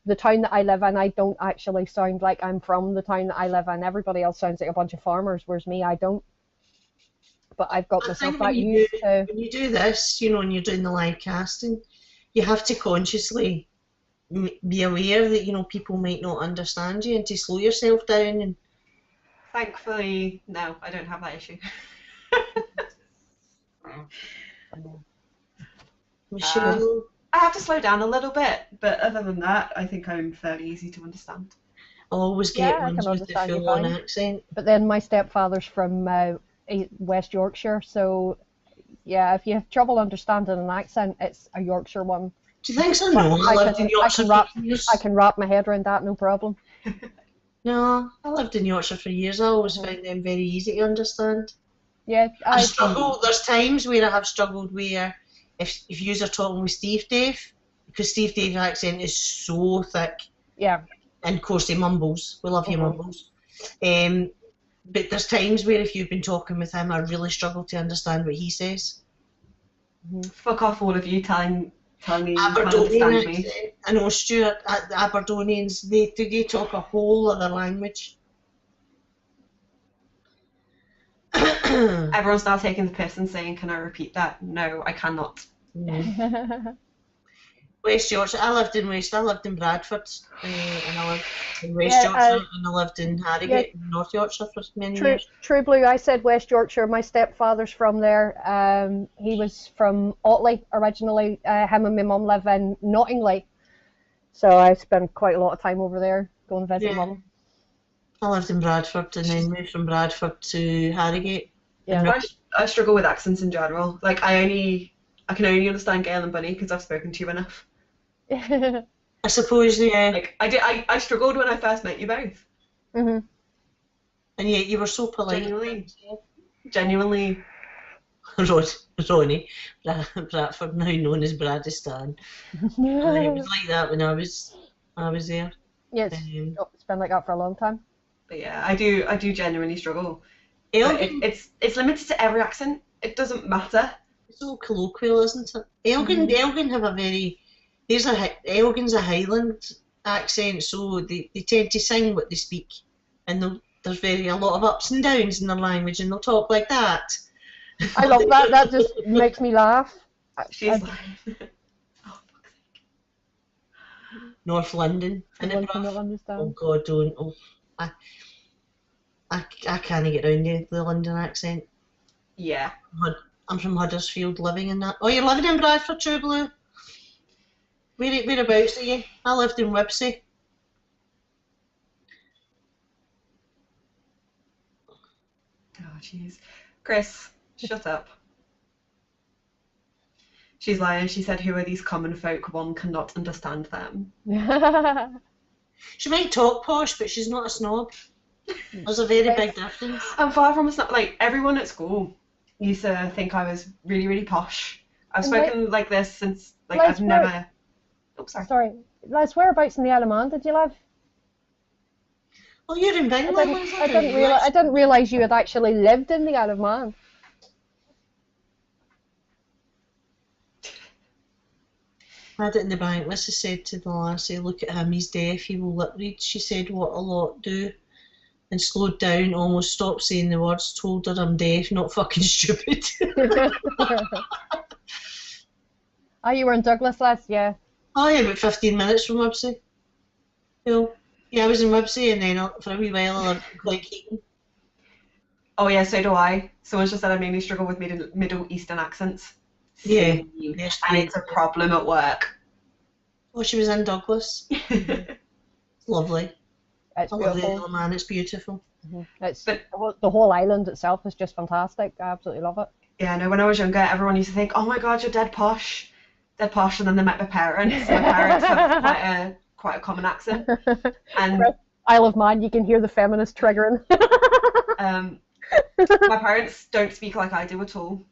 The town that I live in, I don't actually sound like I'm from the town that I live in. Everybody else sounds like a bunch of farmers, whereas me, I don't. But I've got I myself think that used to. when you do this, you know, and you're doing the live casting, you have to consciously be aware that, you know, people might not understand you and to slow yourself down. And Thankfully, no, I don't have that issue. Michelle, I have to slow down a little bit, but other than that, I think I'm fairly easy to understand. I always Yeah, get I ones can with the understand you full-on fine. accent. But then my stepfather's from West Yorkshire, so yeah, if you have trouble understanding an accent, it's a Yorkshire one. Do you think so? No, I lived in Yorkshire for years. I can wrap my head around that, no problem. No, I lived in Yorkshire for years. I always found them very easy to understand. Yeah, I struggle. There's times where I have struggled where if you are talking with Steve Dave, because Steve Dave's accent is so thick, yeah, and of course he mumbles. We love you mumbles. But there's times where if you've been talking with him, I really struggle to understand what he says. Fuck off, all of you, telling me you can't Aberdonian understand me. accent. I know, Stuart. The Aberdonians, they talk a whole other language. Everyone's now taking the piss and saying, can I repeat that? No, I cannot. West Yorkshire. I lived in Bradford, and I lived in West Yorkshire, and I lived in Harrogate, North Yorkshire for many years. True Blue, I said West Yorkshire. My stepfather's from there. He was from Otley originally. Him and my mum live in Nottingley, so I spent quite a lot of time over there going to visit mum. I lived in Bradford and then moved from Bradford to Harrogate. Yeah. I struggle with accents in general. Like, I I can only understand Gail and Bunny because I've spoken to you enough. I suppose, yeah. Like I struggled when I first met you both. hmm And yet you were so polite. Genuinely. Ronnie, Bradford, now known as Bradistan. And it was like that when I was there. Yeah, it's been like that for a long time. But yeah, I do genuinely struggle. But Elgin, it's limited to every accent. It doesn't matter. it's so colloquial, isn't it? Elgin have a very, Elgin's a Highland accent, so they tend to sing what they speak, and there's a lot of ups and downs in their language, and they'll talk like that. I love that. That just makes me laugh. She's like, oh, North London, I and cannot oh understand. God, don't. Oh, I can't get around the London accent. yeah. I'm from Huddersfield, living in that. Oh, you're living in Bradford, True Blue? Whereabouts are you? I lived in Wibsey. Oh, jeez. Chris, shut up. She's lying. She said, who are these common folk? One cannot understand them. She might talk posh, but she's not a snob. There's a very big difference. I'm far from a snob. Like, everyone at school used to think I was really, really posh. I've And spoken like this since, like, Like, I've never... Oh, sorry. Sorry, Les, whereabouts in the Isle of Man did you live? Oh, you're in Bingley, I didn't realise you had actually lived in the Isle of Man. I had it in the bank. Lissa said to the lassie, look at him, he's deaf, he will lip read. She said what a lot do, and slowed down, almost stopped saying the words, told her I'm deaf, not fucking stupid. Oh, you were in Douglas, Les? Yeah. Oh yeah, about 15 minutes from Wibsey. Cool. Yeah, I was in Wibsey, and then for a wee while I lived in Cleckheaton. Oh, yeah, so do I. Someone just said I mainly struggle with Middle Eastern accents. Yeah. Same. Yes, And it's a problem at work. Oh, she was in Douglas. It's lovely. It's I love the beautiful. Isle of Man, it's beautiful. It's But- the whole island itself is just fantastic. I absolutely love it. Yeah, no, when I was younger, everyone used to think, oh my God, you're dead posh. Dead posh, and then they met my parents. My parents have quite a common accent. And Isle of Man, you can hear the feminist triggering. my parents don't speak like I do at all.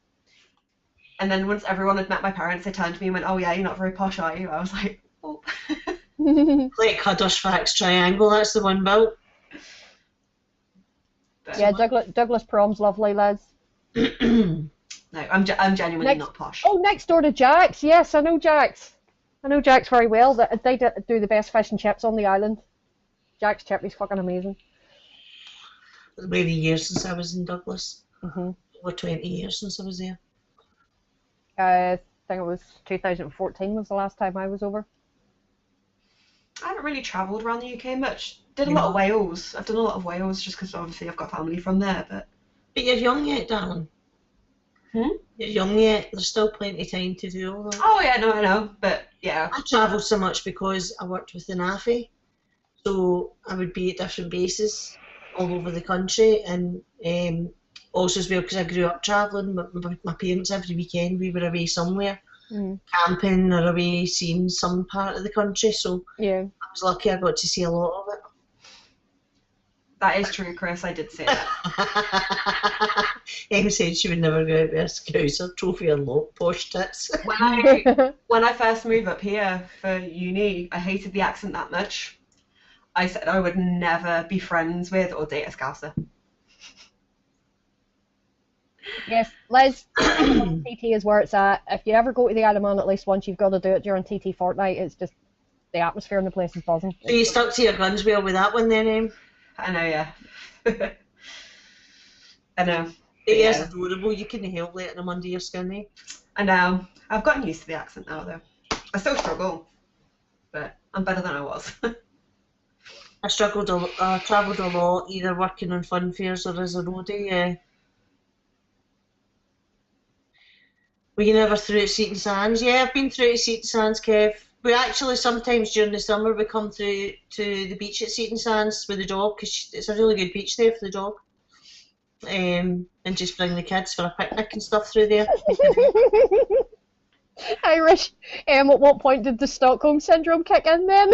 And then once everyone had met my parents, they turned to me and went, oh yeah, you're not very posh, are you? I was like, oh. Like Huddersfax Triangle, that's the one built. Yeah, Douglas Prom's lovely, Les. No, I'm genuinely not posh. Oh, next door to Jack's. Yes, I know Jack's. I know Jack's very well. They do the best fish and chips on the island. Jack's Chippy's fucking amazing. It's maybe years since I was in Douglas. Mhm. Over 20 years since I was there. I think it was 2014 was the last time I was over. I haven't really travelled around the UK much. Did a lot of Wales. I've done a lot of Wales just because obviously I've got family from there. But you're young yet, darling. You're young yet. There's still plenty of time to do all that. Oh yeah, no, I know. But yeah. I travelled so much because I worked with the NAFI. So I would be at different bases all over the country, and also as well because I grew up travelling with my parents every weekend. We were away somewhere, camping or away seeing some part of the country. So Yeah. I was lucky I got to see a lot of it. That is true, Chris. I did say that. Em said she would never go out with a scouser, trophy unlocked, posh tits. When I first moved up here for uni, I hated the accent that much. I said I would never be friends with or date a Scouser. Yes, Les, TT is where it's at. If you ever go to the Isle of Man at least once, you've got to do it during TT fortnight. It's just the atmosphere in the place is buzzing. So you stuck to your guns well with that one then, Em? I know, yeah. I know. It is adorable. You couldn't help letting them under your skin, eh? I know. I've gotten used to the accent now, though. I still struggle, but I'm better than I was. I travelled a lot, either working on fun fairs or as a roadie, yeah. Were you never through at Seaton Sands? Yeah, I've been through at Seaton Sands, Kev. We actually sometimes during the summer we come through to the beach at Seaton Sands with the dog because it's a really good beach there for the dog. And just bring the kids for a picnic and stuff through there. Irish. At what point did the Stockholm syndrome kick in then?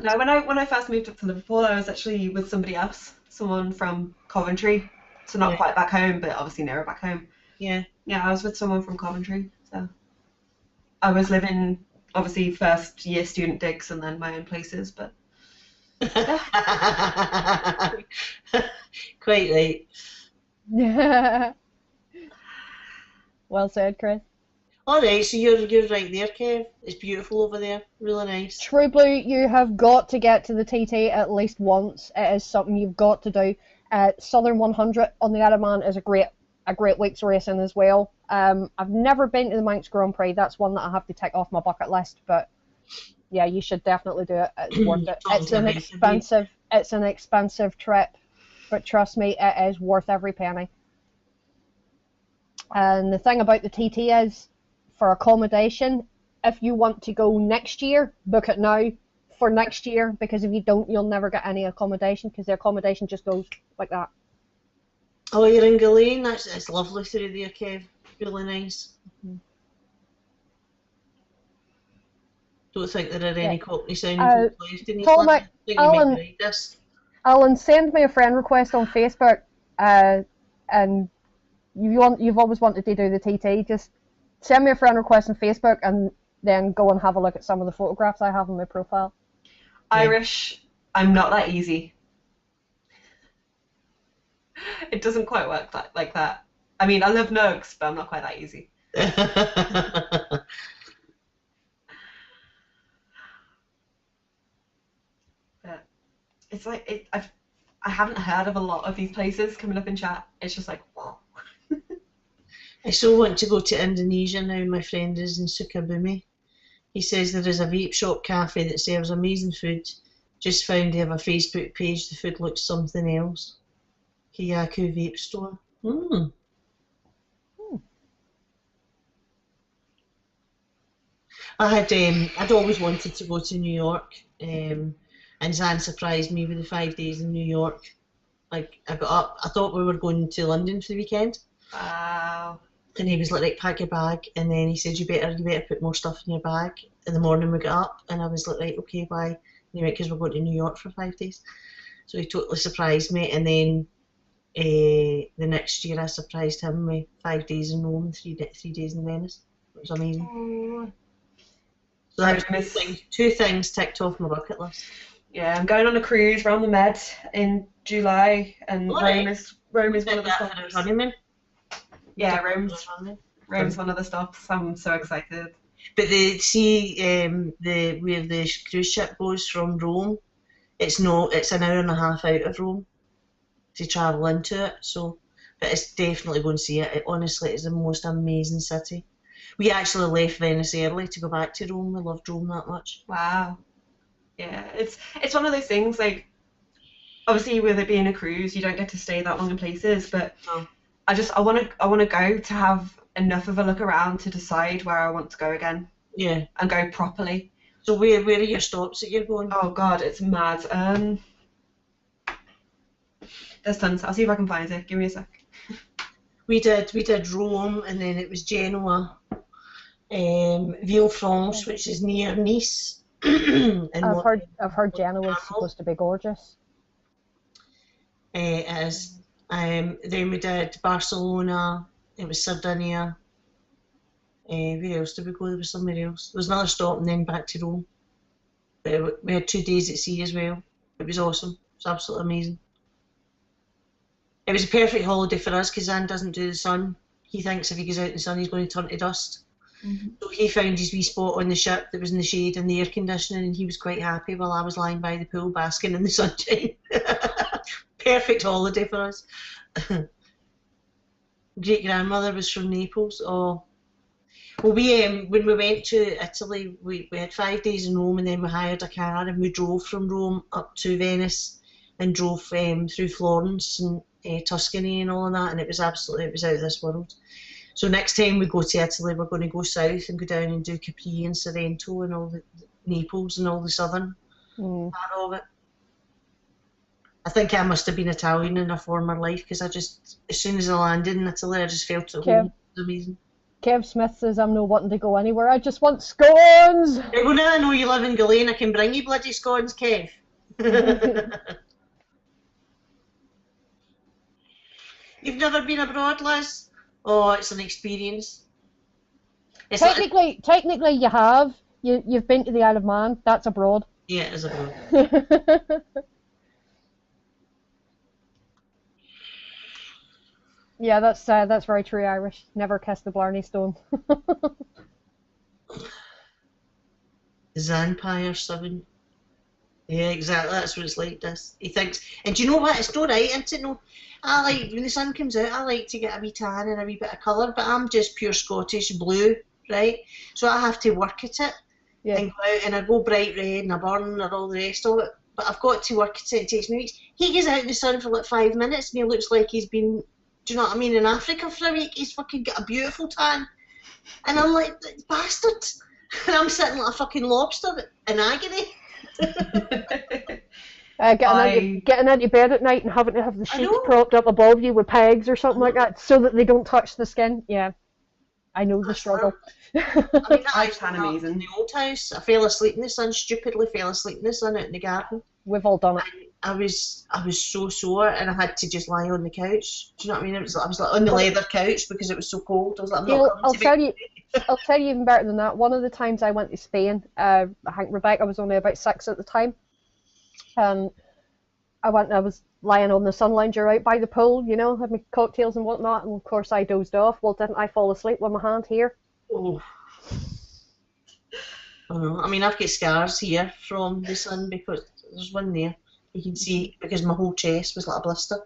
No, when I first moved up to Liverpool, I was actually with somebody else, someone from Coventry, so not Yeah. quite back home, but obviously nearer back home. Yeah. Yeah, I was with someone from Coventry, so I was living obviously first year student digs and then my own places, but Quite right. Well said, Chris. All right, so you're right there, Kev. It's beautiful over there. Really nice. True Blue, you have got to get to the TT at least once. It is something you've got to do. Southern 100 on the other hand is a great week's racing as well. I've never been to the Manx Grand Prix. That's one that I have to tick off my bucket list. But yeah, you should definitely do it. It's worth it. It's an expensive trip, but trust me, it is worth every penny. And the thing about the TT is, for accommodation, if you want to go next year, book it now for next year, because if you don't, you'll never get any accommodation, because the accommodation just goes like that. Oh, you're in Gillane? It's lovely through there, Kev. Really nice. Don't think there are any Cockney sounding folk left in East Tom, London. I think you might read this. Alan, send me a friend request on Facebook, and you've always wanted to do the TT. Just send me a friend request on Facebook, and then go and have a look at some of the photographs I have on my profile. Irish, I'm not that easy. It doesn't quite work like that. I mean, I love nugs, but I'm not quite that easy. But it's like I haven't heard of a lot of these places coming up in chat. It's just like, whoa. I so want to go to Indonesia now. My friend is in Sukabumi. He says there is a vape shop cafe that serves amazing food. Just found they have a Facebook page. The food looks something else. Kiyaku Vape Store. I'd always wanted to go to New York, and Zan surprised me with the 5 days in New York. Like, I got up, I thought we were going to London for the weekend. Wow. And he was like, pack your bag, and then he said, you better put more stuff in your bag. In the morning we got up, and I was like, right, okay, bye. And he went, because we're going to New York for 5 days. So he totally surprised me, and then the next year I surprised him with 5 days in Rome, 3 days in Venice. It was amazing. Oh. So that's two things ticked off my bucket list. Yeah, I'm going on a cruise around the Med in July, and Rome is one of the stops. Honeymoon. Yeah, Rome's one of the stops. I'm so excited. But where the cruise ship goes from Rome, it's an hour and a half out of Rome to travel into it. So, but it's definitely going to see it. It honestly is the most amazing city. We actually left Venice early to go back to Rome. We loved Rome that much. Wow. Yeah, it's one of those things, like, obviously with it being a cruise, you don't get to stay that long in places, but No. I want to go to have enough of a look around to decide where I want to go again. Yeah. And go properly. So where are your stops that you're going? Oh God, it's mad. There's tons. I'll see if I can find it. Give me a sec. We did Rome, and then it was Genoa, Villefranche, which is near Nice. I've heard Genoa is supposed to be gorgeous. It is. Then we did Barcelona. It was Sardinia. Where else did we go? There was somewhere else. There was another stop, and then back to Rome. But we had 2 days at sea as well. It was awesome. It was absolutely amazing. It was a perfect holiday for us because Zan doesn't do the sun. He thinks if he goes out in the sun, he's going to turn to dust. Mm-hmm. So he found his wee spot on the ship that was in the shade and the air conditioning, and he was quite happy while I was lying by the pool basking in the sunshine. Perfect holiday for us. Great grandmother was from Naples. Oh, well, when we went to Italy, we had 5 days in Rome, and then we hired a car and we drove from Rome up to Venice and drove through Florence and Tuscany and all of that, and it was out of this world. So next time we go to Italy, we're going to go south and go down and do Capri and Sorrento and all the Naples and all the southern part of it. I think I must have been Italian in a former life because I just, as soon as I landed in Italy, I just felt at Kev, home. It was amazing. Kev Smith says I'm not wanting to go anywhere. I just want scones. Yeah, well, now I know you live in Ghislaine, I can bring you bloody scones, Kev. You've never been abroad, Liz? Oh, it's an experience. It's like, Technically, you have. You've been to the Isle of Man. That's abroad. yeah, it is abroad. Yeah, that's very true Irish. Never kiss the Blarney Stone. Zanpire 7. Yeah, exactly. That's what it's like. This. He thinks, and do you know what? It's not right, isn't it? No, I like when the sun comes out. I like to get a wee tan and a wee bit of colour, but I'm just pure Scottish blue, right? So I have to work at it Yeah. and go out and I go bright red and I burn and all the rest of it. But I've got to work at it. It takes me weeks. He goes out in the sun for like 5 minutes and he looks like he's been, do you know what I mean, in Africa for a week. He's fucking got a beautiful tan, and I'm like, bastard. And I'm sitting like a fucking lobster in agony. Getting into bed at night and having to have the sheets propped up above you with pegs or something like that so that they don't touch the skin. Yeah, I know the struggle. I mean, I tan amazing. In the old house, I fell asleep in the sun, stupidly fell asleep in the sun out in the garden. We've all done it. I was so sore and I had to just lie on the couch. Do you know what I mean? I was like on the leather couch because it was so cold. I was like, I'm not coming I'll tell you even better than that. One of the times I went to Spain, I think Rebecca was only about 6 at the time, and I was lying on the sun lounger out by the pool, you know, had my cocktails and whatnot, and of course I dozed off. Well, didn't I fall asleep with my hand here? Oh. I know. I mean, I've got scars here from the sun because there's one there. You can see because my whole chest was like a blister.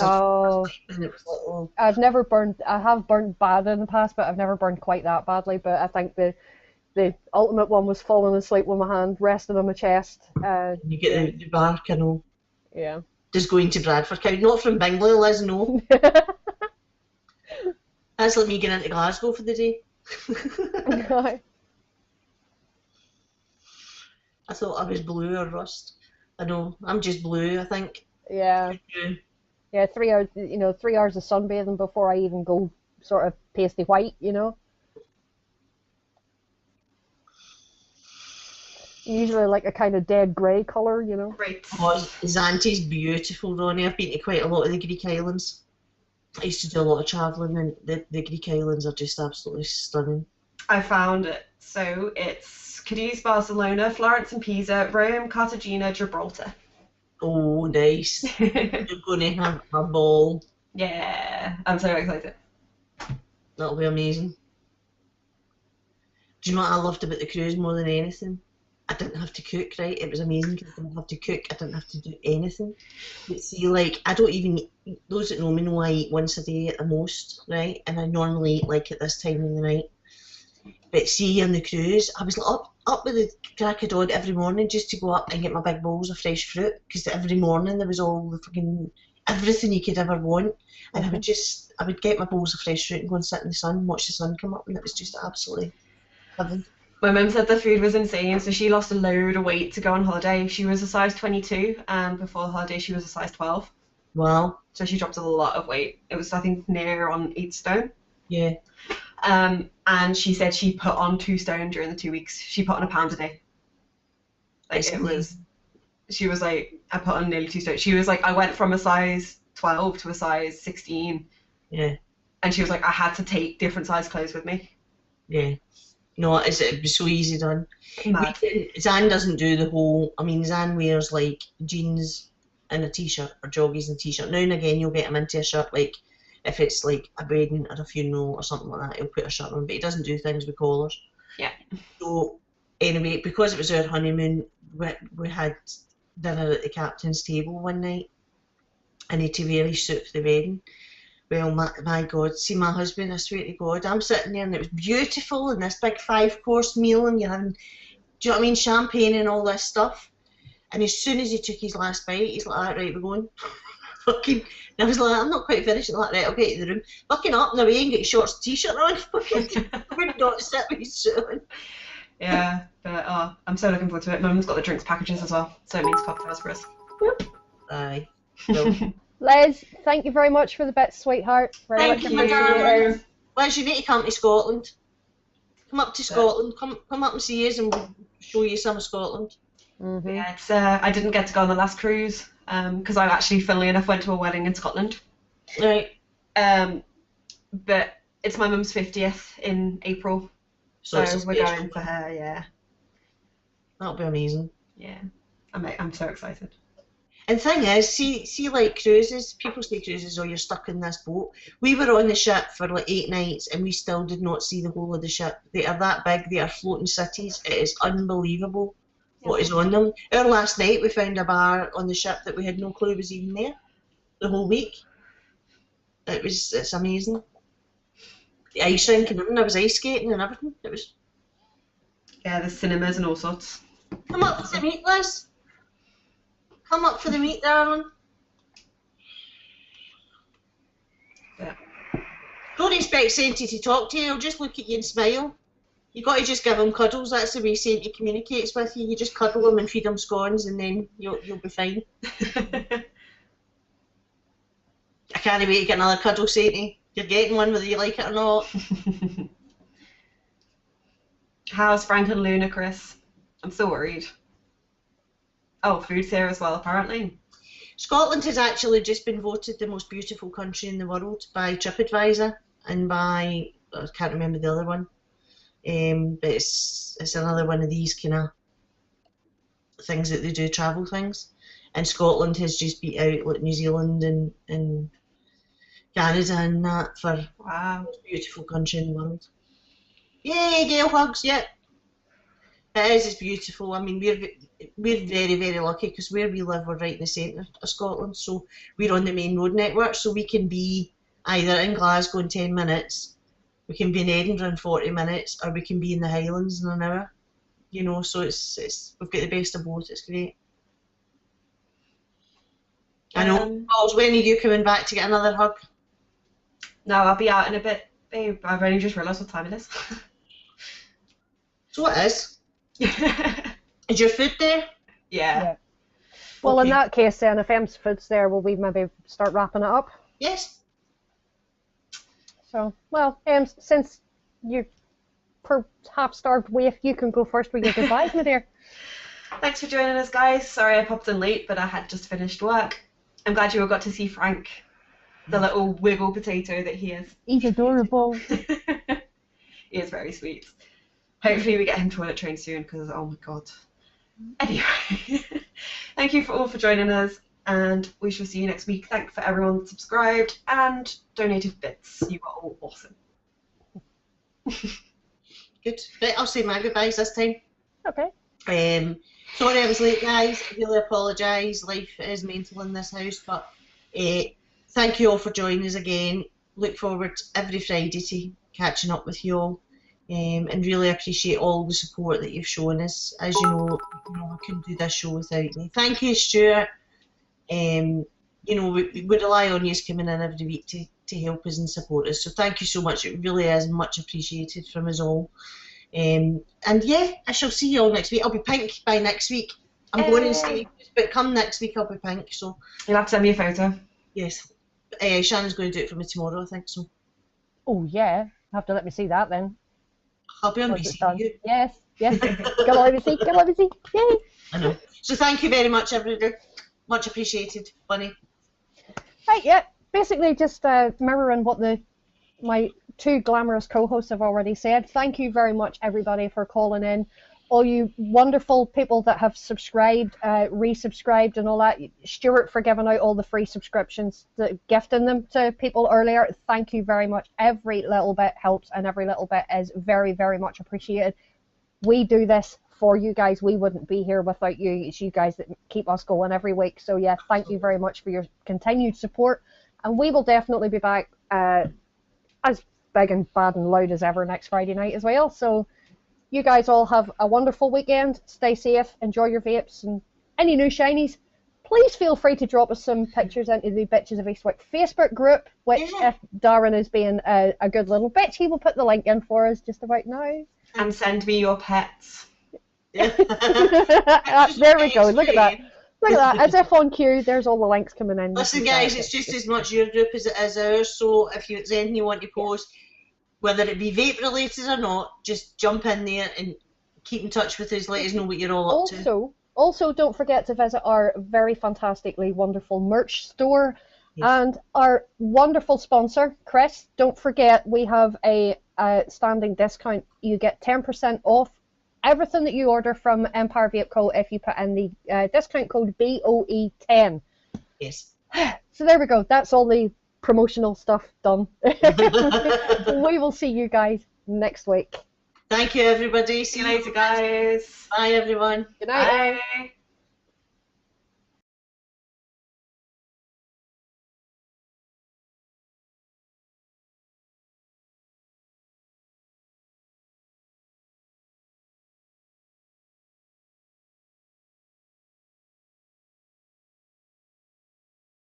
Oh. And it was like, oh. I have burned bad in the past, but I've never burned quite that badly. But I think the ultimate one was falling asleep with my hand resting on my chest. You get the bark, I know. Yeah. Just going to Bradford County, not from Bingley, Liz, no. That's like me getting into Glasgow for the day. I thought I was blue or rust. I know, I'm just blue, I think. Yeah. Yeah, 3 hours, 3 hours of sunbathing before I even go sort of pasty white, you know. Usually like a kind of dead grey colour, you know. Right. Oh, Zante's beautiful, Ronnie. I've been to quite a lot of the Greek islands. I used to do a lot of travelling, and the Greek islands are just absolutely stunning. I found it. So it's Cadiz, Barcelona, Florence and Pisa, Rome, Cartagena, Gibraltar. Oh, nice. You're going to have a ball. Yeah, I'm so excited. That'll be amazing. Do you know what I loved about the cruise more than anything? I didn't have to cook, right? It was amazing because I didn't have to cook. I didn't have to do anything. But see, like, I don't even eat, those that know me know I eat once a day at the most, right? And I normally eat, like, at this time in the night. But see, on the cruise, I was like, up with the crack of dawn every morning just to go up and get my big bowls of fresh fruit. Because every morning there was all the fucking, everything you could ever want. And I would get my bowls of fresh fruit and go and sit in the sun and watch the sun come up. And it was just absolutely heaven. My mum said the food was insane, so she lost a load of weight to go on holiday. She was a size 22, and before the holiday she was a size 12. Wow. So she dropped a lot of weight. It was, I think, near on 8 stone. Yeah. And she said she put on 2 stone during the 2 weeks. She put on 1 pound a day. Like, she was like, I put on nearly 2 stone. She was like, I went from a size 12 to a size 16. Yeah. And she was like, I had to take different size clothes with me. Yeah. No, it'd be so easy done. Mad. Zan doesn't do the whole, I mean, Zan wears like jeans and a t-shirt or joggies and a t-shirt. Now and again you'll get him into a shirt, like if it's like a wedding or a funeral or something like that, he'll put a shirt on, but he doesn't do things with collars. Yeah. So anyway, because it was our honeymoon, we had dinner at the captain's table one night and he had to wear his suit for the wedding. Well, my God, see my husband, I swear to God, I'm sitting there and it was beautiful and this big 5-course meal and you're having, do you know what I mean, champagne and all this stuff. And as soon as he took his last bite, he's like, right, we're going. Fucking, and I was like, I'm not quite finished. I'm like, right, I'll get to the room. Fucking up and away and get shorts and t-shirt on. Fucking, I would not sit with his suit on. Yeah, but I'm so looking forward to it. Mum's got the drinks packages as well, so it means cocktails for us. Aye. Well, Les, thank you very much for the bits, sweetheart. Very thank much you, my appreciated. darling. Liz, you need to come to Scotland. Come up to Scotland. Come up and see us, and we'll show you some of Scotland. Mm-hmm. Yeah, it's, I didn't get to go on the last cruise because I actually, funnily enough, went to a wedding in Scotland. Right. But it's my mum's 50th in April, so it's a we're special going for one. her. Yeah, That'll be amazing. yeah. I'm so excited. And thing is, see, like cruises, people say cruises, oh, you're stuck in this boat. We were on the ship for like 8 nights, and we still did not see the whole of the ship. They are that big. They are floating cities. It is unbelievable what is on them. Our last night, we found a bar on the ship that we had no clue was even there. The whole week. It's amazing. The ice rink and everything. There was ice skating and everything. It was. Yeah, there's cinemas and all sorts. Come up for the meet, Liz. Come up for the meet, darling. Yeah. Don't expect Sainty to talk to you. He'll just look at you and smile. You got to just give him cuddles. That's the way Sainty communicates with you. You just cuddle him and feed him scones, and then you'll be fine. I can't wait to get another cuddle, Sainty. You're getting one whether you like it or not. How's Frank and Luna, Chris? I'm so worried. Oh, food's here as well, apparently. Scotland has actually just been voted the most beautiful country in the world by TripAdvisor and by, I can't remember the other one, but it's another one of these kind of things that they do, travel things. And Scotland has just beat out like New Zealand and Canada and that for Wow. the most beautiful country in the world. Yay, Gail hugs, yep. It is, it's beautiful. I mean, we're very, very lucky because where we live, we're right in the centre of Scotland, so we're on the main road network, so we can be either in Glasgow in 10 minutes, we can be in Edinburgh in 40 minutes, or we can be in the Highlands in an hour. You know, so it's we've got the best of both. It's great. I know. Balls, when are you coming back to get another hug? No, I'll be out in a bit, babe. I've only just realised what time it is. So it is. Is your food there? Yeah. Well, in Okay. that case, then, if Em's food's there, will we maybe start wrapping it up? Yes. So, well, Em, since you're per half-starved waif, you can go first with your goodbyes, my dear. Thanks for joining us, guys. Sorry I popped in late, but I had just finished work. I'm glad you all got to see Frank, the little wiggle potato that he is. He's adorable. He is very sweet. Hopefully we get him toilet trained soon, because oh my god. Anyway, thank you all for joining us, and we shall see you next week. Thanks for everyone that subscribed and donated bits. You are all awesome. Good. Right, I'll say my goodbyes this time. Okay. Sorry I was late, guys. I really apologise. Life is mental in this house, but thank you all for joining us again. Look forward every Friday to catching up with you all, and really appreciate all the support that you've shown us. As you know, I couldn't do this show without you. Thank you, Stuart. You know, we rely on you coming in every week to help us and support us. So thank you so much. It really is much appreciated from us all. And yeah, I shall see you all next week. I'll be pink by next week. I'm going to stay, but come next week I'll be pink. So You'll have to send me a photo. yes, Shannon's going to do it for me tomorrow, I think so. Oh, yeah. Have to let me see that then. I'll be on Once it's BC done. you. Yes, yes. Go let me see. Go let me see. Yay. I know. So thank you very much, everybody. Much appreciated, Bunny. Right, yeah. Basically, just mirroring what my two glamorous co-hosts have already said. Thank you very much, everybody, for calling in. All you wonderful people that have subscribed, resubscribed, and all that. Stuart for giving out all the free subscriptions, gifting them to people earlier. Thank you very much. Every little bit helps, and every little bit is very, very much appreciated. We do this for you guys. We wouldn't be here without you. It's you guys that keep us going every week. So yeah, thank you very much for your continued support. And we will definitely be back as big and bad and loud as ever next Friday night as well. So you guys all have a wonderful weekend. Stay safe. Enjoy your vapes and any new shinies. Please feel free to drop us some pictures into the Bitches of Eastwick Facebook group, which if Darren is being a good little bitch, he will put the link in for us just about now. And send me your pets. Yeah. There we go. Look at that. Look at that. As if on cue, there's all the links coming in. Listen, guys, it's just as much your group as it is ours. So if there's anything you want to post, whether it be vape related or not, just jump in there and keep in touch with us. Let us know what you're all up to. Also, don't forget to visit our very fantastically wonderful merch store. Yes. And our wonderful sponsor, Chris. Don't forget, we have a standing discount. You get 10% off everything that you order from Empire Vape Co. if you put in the discount code BOE10. Yes. So there we go. That's all the promotional stuff done. We will see you guys next week. Thank you, everybody. See you later, guys. Bye, everyone. Good night. Bye.